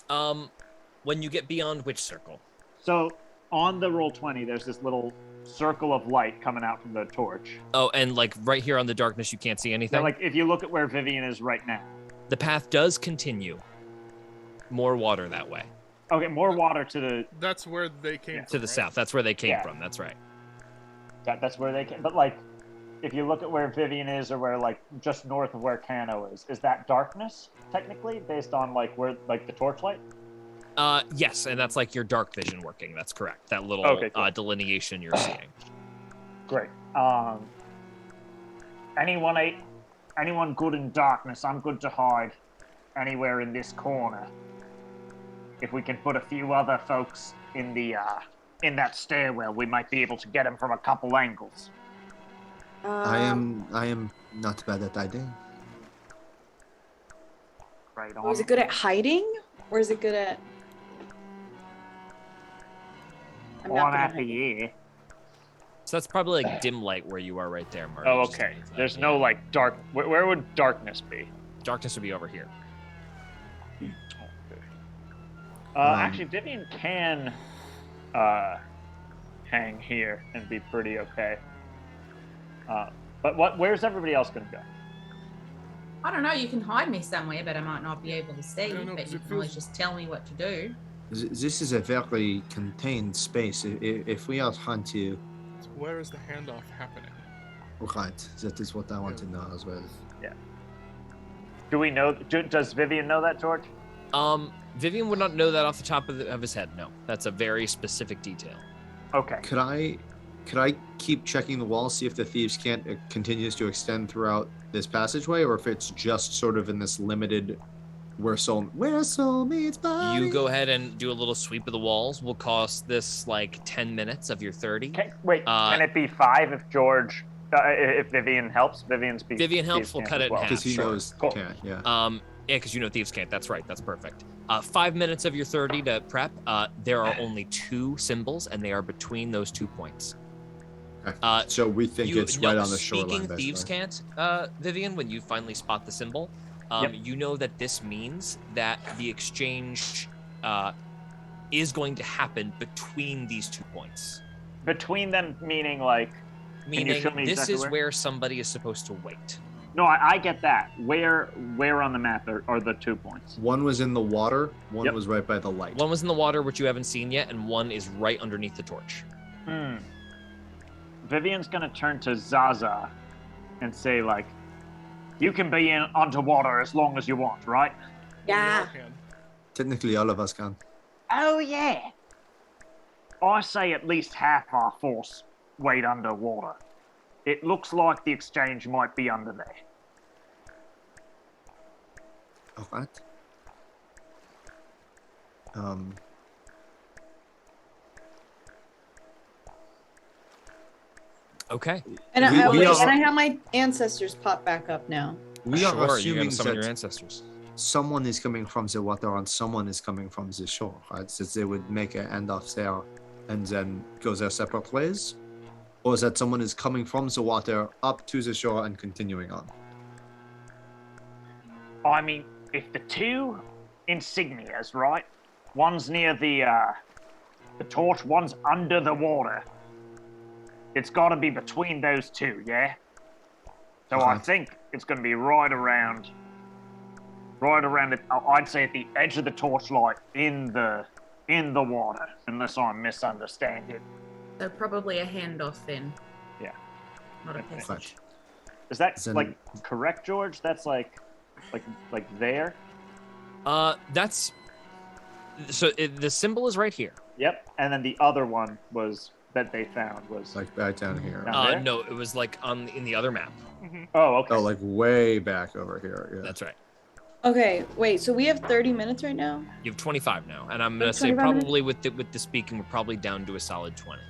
When you get beyond which circle? So on the Roll20, there's this little circle of light coming out from the torch. Oh, and like right here on the darkness, you can't see anything. So, like if you look at where Vivian is right now. The path does continue. More water that way. Okay, more water to the. That's where they came from. To the south. That's where they came from. That's right. That's where they came. But like, if you look at where Vivian is, or where like just north of where Kano is that darkness technically based on like where like the torchlight? Yes, and that's like your dark vision working. That's correct. That little cool. delineation you're seeing. Great. Anyone good in darkness? I'm good to hide anywhere in this corner. If we can put a few other folks in the in that stairwell, we might be able to get them from a couple angles. I am not bad at hiding. Right on. Is it good at hiding, or is it good at? I'm not One good at after year. So that's probably like dim light where you are right there, Marty. Oh, Just okay. underneath that. There's no like dark. Where would darkness be? Darkness would be over here. Actually, Vivian can hang here and be pretty okay. But where's everybody else gonna go? I don't know. You can hide me somewhere, but I might not be able to see. I don't know, But 'cause you it can always feels- just tell me what to do. This is a very contained space. If we are trying to, So where is the handoff happening? right, that is what I want to know as well. Do we know? Does Vivian know that, George? Vivian would not know that off the top of his head. No, that's a very specific detail. Okay. Could I keep checking the wall, see if the thieves can't continues to extend throughout this passageway, or if it's just sort of in this limited where soul meets body? You go ahead and do a little sweep of the walls. Will cost this like 10 minutes of your 30. Wait, can it be 5 if George, if Vivian helps? Vivian helps. We'll cut it in half. Because he Sure. knows Cool. can't. Yeah. Yeah, because you know thieves can't. That's right. That's perfect. 5 minutes of your 30 to prep. There are only 2 symbols, and they are between those 2 points. Okay. So we think it's right on the shoreline. Speaking basically. thieves can't, Vivian, when you finally spot the symbol, you know that this means that the exchange is going to happen between these 2 points. Between them, meaning like. Meaning show me this exactly is where? where somebody is supposed to wait. No, I get that. Where on the map are the 2 points? One was in the water. One Yep. was right by the light. One was in the water, which you haven't seen yet, and one is right underneath the torch. Vivian's gonna turn to Zaza and say like, "You can be in underwater as long as you want, right?" Yeah. We all can. Technically, all of us can. Oh yeah. I say at least half our force wait underwater. It looks like the exchange might be under there. All right. Okay. And We are- I have my ancestors pop back up now. We are Sure, you're assuming gonna summon your that ancestors. someone is coming from the water and someone is coming from the shore, right? So they would make an end off there and then go their separate ways? Or is that someone is coming from the water up to the shore and continuing on? I mean, if the two insignias, right? One's near the torch, one's under the water. It's got to be between those two, yeah? So I think it's going to be right around it. I'd say at the edge of the torchlight in the water, unless I'm misunderstanding. So probably a handoff then. Yeah. Not a Okay. passage. Is that Then- like correct, George? That's like there. That's so the symbol is right here. Yep. And then the other one was that they found was Like back down here. Down there? No, it was like in the other map. Oh, okay. Oh, like way back over here. Yeah. That's right. Okay, wait. So we have 30 minutes right now. You have 25 now, and I'm gonna say 25 minutes? probably with the speaking, we're probably down to a solid 20.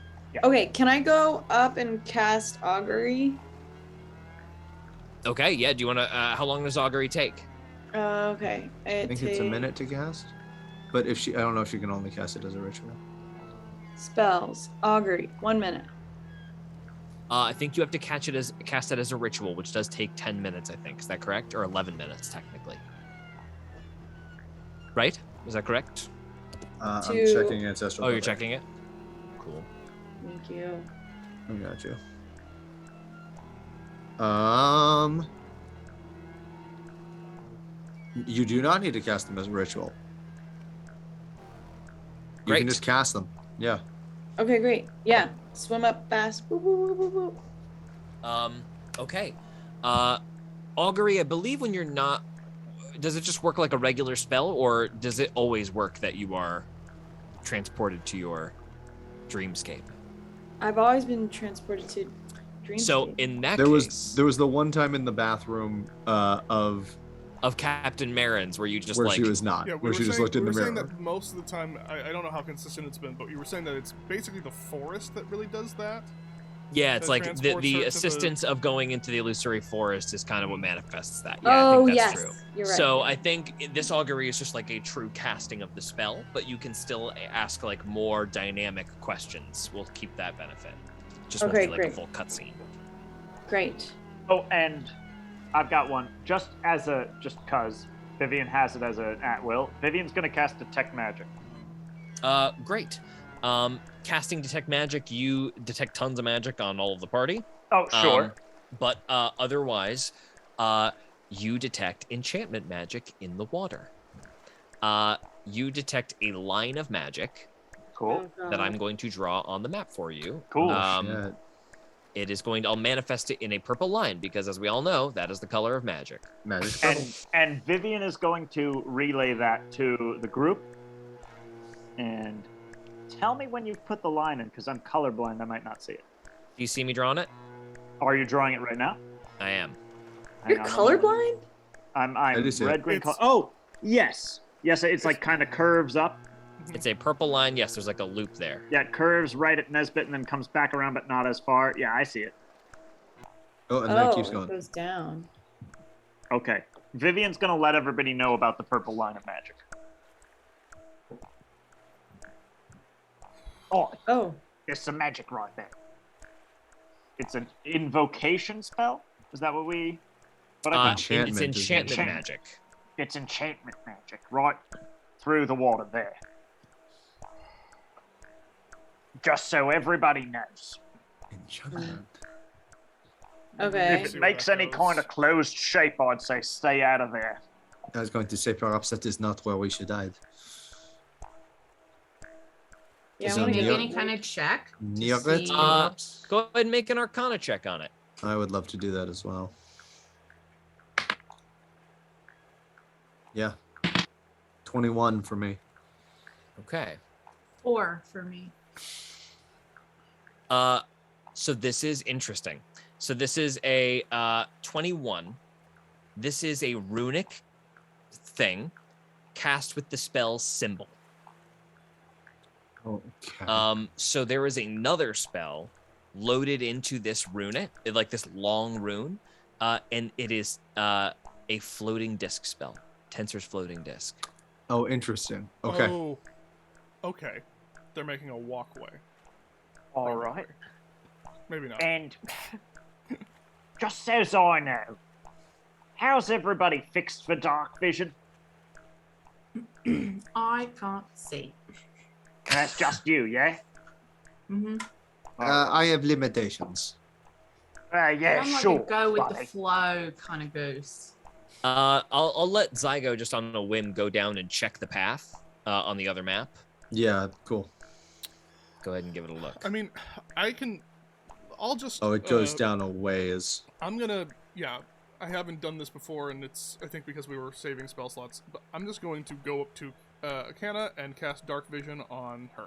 Okay, can I go up and cast augury? Okay, yeah. Do you want to? How long does augury take? Okay. I think it's a minute to cast. But I don't know if she can only cast it as a ritual. Spells. Augury. 1 minute. I think you have to cast it as a ritual, which does take 10 minutes. I think is that correct, or 11 minutes technically? Right? Is that correct? I'm To- checking ancestral. Oh, you're cover. checking it. Cool. Thank you. I got you. You do not need to cast them as a ritual. You Great. can just cast them. Yeah. Okay, great. Yeah. Swim up fast. Woo, woo, woo, woo, woo. Okay. Augury, I believe when you're not, does it just work like a regular spell, or does it always work that you are transported to your dreamscape? I've always been transported to Dreamscape. So in that There case, was the one time in the bathroom of Captain Marin's where you just where like she was not, Yeah, we where were she just saying, looked in we the were saying mirror. that most of the time, I don't know how consistent it's been, but you were saying that it's basically the forest that really does that. Yeah, it's that like transports the her to assistance of going into the illusory forest is kind of what manifests that. Yeah, Oh, I think that's yes. true. You're right. So I think this augury is just like a true casting of the spell, but you can still ask like more dynamic questions. We'll keep that benefit. Just won't Okay, be like a great. full cutscene. Great. Oh, and I've got one just cause Vivian has it as an at will. Vivian's gonna cast Detect Magic. Great. Casting Detect Magic, you detect tons of magic on all of the party. Oh, sure. But otherwise, you detect enchantment magic in the water. You detect a line of magic Cool. Oh, that God. I'm going to draw on the map for you. Cool. Shit. It is I'll manifest it in a purple line because, as we all know, that is the color of magic. Magic spell. And Vivian is going to relay that to the group. And tell me when you've put the line in, because I'm colorblind. I might not see it. Do you see me drawing it? Are you drawing it right now? I am. You're Hang on. colorblind? I'm I do see it. red, green, It's- Oh, yes. Yes, it's like kind of curves up. It's a purple line. Yes, there's like a loop there. Yeah, it curves right at Nesbit and then comes back around, but not as far. Yeah, I see it. Oh, and then it keeps It going. goes down. Okay. Vivian's going to let everybody know about the purple line of magic. Oh, Oh. there's some magic right there. It's an invocation spell? Is that what we... What I got? Enchantment It's is enchantment enchantment. magic. It's enchantment magic, right through the water there. Just so everybody knows. Enchantment. Okay. If it makes any kind of closed shape, I'd say stay out of there. I was going to say perhaps that is not where we should hide. Yeah, Is I it want to Make near- get any kind of check? to Near it? see- Go ahead and make an Arcana check on it. I would love to do that as well. Yeah. 21 for me. Okay. 4 for me. So this is interesting. So this is a 21. This is a runic thing cast with the spell Symbol. Okay. So there is another spell loaded into this rune, like this long rune, and it is a floating disc spell. Tensor's floating disc. Oh, interesting. Okay. Oh, okay. They're making a walkway. All right. Maybe not. And just as I know, how's everybody fixed for dark vision? I can't see. That's just you, yeah? Mm-hmm. I have limitations. Yeah, I'm like sure. a go with buddy. the flow kind of goose. I'll let Zygo just on a whim go down and check the path on the other map. Yeah, cool. Go ahead and give it a look. I mean, I'll just. Oh, it goes down a ways. I'm gonna. Yeah, I haven't done this before, and it's I think because we were saving spell slots. But I'm just going to go up to Akana and cast Dark Vision on her.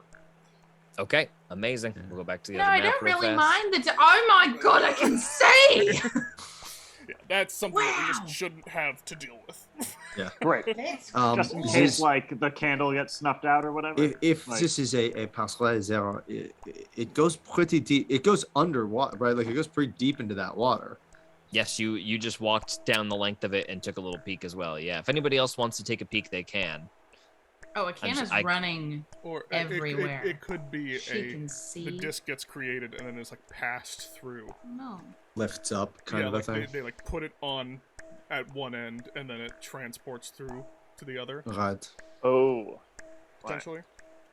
Okay, amazing. We'll go back to the No, other I map don't real really fast. mind oh my god, I can see! Yeah, that's something that we Wow. just shouldn't have to deal with. Great. Just in case, like, the candle gets snuffed out or whatever. If Like- this is a passerelle zero, it goes pretty deep. It goes underwater, right? Like it goes pretty deep into that water. Yes, you just walked down the length of it and took a little peek as well. Yeah, if anybody else wants to take a peek, they can. Oh, Akana's I- running. Or Everywhere. It could be She can see. the disc gets created and then it's like passed through. No. Lifts up, kind yeah, of a like thing. they like put it on at one end and then it transports through to the other Right. Oh. potentially.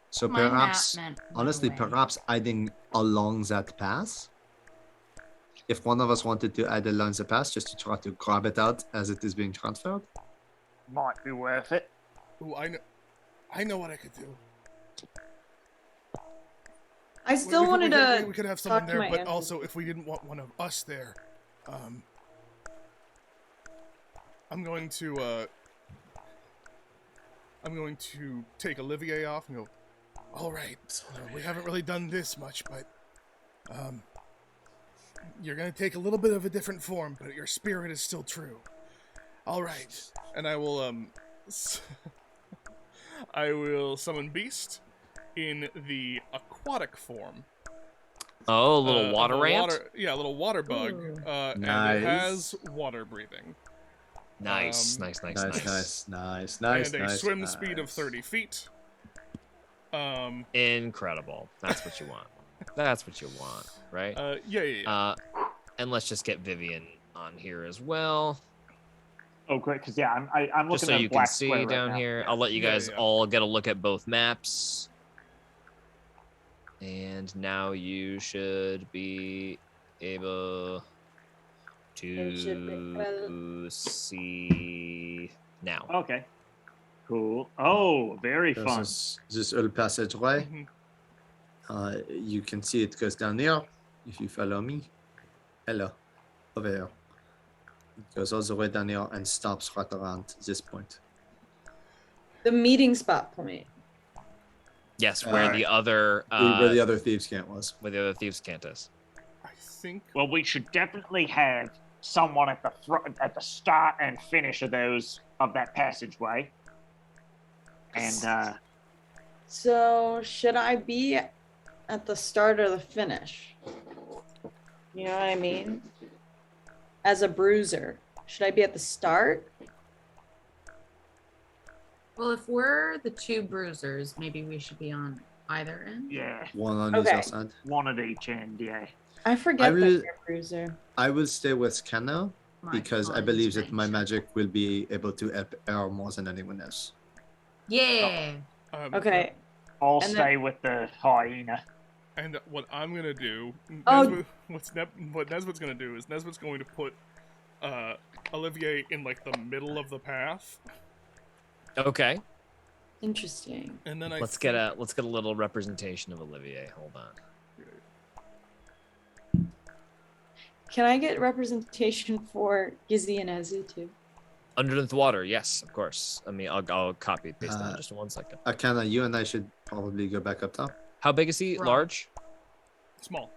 So My map perhaps, meant honestly, no way. perhaps adding along that pass. If one of us wanted to add along the pass just to try to grab it out as it is being transferred. Might be worth it. Ooh, I know what I could do. I still wanted to. We could have someone talk to there, my but aunt. also if we didn't want one of us there, I'm going to take Olivier off and go. All right, we haven't really done this much, but you're gonna take a little bit of a different form, but your spirit is still true. All right, and I will I will summon Beast in the aquatic form. Oh, a little of water ant. Yeah, a little water bug. And Nice. it has water breathing. Nice, nice. And a swim speed of 30 feet. Incredible. That's what you want. That's what you want, right? Yeah. And let's just get Vivian on here as well, Oh, great, because yeah, I'm looking just so at a you can black see square right down now. here. I'll let you Yeah, guys yeah. all get a look at both maps. And now you should be able It should be- to see now. Okay. Cool. Oh, very fun. This little passageway. Mhm. You can see it goes down there. If you follow me. Hello. Over here. It goes all the way down here and stops right around this point. The meeting spot point. Yes, where the other Where the other thieves' camp was. where the other thieves' camp is. I think. Well, we should definitely have someone at the front, at the start and finish of that passageway. And So should I be at the start or the finish? You know what I mean? As a bruiser, should I be at the start? Well, if we're the two bruisers, maybe we should be on either end. yeah, One on Okay. either side. one at each end. Yeah. I forget that will- you're a bruiser. I will stay with Kenna My because I con believe is that my 19. magic will be able to help air more than anyone else. Yeah. Okay. I'll And stay with the hyena. And what I'm gonna do, Oh. what Nesbitt's gonna do is Nesbitt's going to put Olivier in like the middle of the path, Okay. Interesting. and then Let's get a little representation of Olivier. Hold on. Can I get representation for Gizzy and Azu too? Underneath the water, yes, of course. I mean, I'll copy and paste that in Uh, just 1 second. Kenna, you and I should probably go back up top. How big is he? Right. Large? Small.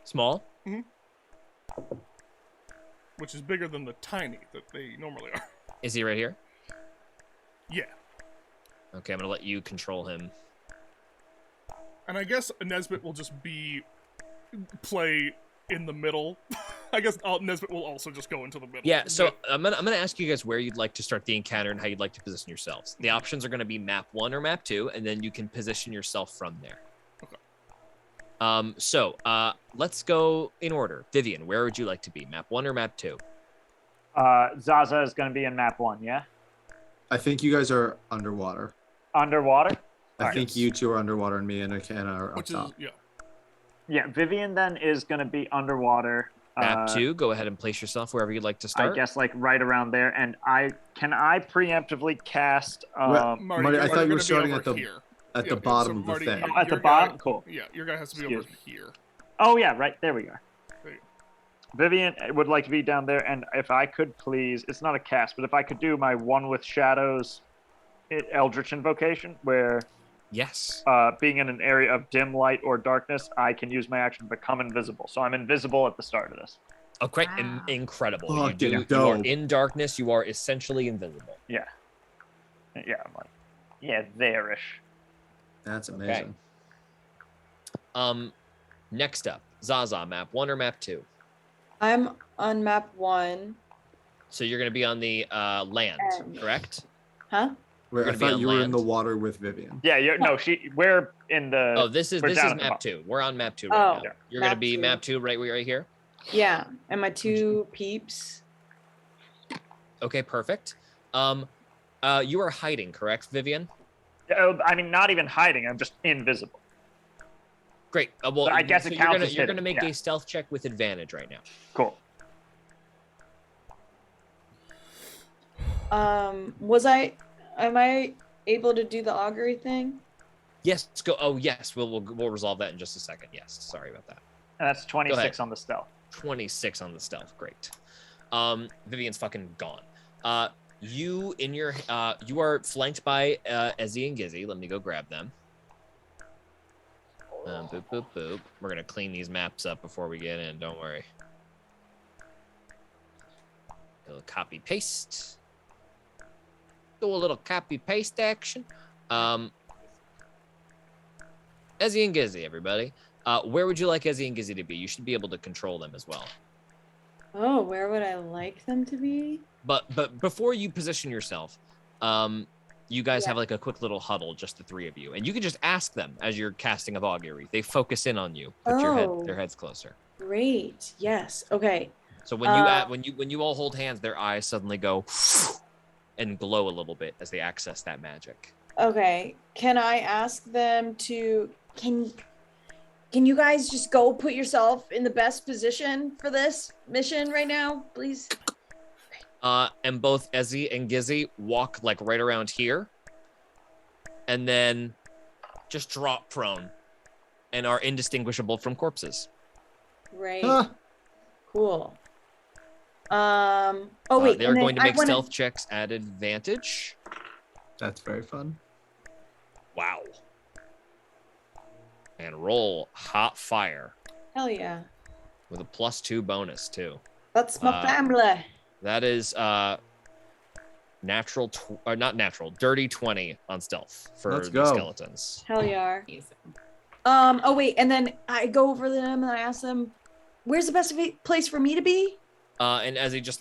Small? Which is bigger than the tiny that they normally are. Is he right here? Yeah. Okay, I'm gonna let you control him. And I guess Nesbit will just play in the middle. I guess Nesbit will also just go into the middle. Yeah, so I'm gonna ask you guys where you'd like to start the encounter and how you'd like to position yourselves. The options are gonna be map 1 or map 2, and then you can position yourself from there. Okay. So let's go in order. Vivian, where would you like to be? Map 1 or map 2? Zaza is going to be in map 1, yeah? I think you guys are underwater. Underwater? I think you two are underwater, and me and Akana are up Which is, top. yeah. Yeah, Vivian then is going to be underwater. Map 2, go ahead and place yourself wherever you'd like to start. I guess like right around there. And can I preemptively cast... Marty, I thought you were starting at the bottom of the Marty, thing. At the bottom? Cool. Yeah, your guy has to be over here. Oh, yeah, right. There we go. There you go. Vivian would like to be down there, and if I could please, it's not a cast, but if I could do my One with Shadows Eldritch Invocation, where Yes. being in an area of dim light or darkness, I can use my action to become invisible. So I'm invisible at the start of this. Okay, Wow. incredible. Fucking You are dope. in darkness, you are essentially invisible. Yeah. Yeah, I'm like, yeah, there-ish. That's amazing. Next up, Zaza, map 1 or map 2? I'm on map 1. So you're going to be on the land, correct? Huh? Wait, I gonna be thought on you were in land. the water with Vivian. Yeah, we're in the... Oh, this is we're down at the map bottom. 2. We're on map 2 right Oh, now. You're going to map be 2. map 2 right here? Yeah, and my 2 peeps. Okay, perfect. You are hiding, correct, Vivian? I mean, not even hiding. I'm just invisible. Great. Well, But I guess it counts as you're hidden, gonna make yeah. a stealth check with advantage right now. Cool. Am I able to do the augury thing? Yes, go. Oh, yes. We'll resolve that in just a second. Yes. Sorry about that. And that's 26 on the stealth. 26 on the stealth. Great. Vivian's fucking gone. You are flanked by Ezzy and Gizzy. Let me go grab them. Boop, boop, boop. We're gonna clean these maps up before we get in. Don't worry. A little copy paste. Do a little copy paste action. Ezzy and Gizzy, everybody. Where would you like Ezzy and Gizzy to be? You should be able to control them as well. Oh, where would I like them to be? But before you position yourself, you guys have like a quick little huddle, just the 3 of you, and you can just ask them as you're casting a augury. They focus in on you. Put their heads closer. Great. Yes. Okay. So when you all hold hands, their eyes suddenly go and glow a little bit as they access that magic. Okay. Can I ask them to can you guys just go put yourself in the best position for this mission right now, please? And both Ezzy and Gizzy walk like right around here, and then just drop prone, and are indistinguishable from corpses. Right. Huh. Cool. Oh wait. They're going to make stealth checks at advantage. That's very fun. Wow. And roll hot fire Hell yeah. with a +2 bonus too. That's my family. That is dirty 20 on stealth for Let's the go. skeletons. Hell yeah. Oh wait, and then I go over to them and I ask them, "Where's the best place for me to be?" And as he just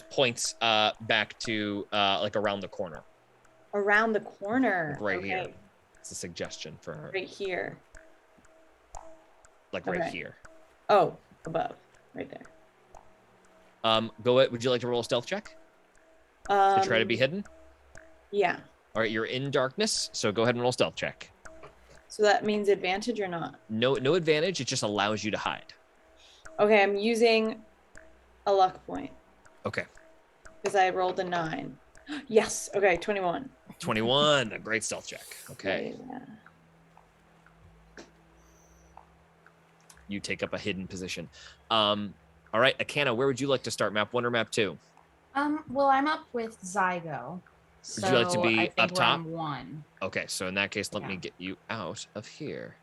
points back to like around the corner. Around the corner. Right Okay. here. It's a suggestion for her. Right here. Like right Okay. here. Oh, above. Right there. Go ahead. Would you like to roll a stealth check to try to be hidden? Yeah. All right, you're in darkness, so go ahead and roll a stealth check. So that means advantage or not? No advantage. It just allows you to hide. Okay, I'm using a luck point Okay. because I rolled a 9. Yes. Okay, 21. 21. A great stealth check. Okay. Yeah. You take up a hidden position. All right, Akana, where would you like to start? Map 1 or map 2? Well, I'm up with Zygo. So Would you like to be I think up we're top? on 1. Okay, so in that case, let me Yeah. get you out of here.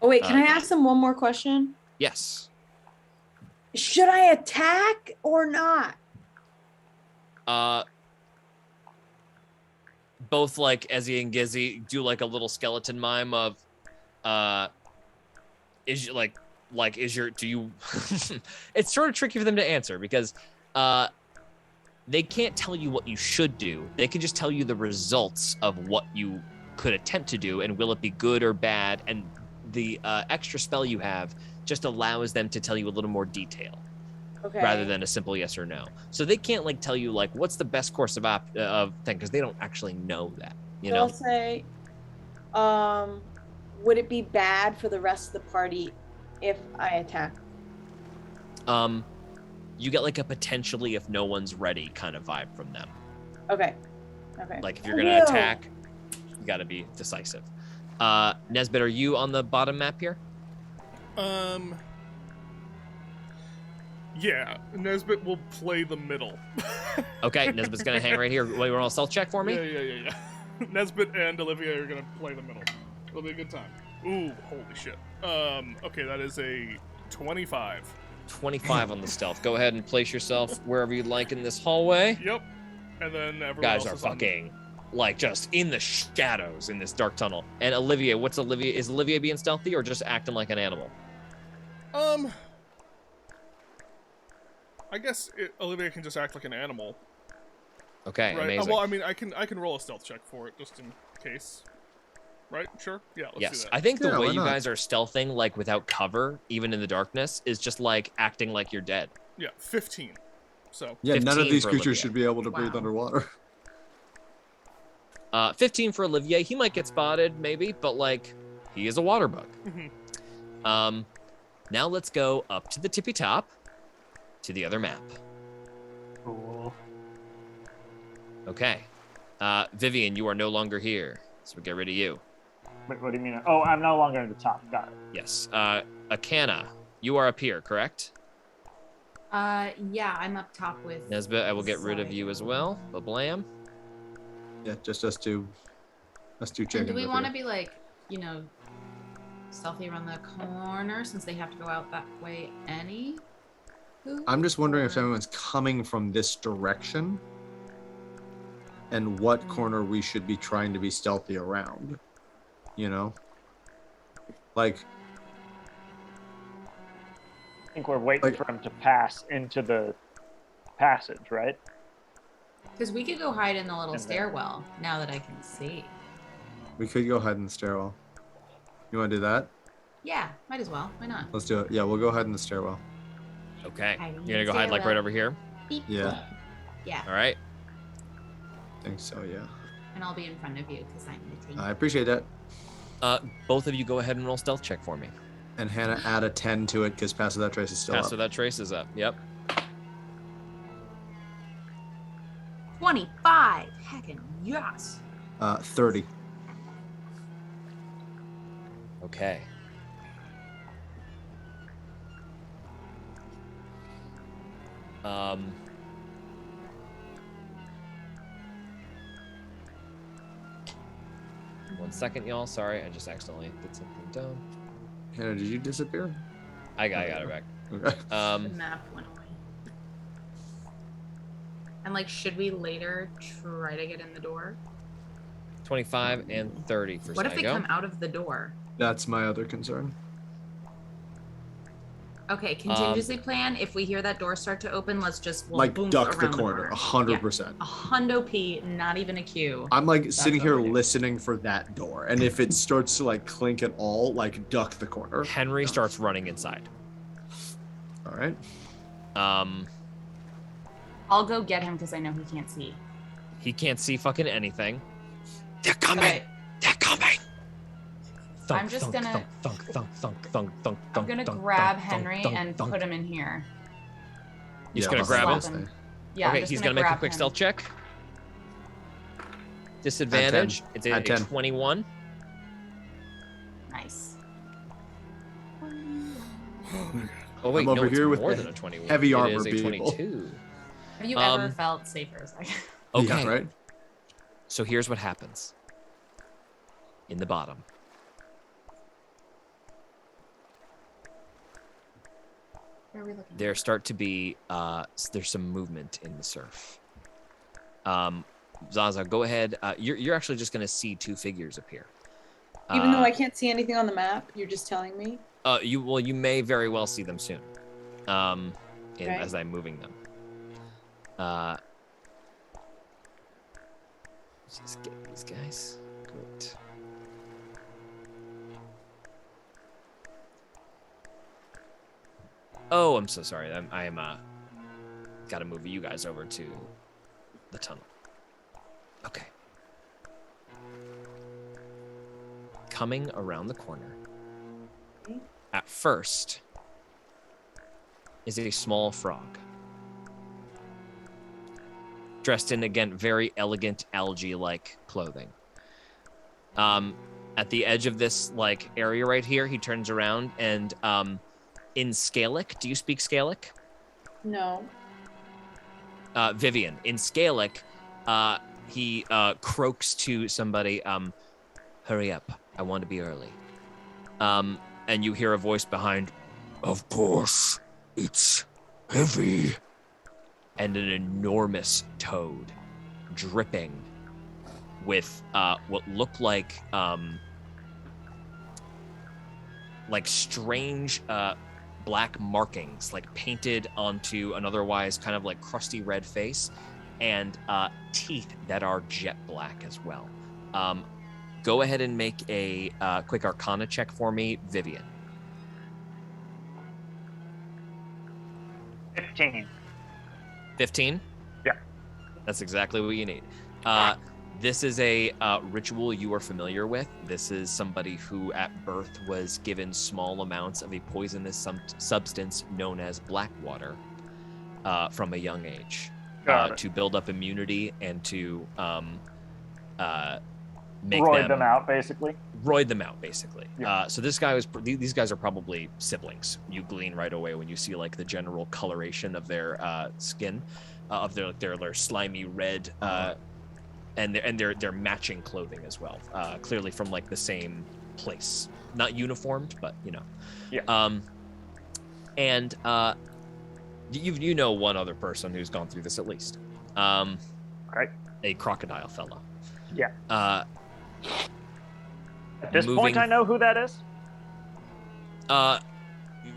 Oh wait, can I ask them one more question? Yes. Should I attack or not? Both like Ezzy and Gizzy do like a little skeleton mime of, is your do you? It's sort of tricky for them to answer because, they can't tell you what you should do. They can just tell you the results of what you could attempt to do and will it be good or bad. And the extra spell you have just allows them to tell you a little more detail. Okay. Rather than a simple yes or no. So they can't like tell you like what's the best course of thing because they don't actually know that. You know. I'll say, would it be bad for the rest of the party if I attack? You get like a potentially if no one's ready kind of vibe from them. Okay. Okay. Like if you're gonna attack, you gotta be decisive. Nesbit, are you on the bottom map here? Yeah, Nesbit will play the middle. Okay, Nesbit's gonna hang right here. Will you roll a stealth check for me? Yeah. Nesbit and Olivia are gonna play the middle. It'll be a good time. Ooh, holy shit. Okay, that is a 25. 25 on the stealth. Go ahead and place yourself wherever you'd like in this hallway. Yep. And then everyone Guys else are is on fucking like just in the shadows in this dark tunnel. And Olivia, is Olivia being stealthy or just acting like an animal? I guess Olivia can just act like an animal. Okay, right? amazing. Well, I mean, I can roll a stealth check for it just in case. Right? Sure. Yeah. Let's Yes, do that. I think the Yeah, way why you not? guys are stealthing, like without cover, even in the darkness, is just like acting like you're dead. Yeah, 15. So. Yeah, none of 15 these for creatures Olivia. should be able to breathe Wow. underwater. 15 for Olivier. He might get spotted, maybe, but like, he is a water bug. Mhm. Now let's go up to the tippy top, to the other map. Cool. Okay. Vivian, you are no longer here, so we get rid of you. Wait, what do you mean? Oh, I'm no longer at the top. Got it. Yes. Akana, you are up here, correct? Yeah, I'm up top with Nesbit, I will get rid of you as well. Blam. Yeah, just us two. Us two And chickens. do we up want to here. be like, stealthy around the corner since they have to go out that way I'm just wondering if or- anyone's coming from this direction and what corner we should be trying to be stealthy around. You know? Like, I think we're waiting for him to pass into the passage, right? Because we could go hide in the little And then- stairwell now that I can see. we could go hide in the stairwell. You want to do that? Yeah, might as well. Why not? Let's do it. Yeah, we'll go hide in the stairwell. Okay. Hiding You're gonna in go hide like right stairwell. over here? Beep. Yeah. Yeah, All right. I think so, yeah. and I'll be in front of you because I'm the team. I appreciate that. Both of you go ahead and roll stealth check for me. And Hannah, add a 10 to it because Pass Without Trace is still Pass up. without trace is up. Yep. 25. Heckin' yes. 30. Okay. One second, y'all. Sorry, I just accidentally did something dumb. Hannah, did you disappear? I got it back. Okay. The map went away. And should we later try to get in the door? 25 and 30 for What if they Zygo. come out of the door? That's my other concern. Okay, contingency plan. If we hear that door start to open, let's just boom Duck the around corner, corner. 100%. A hundo P, not even a Q. I'm sitting what here we do. listening for that door, and if it starts to clink at all, duck the corner. Henry starts running inside. All right. I'll go get him because I know he can't see. He can't see fucking anything. They're coming. Okay. They're coming. Thunk, I'm just thunk, gonna- thunk, thunk, thunk, thunk, thunk, I'm thunk, gonna thunk, grab thunk, Henry thunk, and thunk. put him in here. He's Yeah, gonna I'll grab have him. to him. stay. Yeah, I'm Okay, just he's gonna gonna make a grab quick him. stealth check. Disadvantage. It's a Add 10. 21. Nice. Oh wait, I'm over no, it's here with more the than a 21. heavy It armor is a people. 22. Have you ever Um, felt safer? Zach? Okay. Yeah, right? So here's what happens. In the bottom. Where are we looking? There start to be, there's some movement in the surf. Zaza, go ahead. You're actually just going to see two figures appear. Even though I can't see anything on the map, you're just telling me? You may very well see them soon. Okay. As I'm moving them. Let's just get these guys. Great. Oh, I'm so sorry. I am gotta move you guys over to the tunnel. Okay. Coming around the corner. At first is a small frog. Dressed in, again, very elegant algae-like clothing. At the edge of this area right here, he turns around and in Scalic, do you speak Scalic? No. Vivian, in Scalic, he croaks to somebody, hurry up, I want to be early. And you hear a voice behind, of course, it's heavy. And an enormous toad dripping with what look like strange black markings, painted onto an otherwise kind of crusty red face, and teeth that are jet black as well. Go ahead and make a quick Arcana check for me, Vivian. 15. 15? Yeah. That's exactly what you need. This is a ritual you are familiar with. This is somebody who at birth was given small amounts of a poisonous substance known as black water from a young age to build up immunity and to make roid them out, basically. Roid them out, basically. Yeah. So these guys are probably siblings. You glean right away when you see the general coloration of their skin, of their slimy red, and their matching clothing as well. Clearly from the same place, not uniformed, but Yeah. And you know one other person who's gone through this at least. Right. A crocodile fellow. Yeah. At this point, I know who that is.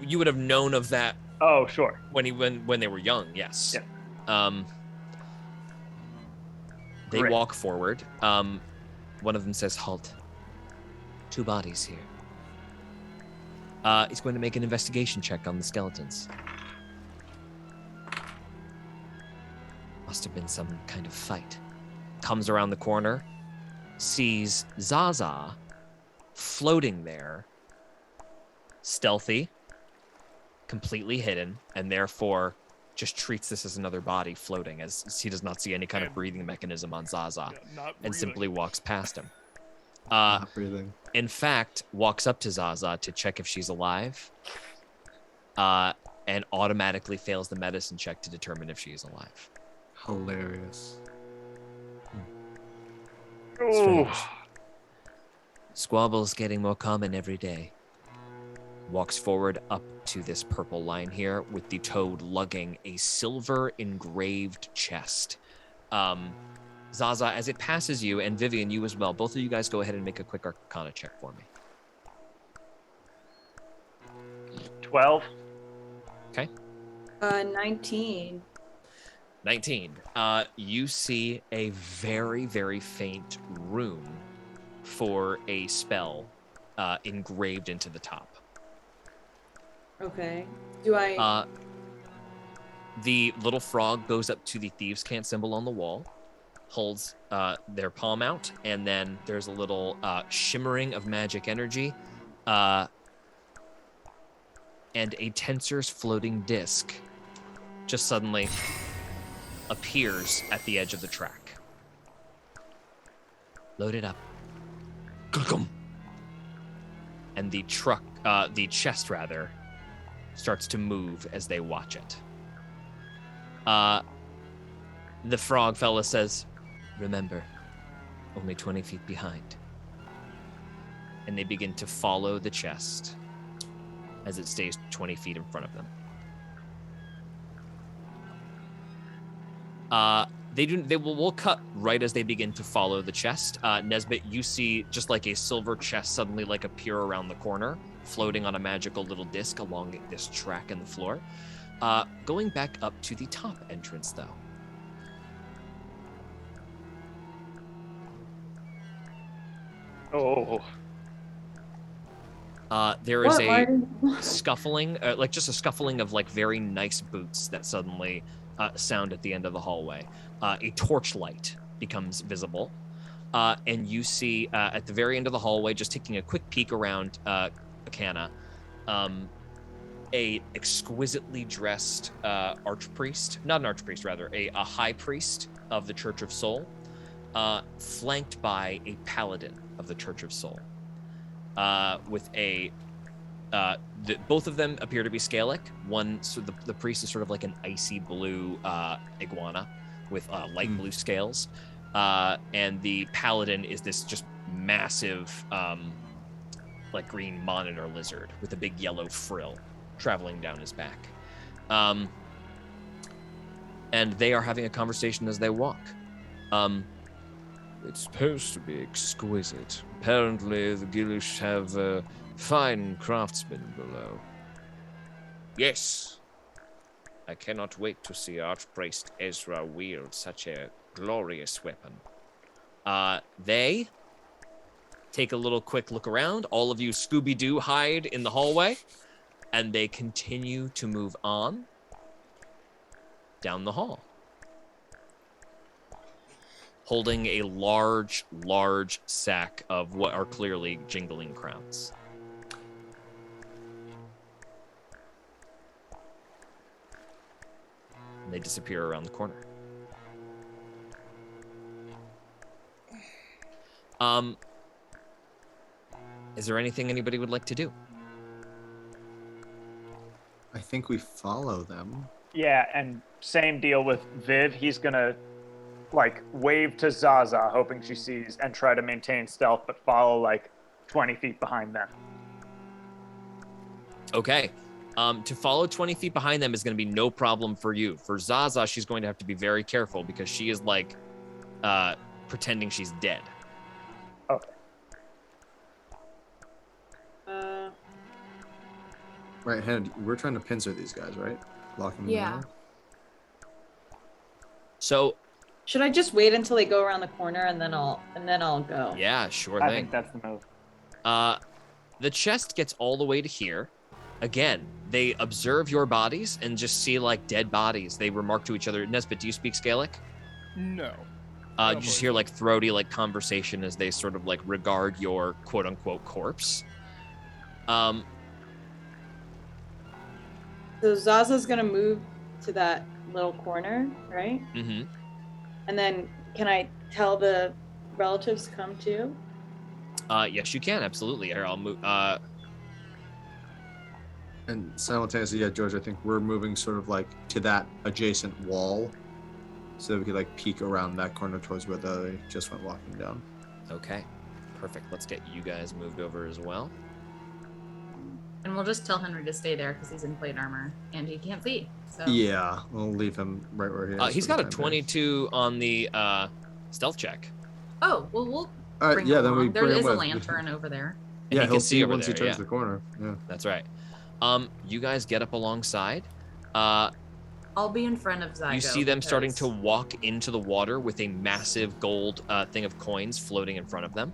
You would have known of that. Oh, sure. When they were young, yes. Yeah. They Great. walk forward. One of them says, "Halt. 2 bodies here." He's going to make an investigation check on the skeletons. Must have been some kind of fight. Comes around the corner, sees Zaza floating there, stealthy, completely hidden, and therefore just treats this as another body floating, as he does not see any kind of breathing mechanism on Zaza, and simply walks past him. Not breathing. In fact, walks up to Zaza to check if she's alive, and automatically fails the medicine check to determine if she is alive. Hilarious. Strange. Squabbles getting more common every day. Walks forward up to this purple line here with the toad lugging a silver engraved chest. Zaza, as it passes you, and Vivian, you as well, both of you guys go ahead and make a quick Arcana check for me. 12. Okay. 19. 19. You see a very, very faint rune for a spell engraved into the top. Okay. Do I... The little frog goes up to the Thieves' Cant symbol on the wall, holds their palm out, and then there's a little shimmering of magic energy, and a tensor's floating disc just suddenly appears at the edge of the track. Load it up. And the chest rather, starts to move as they watch it. The frog fella says, "Remember, only 20 feet behind. And they begin to follow the chest as it stays 20 feet in front of them. We'll cut right as they begin to follow the chest. Nesbit, you see just like a silver chest suddenly like appear around the corner, floating on a magical little disc along this track in the floor. Going back up to the top entrance, though. Oh. There is a scuffling, just a scuffling of like very nice boots that suddenly sound at the end of the hallway. A torchlight becomes visible, and you see at the very end of the hallway, just taking a quick peek around Akana, a exquisitely dressed archpriest, not an archpriest, rather, a high priest of the Church of Soul, flanked by a paladin of the Church of Soul, with both of them appear to be Scalic. The priest is sort of like an icy blue iguana with light blue scales, and the paladin is this just massive, like green monitor lizard with a big yellow frill traveling down his back. And they are having a conversation as they walk. It's supposed to be exquisite. Apparently, the Gilish have fine craftsmen below. Yes. I cannot wait to see Archpriest Ezra wield such a glorious weapon. They take a little quick look around. All of you Scooby-Doo hide in the hallway, and they continue to move on down the hall, holding a large, large sack of what are clearly jingling crowns. And they disappear around the corner. Is there anything anybody would like to do? I think we follow them. Yeah, and same deal with Viv. He's gonna like wave to Zaza, hoping she sees, and try to maintain stealth, but follow like 20 feet behind them. Okay. To follow 20 feet behind them is going to be no problem for you. For Zaza, she's going to have to be very careful because she is like pretending she's dead. Okay. Right, Hannah, we're trying to pincer these guys, right? Lock them in the middle? So should I just wait until they go around the corner and then I'll go? Yeah, sure I thing. think that's the move. The chest gets all the way to here. Again, they observe your bodies and just see like dead bodies. They remark to each other. Nesbit, do you speak Scalic? No. You just hear like throaty like conversation as they sort of like regard your quote unquote corpse. So Zaza's gonna move to that little corner, right? Mm-hmm. And then can I tell the relatives to come too? Yes, you can, absolutely. Here, I'll move. And simultaneously, yeah, George, I think we're moving sort of like to that adjacent wall so that we could like peek around that corner towards where they just went walking down. Okay, perfect. Let's get you guys moved over as well. And we'll just tell Henry to stay there because he's in plate armor and he can't see. So Yeah, we'll leave him right where he is. He's got a 22 on the stealth check. Oh, well, we'll bring yeah, him then we along. There bring is him a with. lantern over there. And Yeah, he he'll can see see over once he there, turns yeah. the corner. Yeah. That's right. You guys get up alongside. I'll be in front of Zygo. You see them starting to because- walk into the water with a massive gold thing of coins floating in front of them.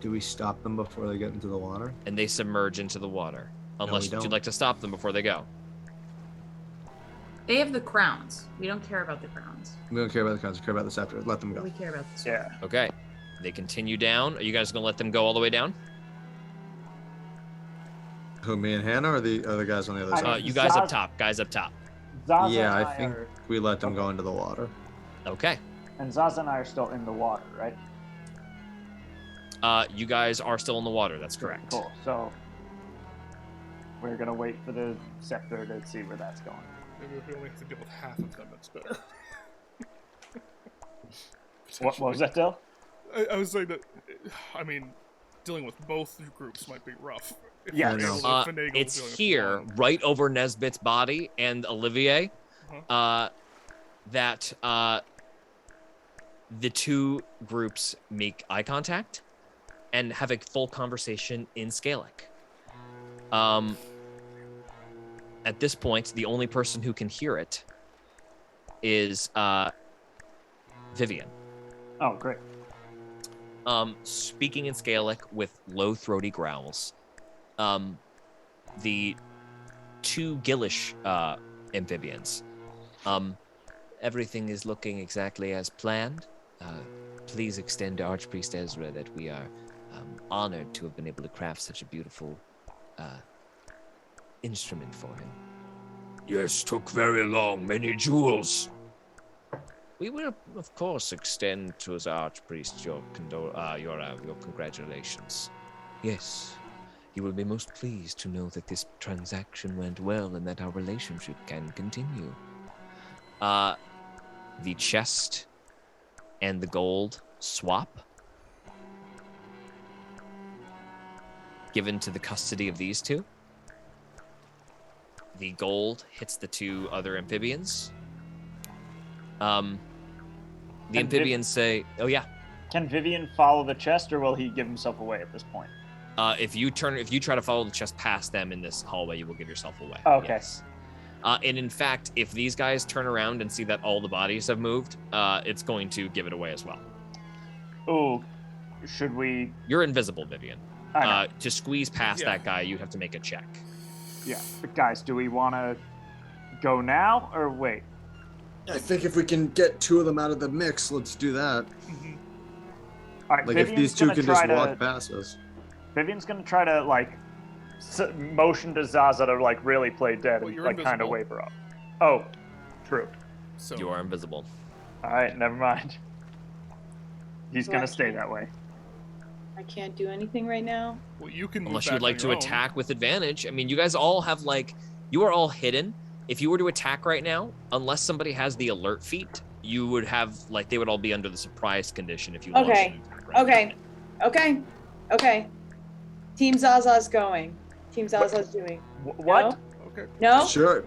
Do we stop them before they get into the water? And they submerge into the water. Unless we don't. you'd like to stop them before they go. They have the crowns. We don't care about the crowns. We don't care about the crowns. We care about this after. Let them go. We care about this. Yeah. Okay. They continue down. Are you guys going to let them go all the way down? Who, me and Hannah, or the other guys on the other side? You guys up Zaza- top. Guys up top. Zaza Yeah, and I think are, we let them go into the water. Okay. and Zaza and I are still in the water, right? You guys are still in the water. That's correct. Cool. So we're gonna wait for the scepter to see where that's going. Maybe if we only have to deal with half of them, it's better. What was that, Dill? I was saying that, I mean, dealing with both groups might be rough. If Yeah, you're able to finagle it's dealing with here, one. right over Nesbitt's body and Olivier, that the two groups make eye contact and have a full conversation in Scaelic. At this point, the only person who can hear it is Vivian. Oh, great. Speaking in Scaelic with low, throaty growls. The two Gillish amphibians. Everything is looking exactly as planned. Please extend to Archpriest Ezra that we are honored to have been able to craft such a beautiful instrument for him. Yes, took very long, many jewels. We will, of course, extend to the Archpriest your congratulations. Yes, he will be most pleased to know that this transaction went well and that our relationship can continue. The chest and the gold swap, given to the custody of these two. The gold hits the two other amphibians. The amphibians say, "Oh yeah." Can Vivian follow the chest, or will he give himself away at this point? If you try to follow the chest past them in this hallway, you will give yourself away. Okay. Yes. And in fact, if these guys turn around and see that all the bodies have moved, it's going to give it away as well. Oh, should we? You're invisible, Vivian. I know. To squeeze past that guy, you'd have to make a check. Yeah, but guys, do we want to go now or wait? I think if we can get two of them out of the mix, let's do that. All right, Like Vivian's if these two gonna can try just walk past us. Vivian's gonna try to motion to Zaza to really play dead and kind of invisible. wave her up. Oh, true. So You are invisible. All right, never mind. He's So gonna I stay can't- that way. I can't do anything right now. well, you can move Unless back you'd like on to your own. attack with advantage. I mean, you guys all have you are all hidden. If you were to attack right now, unless somebody has the alert feat, you would have they would all be under the surprise condition if you launched Okay. an attack right now. Okay. Team Zaza's going. Team Zaza's doing. What? Okay. No? Sure.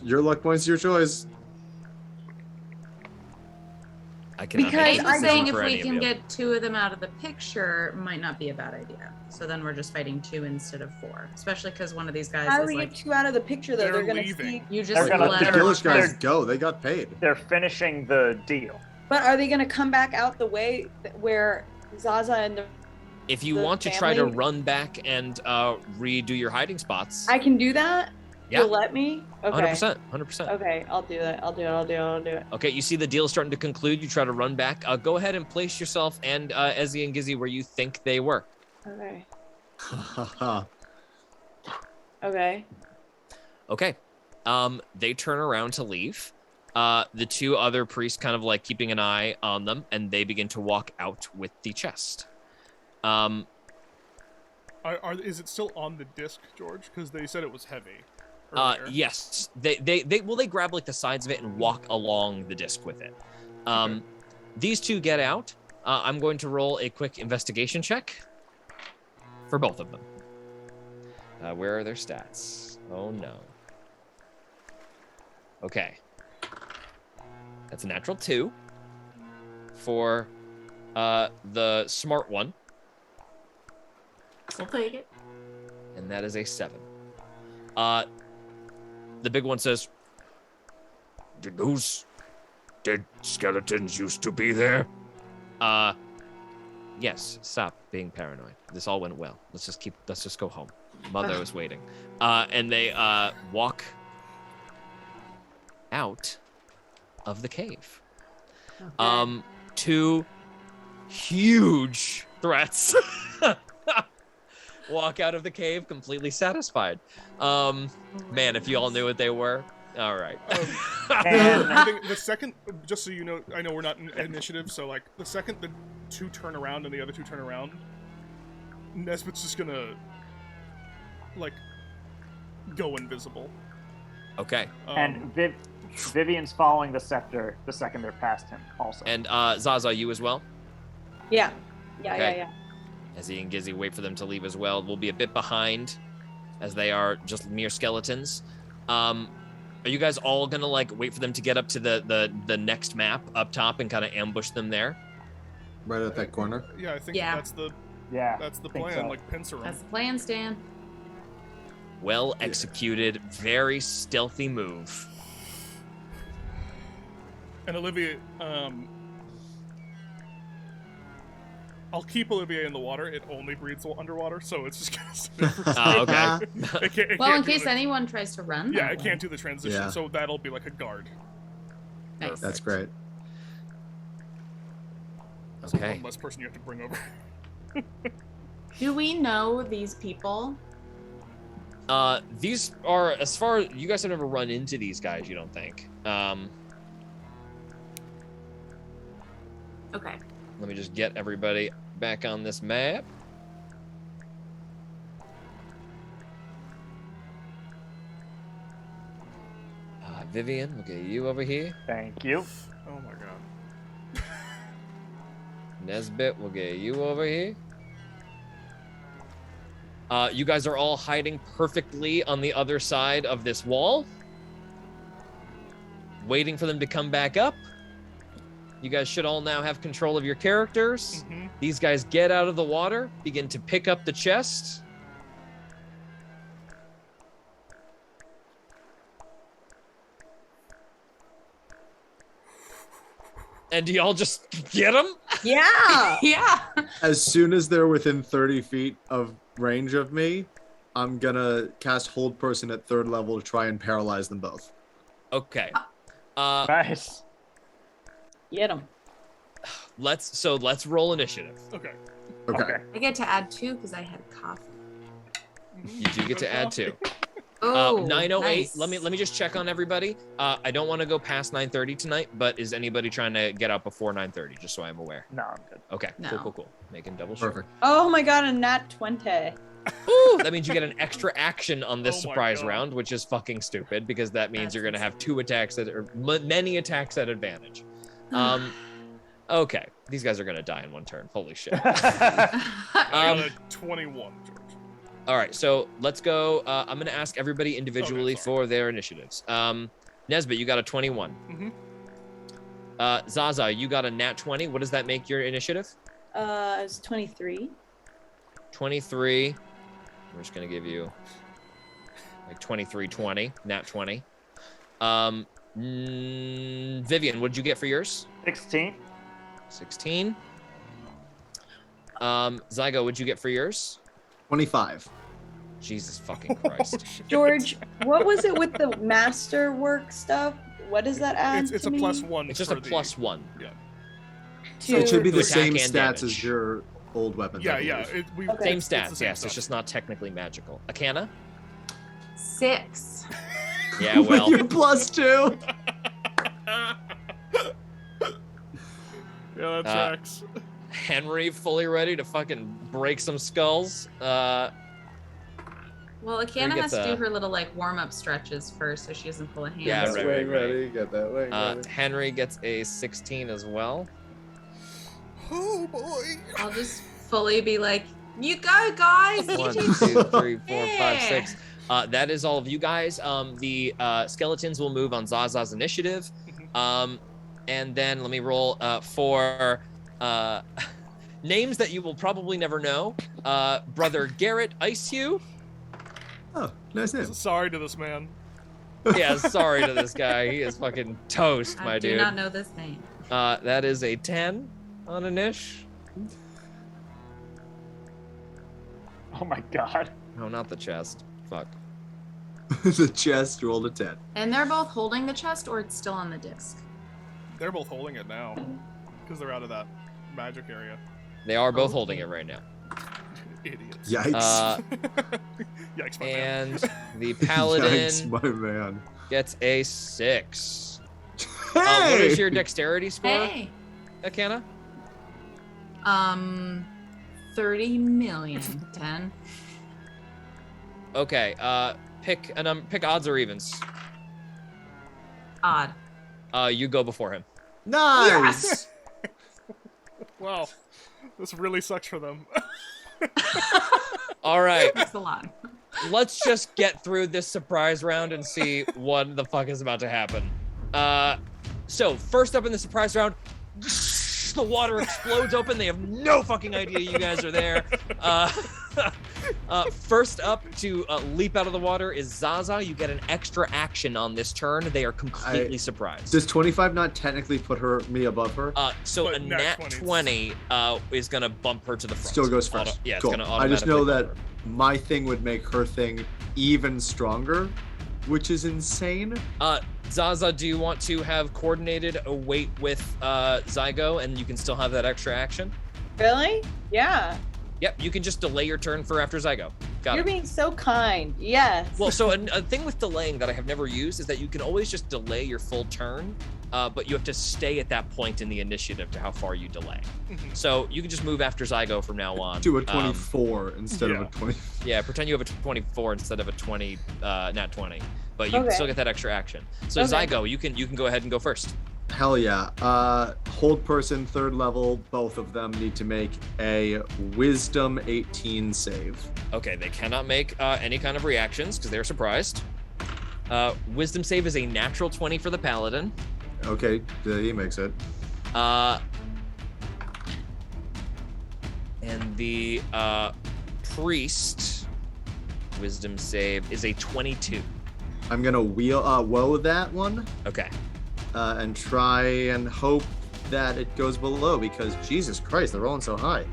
Your luck point's your choice. I cannot Because make a I'm I'm decision saying if for we any of can you. get two of them out of the picture, might not be a bad idea. So then we're just fighting two instead of four, especially because one of these guys How do is we like, get two out of the picture though? They're They're gonna leaving. see. you just They're gonna- let The they're- them Gillish guys they're- go. They got paid. They're finishing the deal. But are they gonna come back out the way where Zaza and If you the want to try to family- run back and redo your hiding spots, I can do that? Yeah. You'll let me? Okay. 100%. Okay, I'll do that. I'll do it. Okay, you see the deal starting to conclude. You try to run back. Go ahead and place yourself and Ezzy and Gizzy where you think they were. Okay. Ha Okay. Okay. They turn around to leave. The two other priests kind of keeping an eye on them, and they begin to walk out with the chest. Is it still on the disc, George? Because they said it was heavy. earlier. Yes. They grab the sides of it and walk along the disc with it. Okay. These two get out. I'm going to roll a quick investigation check for both of them. Where are their stats? Oh no. Okay. That's a natural 2 for the smart one, we'll take it. and that is a 7. The big one says, Did those dead skeletons used to be there? yes, stop being paranoid. This all went well. Let's just go home. Mother was waiting. And they walk out of the cave. Two huge threats walk out of the cave completely satisfied. Man, if you all knew what they were. All right. I think the second, just so you know, I know we're not in initiative, so the second the two turn around and the other two turn around, Nesbitt's just gonna go invisible. Okay. And Vivian's following the scepter the second they're past him also. And Zaza, you as well? Yeah. Okay. Yeah. As he and Gizzy wait for them to leave as well. We'll be a bit behind, as they are just mere skeletons. Are you guys all gonna like wait for them to get up to the next map up top and kind of ambush them there? Right at that corner. Yeah, I think that's the plan. So. Like pincer them. That's the plan, Stan. Well executed, very stealthy move. And Olivier, I'll keep Olivier in the water. It only breathes underwater, so it's just gonna sit there for Oh, okay. Well, in case anyone tries to run. Yeah, it can't do the transition, Yeah. so that'll be like a guard. Nice. That's great. So Okay. one less person you have to bring over. Do we know these people? These are, as far as you guys have never run into these guys, you don't think? Okay. Let me just get everybody back on this map. Vivian, we'll get you over here. Thank you. Oh my god. Nesbit, we'll get you over here. You guys are all hiding perfectly on the other side of this wall, waiting for them to come back up. You guys should all now have control of your characters. Mm-hmm. These guys get out of the water, begin to pick up the chest. And do y'all just get them? Yeah. Yeah. As soon as they're within 30 feet of range of me, I'm gonna cast Hold Person at 3rd level to try and paralyze them both. Okay. Nice. Get him. Let's roll initiative. Okay. Okay. I get to add 2 because I had cough. You do get to add 2. Oh, 9:08. nice. Let me just check on everybody. I don't want to go past 9:30 tonight, but is anybody trying to get out before 9:30? Just so I'm aware. No, I'm good. Okay. No. Cool. Making double sure. Perfect. Oh my god, a nat 20. Ooh, that means you get an extra action on this Oh my surprise God. round, which is fucking stupid because that means That's you're gonna have 2 attacks or many attacks at advantage. Okay, these guys are gonna die in one turn. Holy shit. I got a 21, George. All right, so let's go. I'm gonna ask everybody individually Okay, sorry. for their initiatives. Nesbit, you got a 21. Mm-hmm. Zaza, you got a nat 20. What does that make your initiative? It's 23. 23. We're just gonna give you like 23-20, nat 20. Vivian, what did you get for yours? 16. 16. Zygo, what'd you get for yours? 25. Jesus fucking Christ. George, what was it with the masterwork stuff? What does that add? It's to a me? +1. It's just a +1. Yeah. To- It should be the attack same and stats damage. as your old weapons. Yeah, I yeah. believe. Okay. Same it's the stats, same yes. stuff. It's just not technically magical. Akana? 6. Yeah, well. You're +2. Yeah, that tracks. Henry fully ready to fucking break some skulls. Well, Where Akana you has get to the- do her little like warm-up stretches first, so she doesn't pull a hand. Yeah, Get that right, wing right. ready. Get that wing ready. Henry gets a 16 as well. Oh boy. I'll just fully be like, "You go, guys! You 1, two 2, 3, 4, 5, Yeah. 6. That is all of you guys. The skeletons will move on Zaza's initiative. And then let me roll for names that you will probably never know. Brother Garrett Icehue. Oh, nice name. Sorry to this man. Yeah, sorry to this guy. He is fucking toast, my I do dude. not know this name. That is a 10 on a niche. Oh my god. No, not the chest. Fuck. The chest rolled a 10. And they're both holding the chest, or it's still on the disc. They're both holding it now because they're out of that magic area. They are both holding it right now. Idiots. Yikes. Yikes, my man. And the paladin Yikes, my man. gets a 6. Hey! What is your dexterity score, Hey. Akana? 30 million. 10. Okay. Pick odds or evens. Odd. You go before him. Nice. Wow, this really sucks for them. All right. Thanks a lot. Let's just get through this surprise round and see what the fuck is about to happen. So first up in the surprise round, the water explodes open. They have no fucking idea you guys are there. First up to leap out of the water is Zaza. You get an extra action on this turn. They are completely surprised. Does 25 not technically put me above her? So But a nat nat 20s. 20 is gonna bump her to the front. Still goes first. Yeah, cool. it's gonna I just know automatically that bump her. my thing would make her thing even stronger, which is insane. Zaza, do you want to have coordinated a weight with Zygo, and you can still have that extra action? Really? Yeah. Yep, you can just delay your turn for after Zygo. Got You're it. being so kind. Yes. Well, so a thing with delaying that I have never used is that you can always just delay your full turn, but you have to stay at that point in the initiative to how far you delay. So you can just move after Zygo from now on. Do a 24 instead of a yeah. 20. Yeah, pretend you have a 24 instead of a 20, nat 20, but you can Okay. still get that extra action. So Okay. Zygo, you can go ahead and go first. Hell yeah. Hold person, 3rd level, both of them need to make a Wisdom 18 save. Okay, they cannot make any kind of reactions because they're surprised. Wisdom save is a natural 20 for the paladin. Okay, he makes it. And the priest wisdom save is a 22. I'm gonna woe that one Okay. and try and hope that it goes below because Jesus Christ, they're rolling so high.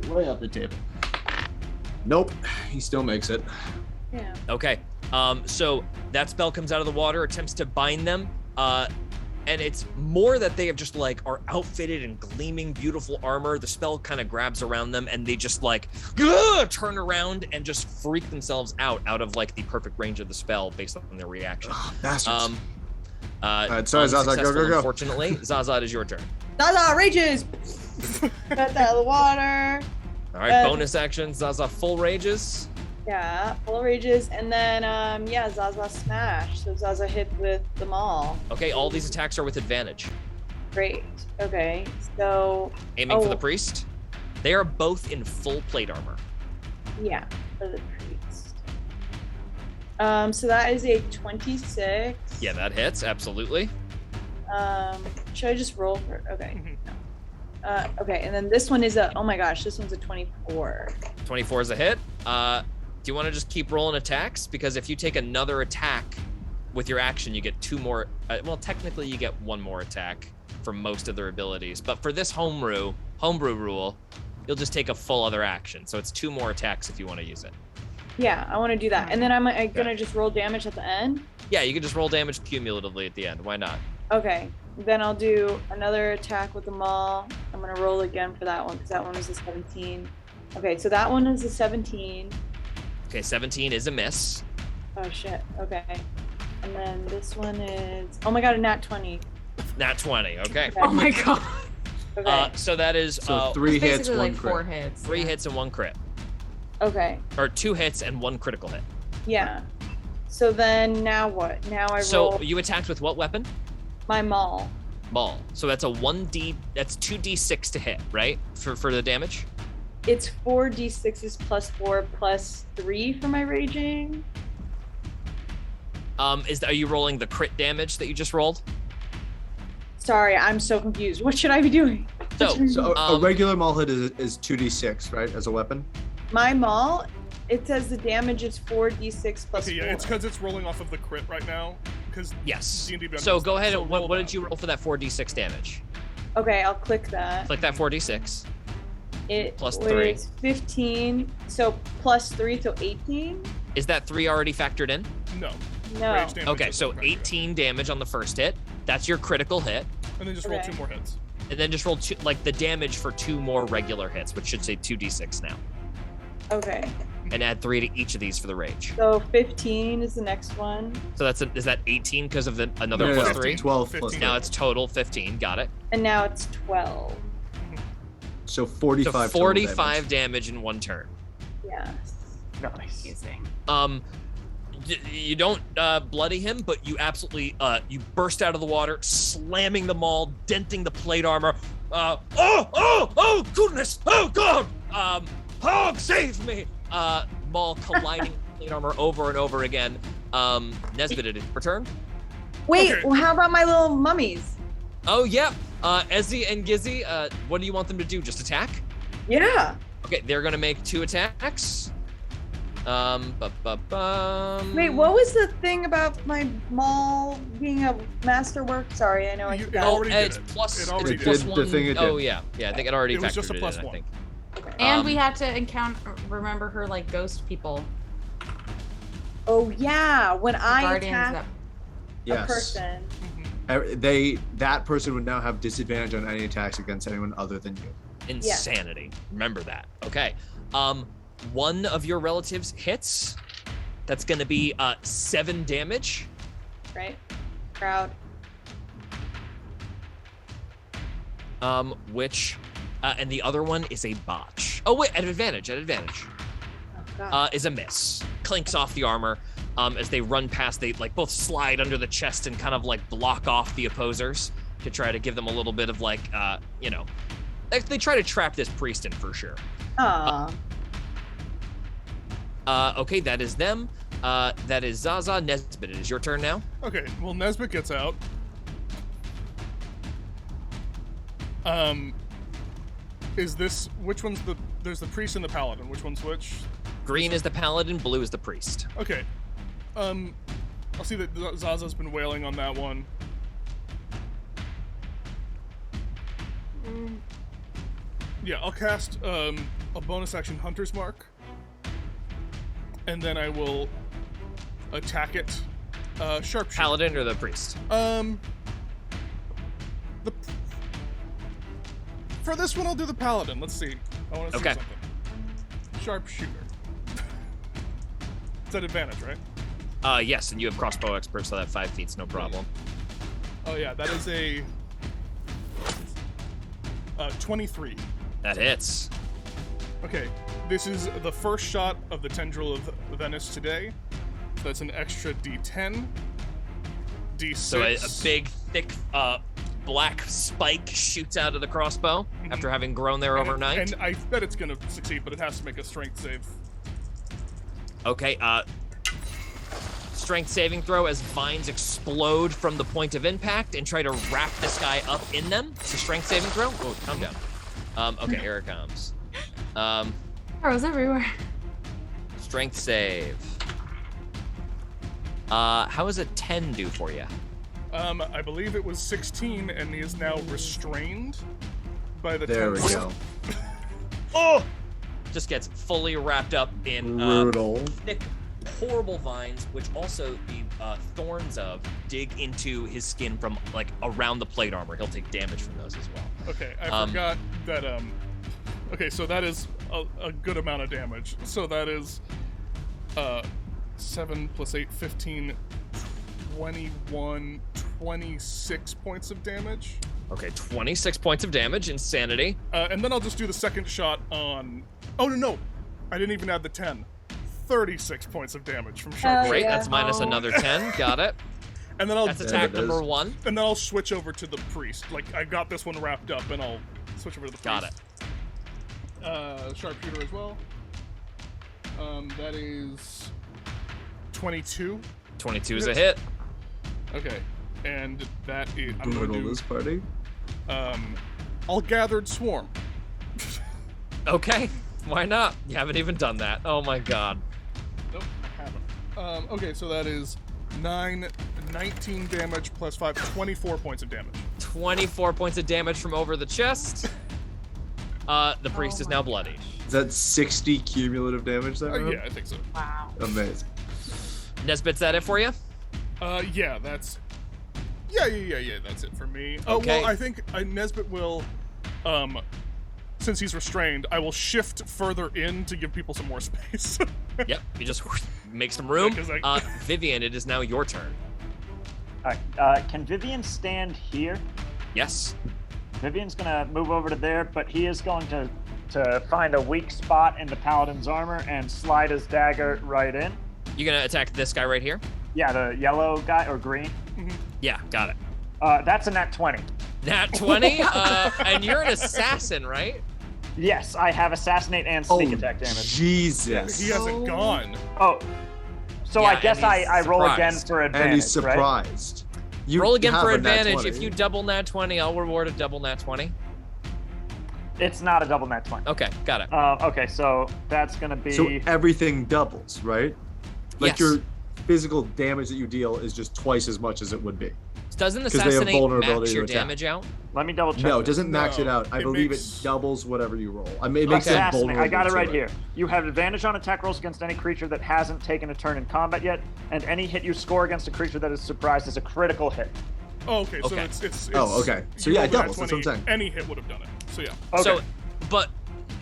Way up the table. Nope, he still makes it. yeah. Okay. So that spell comes out of the water, attempts to bind them, and it's more that they have just like are outfitted in gleaming, beautiful armor. The spell kind of grabs around them, and they just like turn around and just freak themselves out of like the perfect range of the spell based on their reaction. Bastards. Alright, sorry, Zaza, go. Unfortunately, Zaza, it is your turn. Zaza rages. Got that out of the water. All right, bonus action, Zaza full rages. Yeah, full rages, and then yeah, Zaza smash. So Zaza hit with them all. Okay, all these attacks are with advantage. Great. Okay, so Aiming for the priest. They are both in full plate armor. yeah, for the priest. So that is a 26. Yeah, that hits, absolutely. Should I just roll for? Okay. Okay, and then this one is a. Oh my gosh, this one's a 24. 24 is a hit. Do you want to just keep rolling attacks? Because if you take another attack with your action, you get 2 more. Well, technically, you get 1 more attack for most of their abilities. But for this homebrew rule, you'll just take a full other action. So it's 2 more attacks if you want to use it. Yeah, I want to do that, and then I'm gonna just roll damage at the end. Yeah, you can just roll damage cumulatively at the end. Why not? Okay, then I'll do another attack with the maul. I'm gonna roll again for that one because that one is a 17. Okay, so that one is a 17. Okay, 17 is a miss. Oh shit. Okay, and then this one is. Oh my god, a nat 20. Nat 20, okay. Oh my god. Okay. So that is So 3 hits, Basically 1 like crit. 4 hits. 3 yeah. hits and 1 crit. Okay. Or 2 hits and 1 critical hit. Yeah. So then now what? Now I So roll you attacked with what weapon? my maul. Maul. So that's a 1d, that's 2d6 to hit, right? For the damage? It's 4d6s plus 4 plus 3 for my raging. Are you rolling the crit damage that you just rolled? Sorry, I'm so confused. What should I be doing? So a regular maul hit is 2d6, right, as a weapon? My maul, it says the damage is 4d6 plus Okay, 4. yeah, it's because it's rolling off of the crit right now. Because Yes. D&D Beyond So does go that. ahead So and roll what that. did you roll for that 4d6 damage? Okay, I'll click that. Click that 4d6. It Plus was 3. 15, so plus 3, so 18? Is that 3 already factored in? No. No. Rage damage Okay, is so factored in. 18 damage on the first hit. That's your critical hit. And then just roll Okay. 2 more hits. And then just roll the damage for 2 more regular hits, which should say 2d6 now. Okay, And add 3 to each of these for the rage. so 15 is the next one. So is that 18 because of another No, plus no, 3? 12 plus 15. 3. Now it's total 15. Got it. And now it's 12. So 45 So total 45 damage. damage in 1 turn. Yes. Nice. Amazing. You don't bloody him, but you absolutely you burst out of the water, slamming the maul, denting the plate armor. Oh goodness, oh god, Hog, save me! Maul colliding with plate armor over and over again. Nesbit, it is your turn. Wait, Okay. well, how about my little mummies? Oh yeah, Ezzy and Gizzy, what do you want them to do? Just attack? Yeah. Okay, they're gonna make 2 attacks. Wait, what was the thing about my maul being a masterwork? Sorry, I know I You- forgot. it already did it's it. plus. It already it's did. plus The one. thing it Oh did. yeah, I think it already It was factored just a it plus in, one. I think. And Um, we had to remember her like ghost people. Oh yeah, when I Guardians attack that a Yes. person. That person would now have disadvantage on any attacks against anyone other than you. Insanity. Remember that. Okay. One of your relatives hits. That's gonna be 7 damage. Right? Crowd. Which, and the other one is a botch. Oh wait, at advantage. Oh god. Is a miss. Clinks off the armor. As they run past, they like both slide under the chest and kind of like block off the opposers to try to give them a little bit of like, they try to trap this priest in for sure. Aw. Okay, that is them. That is Zaza. Nesbit, it is your turn now. Okay, well, Nesbit gets out. Which one's there's the priest and the paladin. Which one's which? Green is the paladin, blue is the priest. Okay. I'll see that Zaza's been wailing on that one. Yeah, I'll cast a bonus action Hunter's Mark. And then I will attack it. Sharpshooter. Paladin or the priest? For this one, I'll do the paladin. Let's see. I want to see Okay. something. Sharpshooter. It's at advantage, right? Yes, and you have crossbow expert, so that 5 feet's no problem. Oh yeah, that is a 23. That hits. Okay, this is the first shot of the Tendril of Venice today. So that's an extra D10. D6. So a big, thick, black spike shoots out of the crossbow after having grown there overnight. And I bet it's gonna succeed, but it has to make a strength save. Okay, strength saving throw as vines explode from the point of impact and try to wrap this guy up in them. It's a strength saving throw. Oh, calm down. Okay, here it comes. Arrows everywhere. Strength save. How does a 10 do for you? I believe it was 16, and he is now restrained by the There we tendril. go. Oh! Just gets fully wrapped up in Brutal. thick, horrible vines, which also the thorns of dig into his skin from like around the plate armor. He'll take damage from those as well. Okay, I forgot that, okay, so that is a good amount of damage. So that is, 7 plus 8, 15, 21, 26 points of damage. Okay, 26 points of damage, insanity. And then I'll just do the second shot on, oh no, I didn't even add the 10. 36 points of damage from sharpshooter. Great, yeah. that's minus another 10. Got it. And then I'll That's attack There it number is. 1. and then I'll switch over to the priest. Like I got this one wrapped up, and I'll switch over to the priest. Got it. Sharpshooter as well. That is 22. 22 is a hit. Okay, and that is I'm Brutal gonna do. this party. I'll gathered swarm. Okay, why not? You haven't even done that. Oh my god. Nope, I haven't. Okay, so that is 19 damage plus 5, 24 points of damage. 24 points of damage from over the chest. The priest is now bloody. Is that 60 cumulative damage that round? Yeah, I think so. Wow. Amazing. Nesbit's that it for you? Yeah, that's. Yeah, that's it for me. Oh, Okay. well, I think Nesbit will, since he's restrained, I will shift further in to give people some more space. Yep, you just make some room. Yeah, 'cause Vivian, it is now your turn. All right, can Vivian stand here? Yes. Vivian's gonna move over to there, but he is going to find a weak spot in the paladin's armor and slide his dagger right in. You gonna attack this guy right here? Yeah, the yellow guy or green. Yeah, got it. That's a nat 20. Nat 20, and you're an assassin, right? Yes, I have assassinate and sneak attack damage. Jesus. He hasn't gone. Oh, so Yeah, I guess and he's I roll again surprised. for advantage. And he's right? surprised. You Roll again have for a nat advantage. 20. If you double nat 20, I'll reward a double nat 20. It's not a double nat 20. Okay, got it. Okay, so that's gonna be. So everything doubles, right? Like Yes. your physical damage that you deal is just twice as much as it would be. Doesn't they have assassinate vulnerability max to your attack. damage out? Let me double check. No, it doesn't max No, it out. I it believe makes- it doubles whatever you roll. I mean, it makes it Assassinate. vulnerable. I got it right to here. You have advantage on attack rolls against any creature that hasn't taken a turn in combat yet, and any hit you score against a creature that is surprised is a critical hit. Oh, okay. So Okay. it's Oh, okay. So you yeah, rolled it a nat doubles. That's what I'm 20, saying. Any hit would have done it. So yeah. Okay. So, but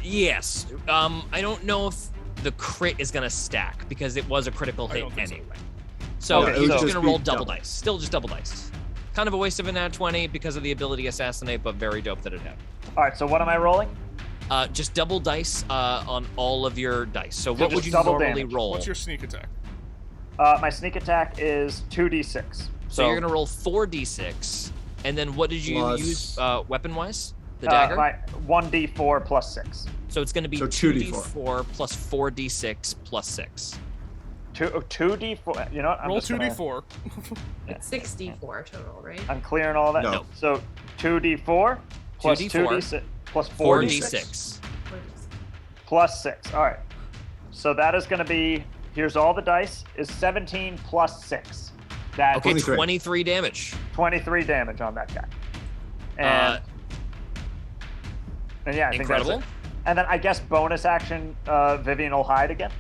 yes, I don't know if the crit is gonna stack because it was a critical I hit don't think so. anyway. So Okay, you're so- just just gonna be roll double double. dice. Still just double dice. Kind of a waste of a nat 20 because of the ability assassinate, but very dope that it had. All right. So what am I rolling? Just double dice on all of your dice. So what just would you double normally damage. roll? What's your sneak attack? My sneak attack is 2d6. So you're gonna roll 4d6, and then what did you Plus- use weapon-wise? The dagger. My 1d4 plus 6. So it's gonna be So 2d4 plus 4d6 plus 6. 2d4. You know what? I'm Roll just gonna- 2d4. It's 64 total, right? I'm clearing all that. No. So 2d4 plus 2d4 2d6 plus 4d6 4d6. plus 6. All right. So that is going to be, here's all the dice, is 17 plus 6. That's Okay, 23. 23 damage. 23 damage on that guy. Uh, And yeah, I think incredible. that's it. And then I guess bonus action, Vivian will hide again.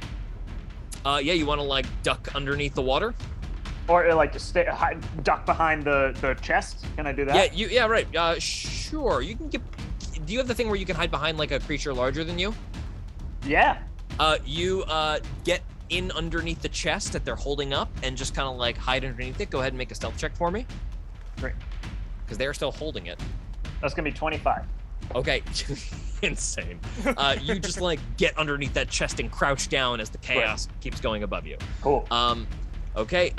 Yeah, you want to like duck underneath the water? Or like to stay, duck behind the chest. Can I do that? Yeah, right. Sure. You can get. Do you have the thing where you can hide behind like a creature larger than you? Yeah. You get in underneath the chest that they're holding up and just kind of like hide underneath it. Go ahead and make a stealth check for me. Great. Because they're still holding it. That's going to be 25. Okay, insane. You just like get underneath that chest and crouch down as the chaos keeps going above you. Cool. Okay,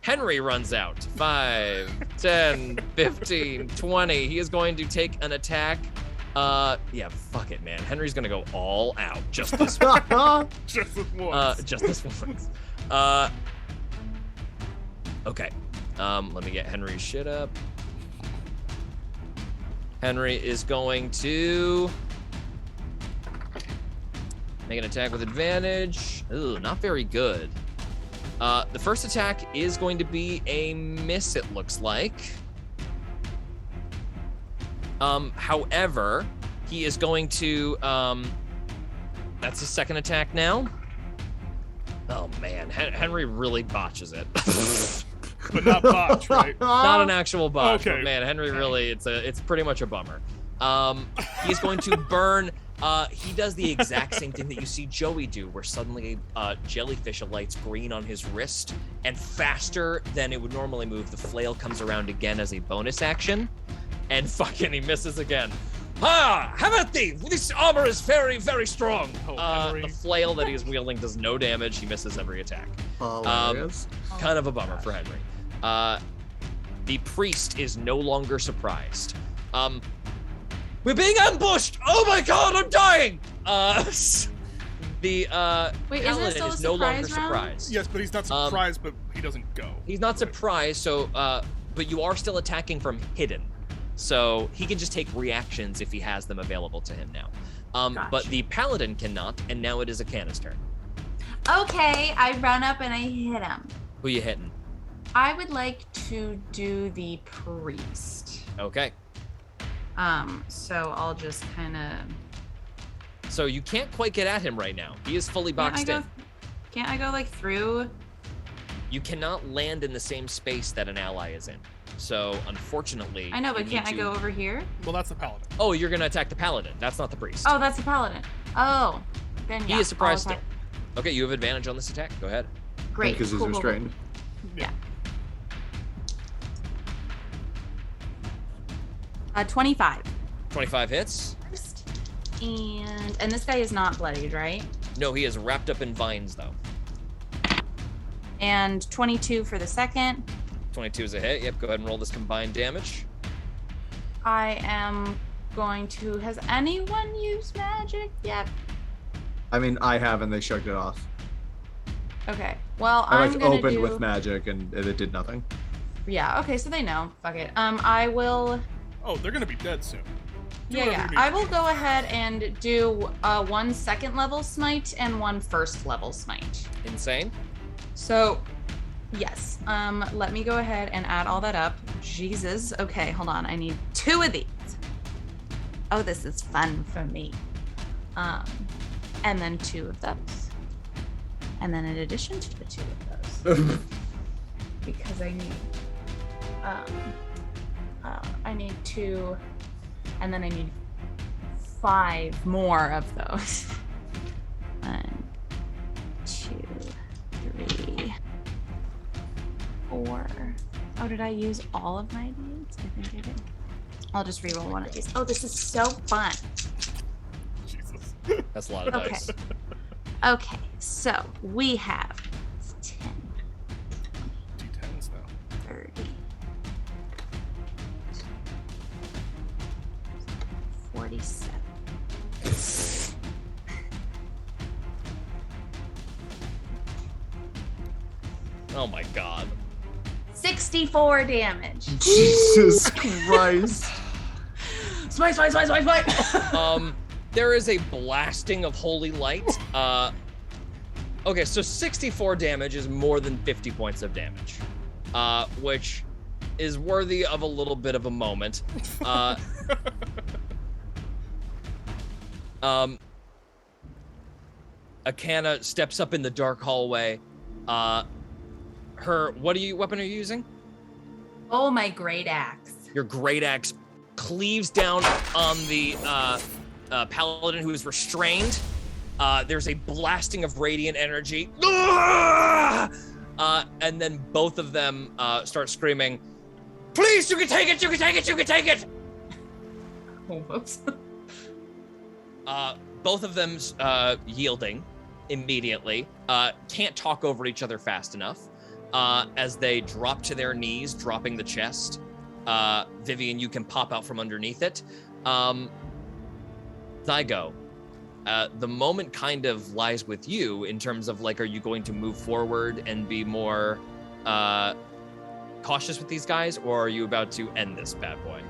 Henry runs out. 5, 10, 15, 20. He is going to take an attack. Yeah, fuck it, man. Henry's gonna go all out. Just this one. Just this once. Just this once. Okay. Let me get Henry's shit up. Henry is going to make an attack with advantage. Ooh, not very good. The first attack is going to be a miss, it looks like. However, he is going to, that's his second attack now. Oh man, Henry really botches it. But not botch, right? Not an actual botch, Okay. but man, Henry really, it's pretty much a bummer. He's going to burn. He does the exact same thing that you see Joey do, where suddenly jellyfish alights green on his wrist, and faster than it would normally move, the flail comes around again as a bonus action, and fucking he misses again. Ah, have at thee! This armor is very, very strong. Oh, Henry. The flail that he is wielding does no damage. He misses every attack. Hilarious. Kind of a bummer for Henry. The priest is no longer surprised. We're being ambushed! Oh my god, I'm dying! The Wait, isn't it paladin still is a no longer surprise round? surprised. Yes, but he's not surprised, but he doesn't go. He's not surprised, so but you are still attacking from hidden. So he can just take reactions if he has them available to him now. But the paladin cannot, and now it is Akana's turn. Okay, I run up and I hit him. Who you hitting? I would like to do the priest. Okay. So I'll just kind of. So you can't quite get at him right now. He is fully boxed in. Can't I go like through? You cannot land in the same space that an ally is in. So unfortunately, I know, but you can't need I to- go over here? Well, that's the paladin. Oh, you're gonna attack the paladin. That's not the priest. Oh, that's the paladin. Oh, then He yeah. is surprised I'll still. attack. Okay, you have advantage on this attack. Go ahead. Great. Because he's cool, cool, cool. restrained. Yeah. 25. 25 hits. And this guy is not bloodied, right? No, he is wrapped up in vines though. And 22 for the second. 22 is a hit. Yep, go ahead and roll this combined damage. I am going to... Has anyone used magic yet? I mean, I have, and they shrugged it off. Okay. Well, I I'm gonna opened do... with magic, and it did nothing. Yeah. Okay. So they know. Fuck it. I will. Oh, they're gonna be dead soon. Yeah. I will go ahead and do 1 second level smite and 1 first level smite. Insane. So, yes. Let me go ahead and add all that up. Jesus. Okay. Hold on. I need 2 of these. Oh, this is fun for me. And then 2 of those. And then in addition to the 2 of those, because I need 2, and then I need 5 more of those. 1, 2, 3, 4. Oh, did I use all of my deeds? I think I did. I'll just reroll one of these. Oh, this is so fun. Jesus. That's a lot of dice. Okay, so we have 10, D10s now. 30, 47. Oh my god. 64 damage. Jesus Christ. Smite. There is a blasting of holy light. Okay, so 64 damage is more than 50 points of damage, which is worthy of a little bit of a moment. Akana steps up in the dark hallway. What weapon are you using? Oh, my great axe. Your great axe cleaves down on the paladin who is restrained. There's a blasting of radiant energy. And then both of them start screaming, "Please, you can take it, you can take it, you can take it!" Oh, whoops. Both of them yielding immediately. Can't talk over each other fast enough. As they drop to their knees, dropping the chest. Vivian, you can pop out from underneath it. Zygo, the moment kind of lies with you in terms of like, are you going to move forward and be more cautious with these guys, or are you about to end this bad boy?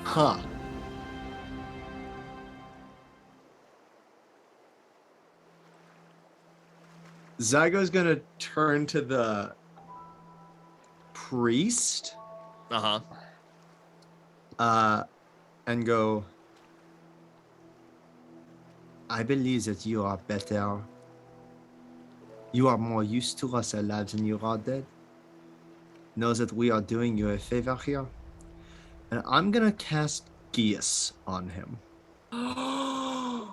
Huh. Zygo's gonna turn to the priest. And go, I believe that you are better. You are more used to us alive than you are dead. Know that we are doing you a favor here. And I'm gonna cast Geas on him.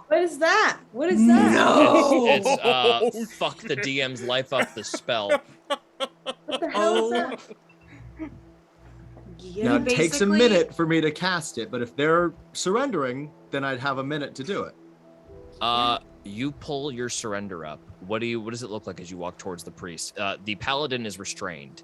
What is that? What is that? No! It's fuck the DM's life up the spell. What the hell is that? Now, it takes a minute for me to cast it, but if they're surrendering, then I'd have a minute to do it. You pull your surrender up. What does it look like as you walk towards the priest? The paladin is restrained.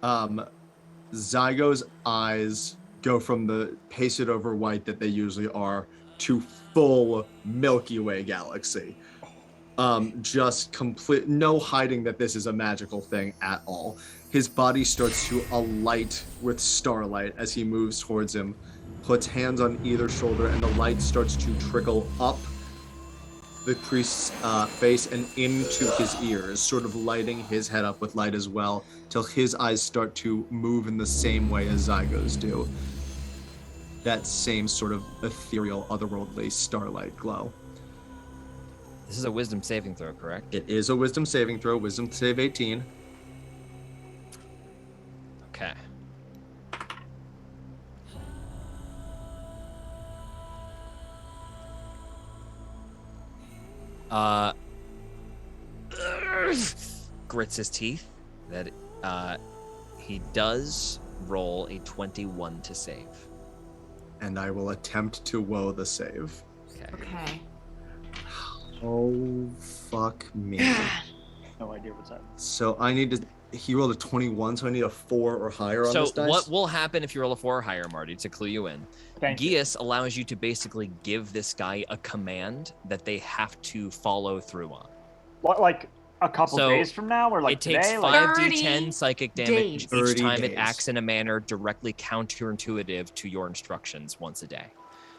Zygo's eyes go from the pasted over white that they usually are to full Milky Way galaxy. Just complete, no hiding that this is a magical thing at all. His body starts to alight with starlight as he moves towards him, puts hands on either shoulder, and the light starts to trickle up the priest's face and into his ears, sort of lighting his head up with light as well, till his eyes start to move in the same way as Zygo's do. That same sort of ethereal, otherworldly starlight glow. This is a wisdom saving throw, correct? It is a wisdom saving throw, wisdom save 18. Okay. Grits his teeth. That he does roll a 21 to save. And I will attempt to woe the save. Okay. Okay. Oh, fuck me. No idea what's that. So I need to. He rolled a 21, so I need a 4 or higher on this dice. So what will happen if you roll a 4 or higher, Marty, to clue you in? Geas allows you to basically give this guy a command that they have to follow through on. What, like a couple days from now, or like it takes today? 5d10 psychic damage each time days. it acts in a manner directly counterintuitive to your instructions once a day.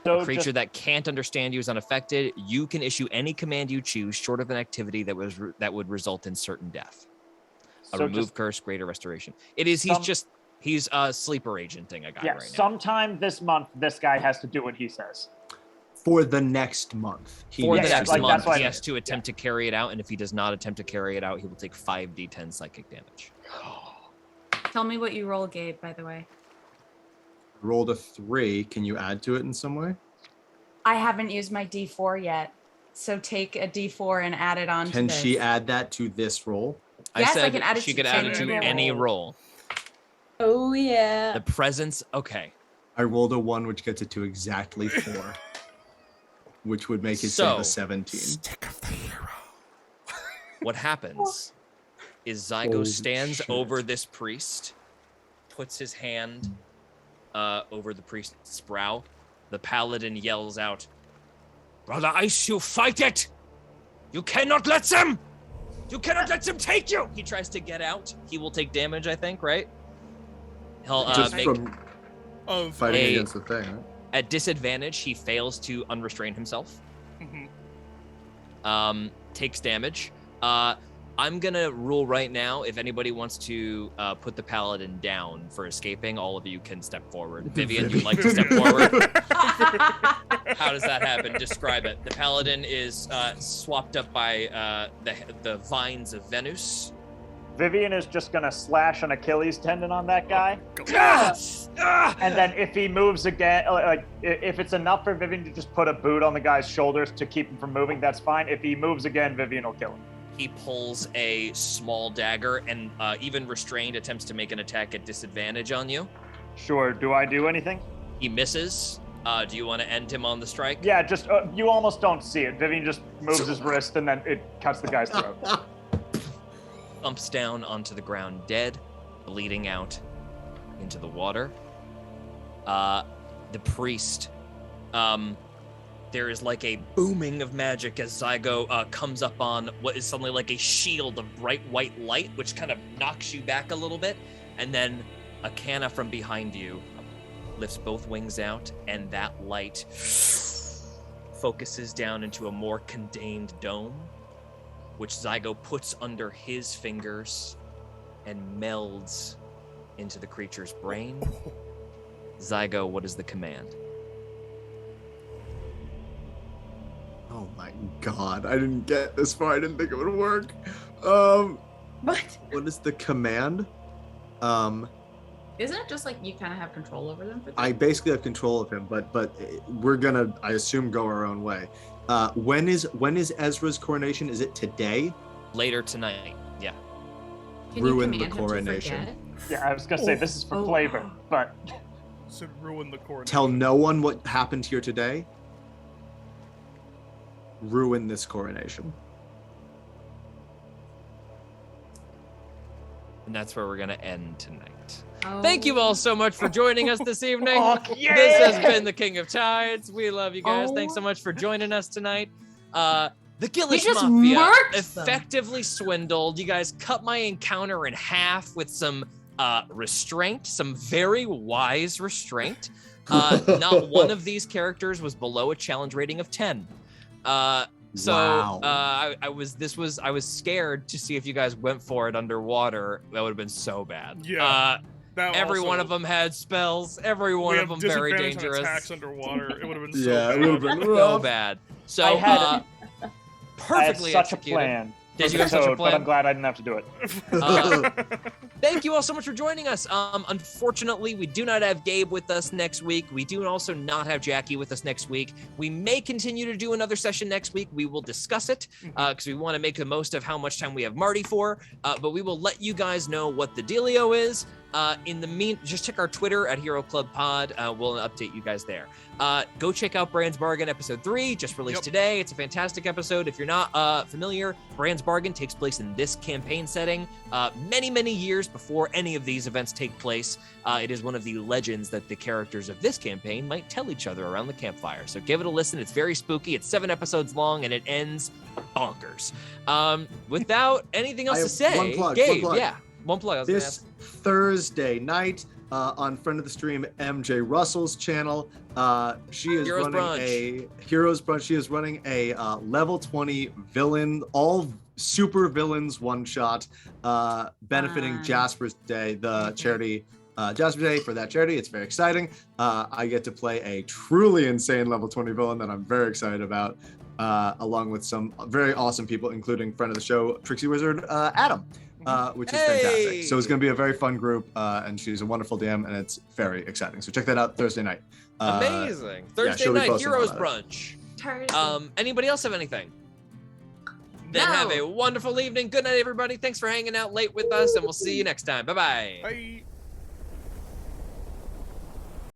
So a creature that can't understand you is unaffected. You can issue any command you choose, short of an activity that would result in certain death. A remove curse, greater restoration. He's a sleeper agent thing I got right now. Sometime this month, this guy has to do what he says. For the next month. He has to attempt to carry it out, and if he does not attempt to carry it out, he will take 5d10 psychic damage. Tell me what you roll, Gabe, by the way. Rolled a 3. Can you add to it in some way? I haven't used my D4 yet, so take a D4 and add it on to this. Can she add that to this roll? Yes, I can add it she could add it to any roll. Oh, yeah. The presence, okay. I rolled a 1, which gets it to exactly 4. Which would make it save a 17. Stick of the hero. What happens is Zygo stands over this priest, puts his hand over the priest's brow. The paladin yells out, "Brother Ice, you fight it! You cannot let them! You cannot let them take you!" He tries to get out. He will take damage, I think, right? He'll make fighting against the thing, right? At disadvantage, he fails to unrestrain himself. Takes damage. I'm gonna rule right now, if anybody wants to put the paladin down for escaping, all of you can step forward. Vivian, you'd like to step forward? How does that happen? Describe it. The paladin is swapped up by the vines of Venus. Vivian is just gonna slash an Achilles tendon on that guy. And then if he moves again, like if it's enough for Vivian to just put a boot on the guy's shoulders to keep him from moving, that's fine. If he moves again, Vivian will kill him. He pulls a small dagger and even restrained attempts to make an attack at disadvantage on you. Sure, do I do anything? He misses. Do you want to end him on the strike? Yeah, just, you almost don't see it. Vivian just moves his wrist and then it cuts the guy's throat. Thumps down onto the ground dead, bleeding out into the water. The priest, there is like a booming of magic as Zygo comes up on what is suddenly like a shield of bright white light, which kind of knocks you back a little bit. And then a canna from behind you lifts both wings out, and that light focuses down into a more contained dome, which Zygo puts under his fingers and melds into the creature's brain. Zygo, what is the command? Oh my god, I didn't get this far. I didn't think it would work. What is the command? Isn't it just like you kind of have control over them? I basically have control of him, but we're gonna, I assume, go our own way. When is Ezra's coronation? Is it today? Later tonight, yeah. Can ruin the coronation. Yeah, I was gonna say this is for flavor, but So ruin the coronation. Tell no one what happened here today. Ruin this coronation. And that's where we're gonna end tonight. Thank you all so much for joining us this evening. Yeah. This has been the King of Tides. We love you guys. Thanks so much for joining us tonight. The Gillish Mafia effectively swindled. You guys cut my encounter in half with some restraint, some very wise restraint. Not one of these characters was below a challenge rating of 10. I was scared to see if you guys went for it underwater. That would have been so bad. Yeah. Every one of them had spells. Every one of them very dangerous. Attacks underwater. It would have been so yeah, bad. it would have been so bad. So I had perfectly such executed. a plan. Did you have such a plan? But I'm glad I didn't have to do it. Thank you all so much for joining us. Unfortunately, we do not have Gabe with us next week. We do also not have Jackie with us next week. We may continue to do another session next week. We will discuss it because we want to make the most of how much time we have Marty for. But we will let you guys know what the dealio is. In the just check our Twitter at Hero Club Pod. We'll update you guys there. Go check out Brand's Bargain episode 3, just released today. It's a fantastic episode. If you're not familiar, Brand's Bargain takes place in this campaign setting many, many years before any of these events take place. It is one of the legends that the characters of this campaign might tell each other around the campfire. So give it a listen. It's very spooky. It's 7 episodes long, and it ends bonkers. Without anything else to say, Gabe, one plug. I was this Thursday night on friend of the stream MJ Russell's channel, she is running Heroes Brunch. She is running a level 20 villain, all super villains one shot, benefiting Jasper's Day, the charity. Jasper's Day for that charity. It's very exciting. I get to play a truly insane level 20 villain that I'm very excited about, along with some very awesome people, including friend of the show, Trixie Wizard Adam. Which is fantastic. So it's going to be a very fun group, and she's a wonderful DM, and it's very exciting. So check that out Thursday night. Amazing. Thursday night, Heroes Brunch. Anybody else have anything? Then have a wonderful evening. Good night, everybody. Thanks for hanging out late with us, and we'll see you next time. Bye-bye. Bye.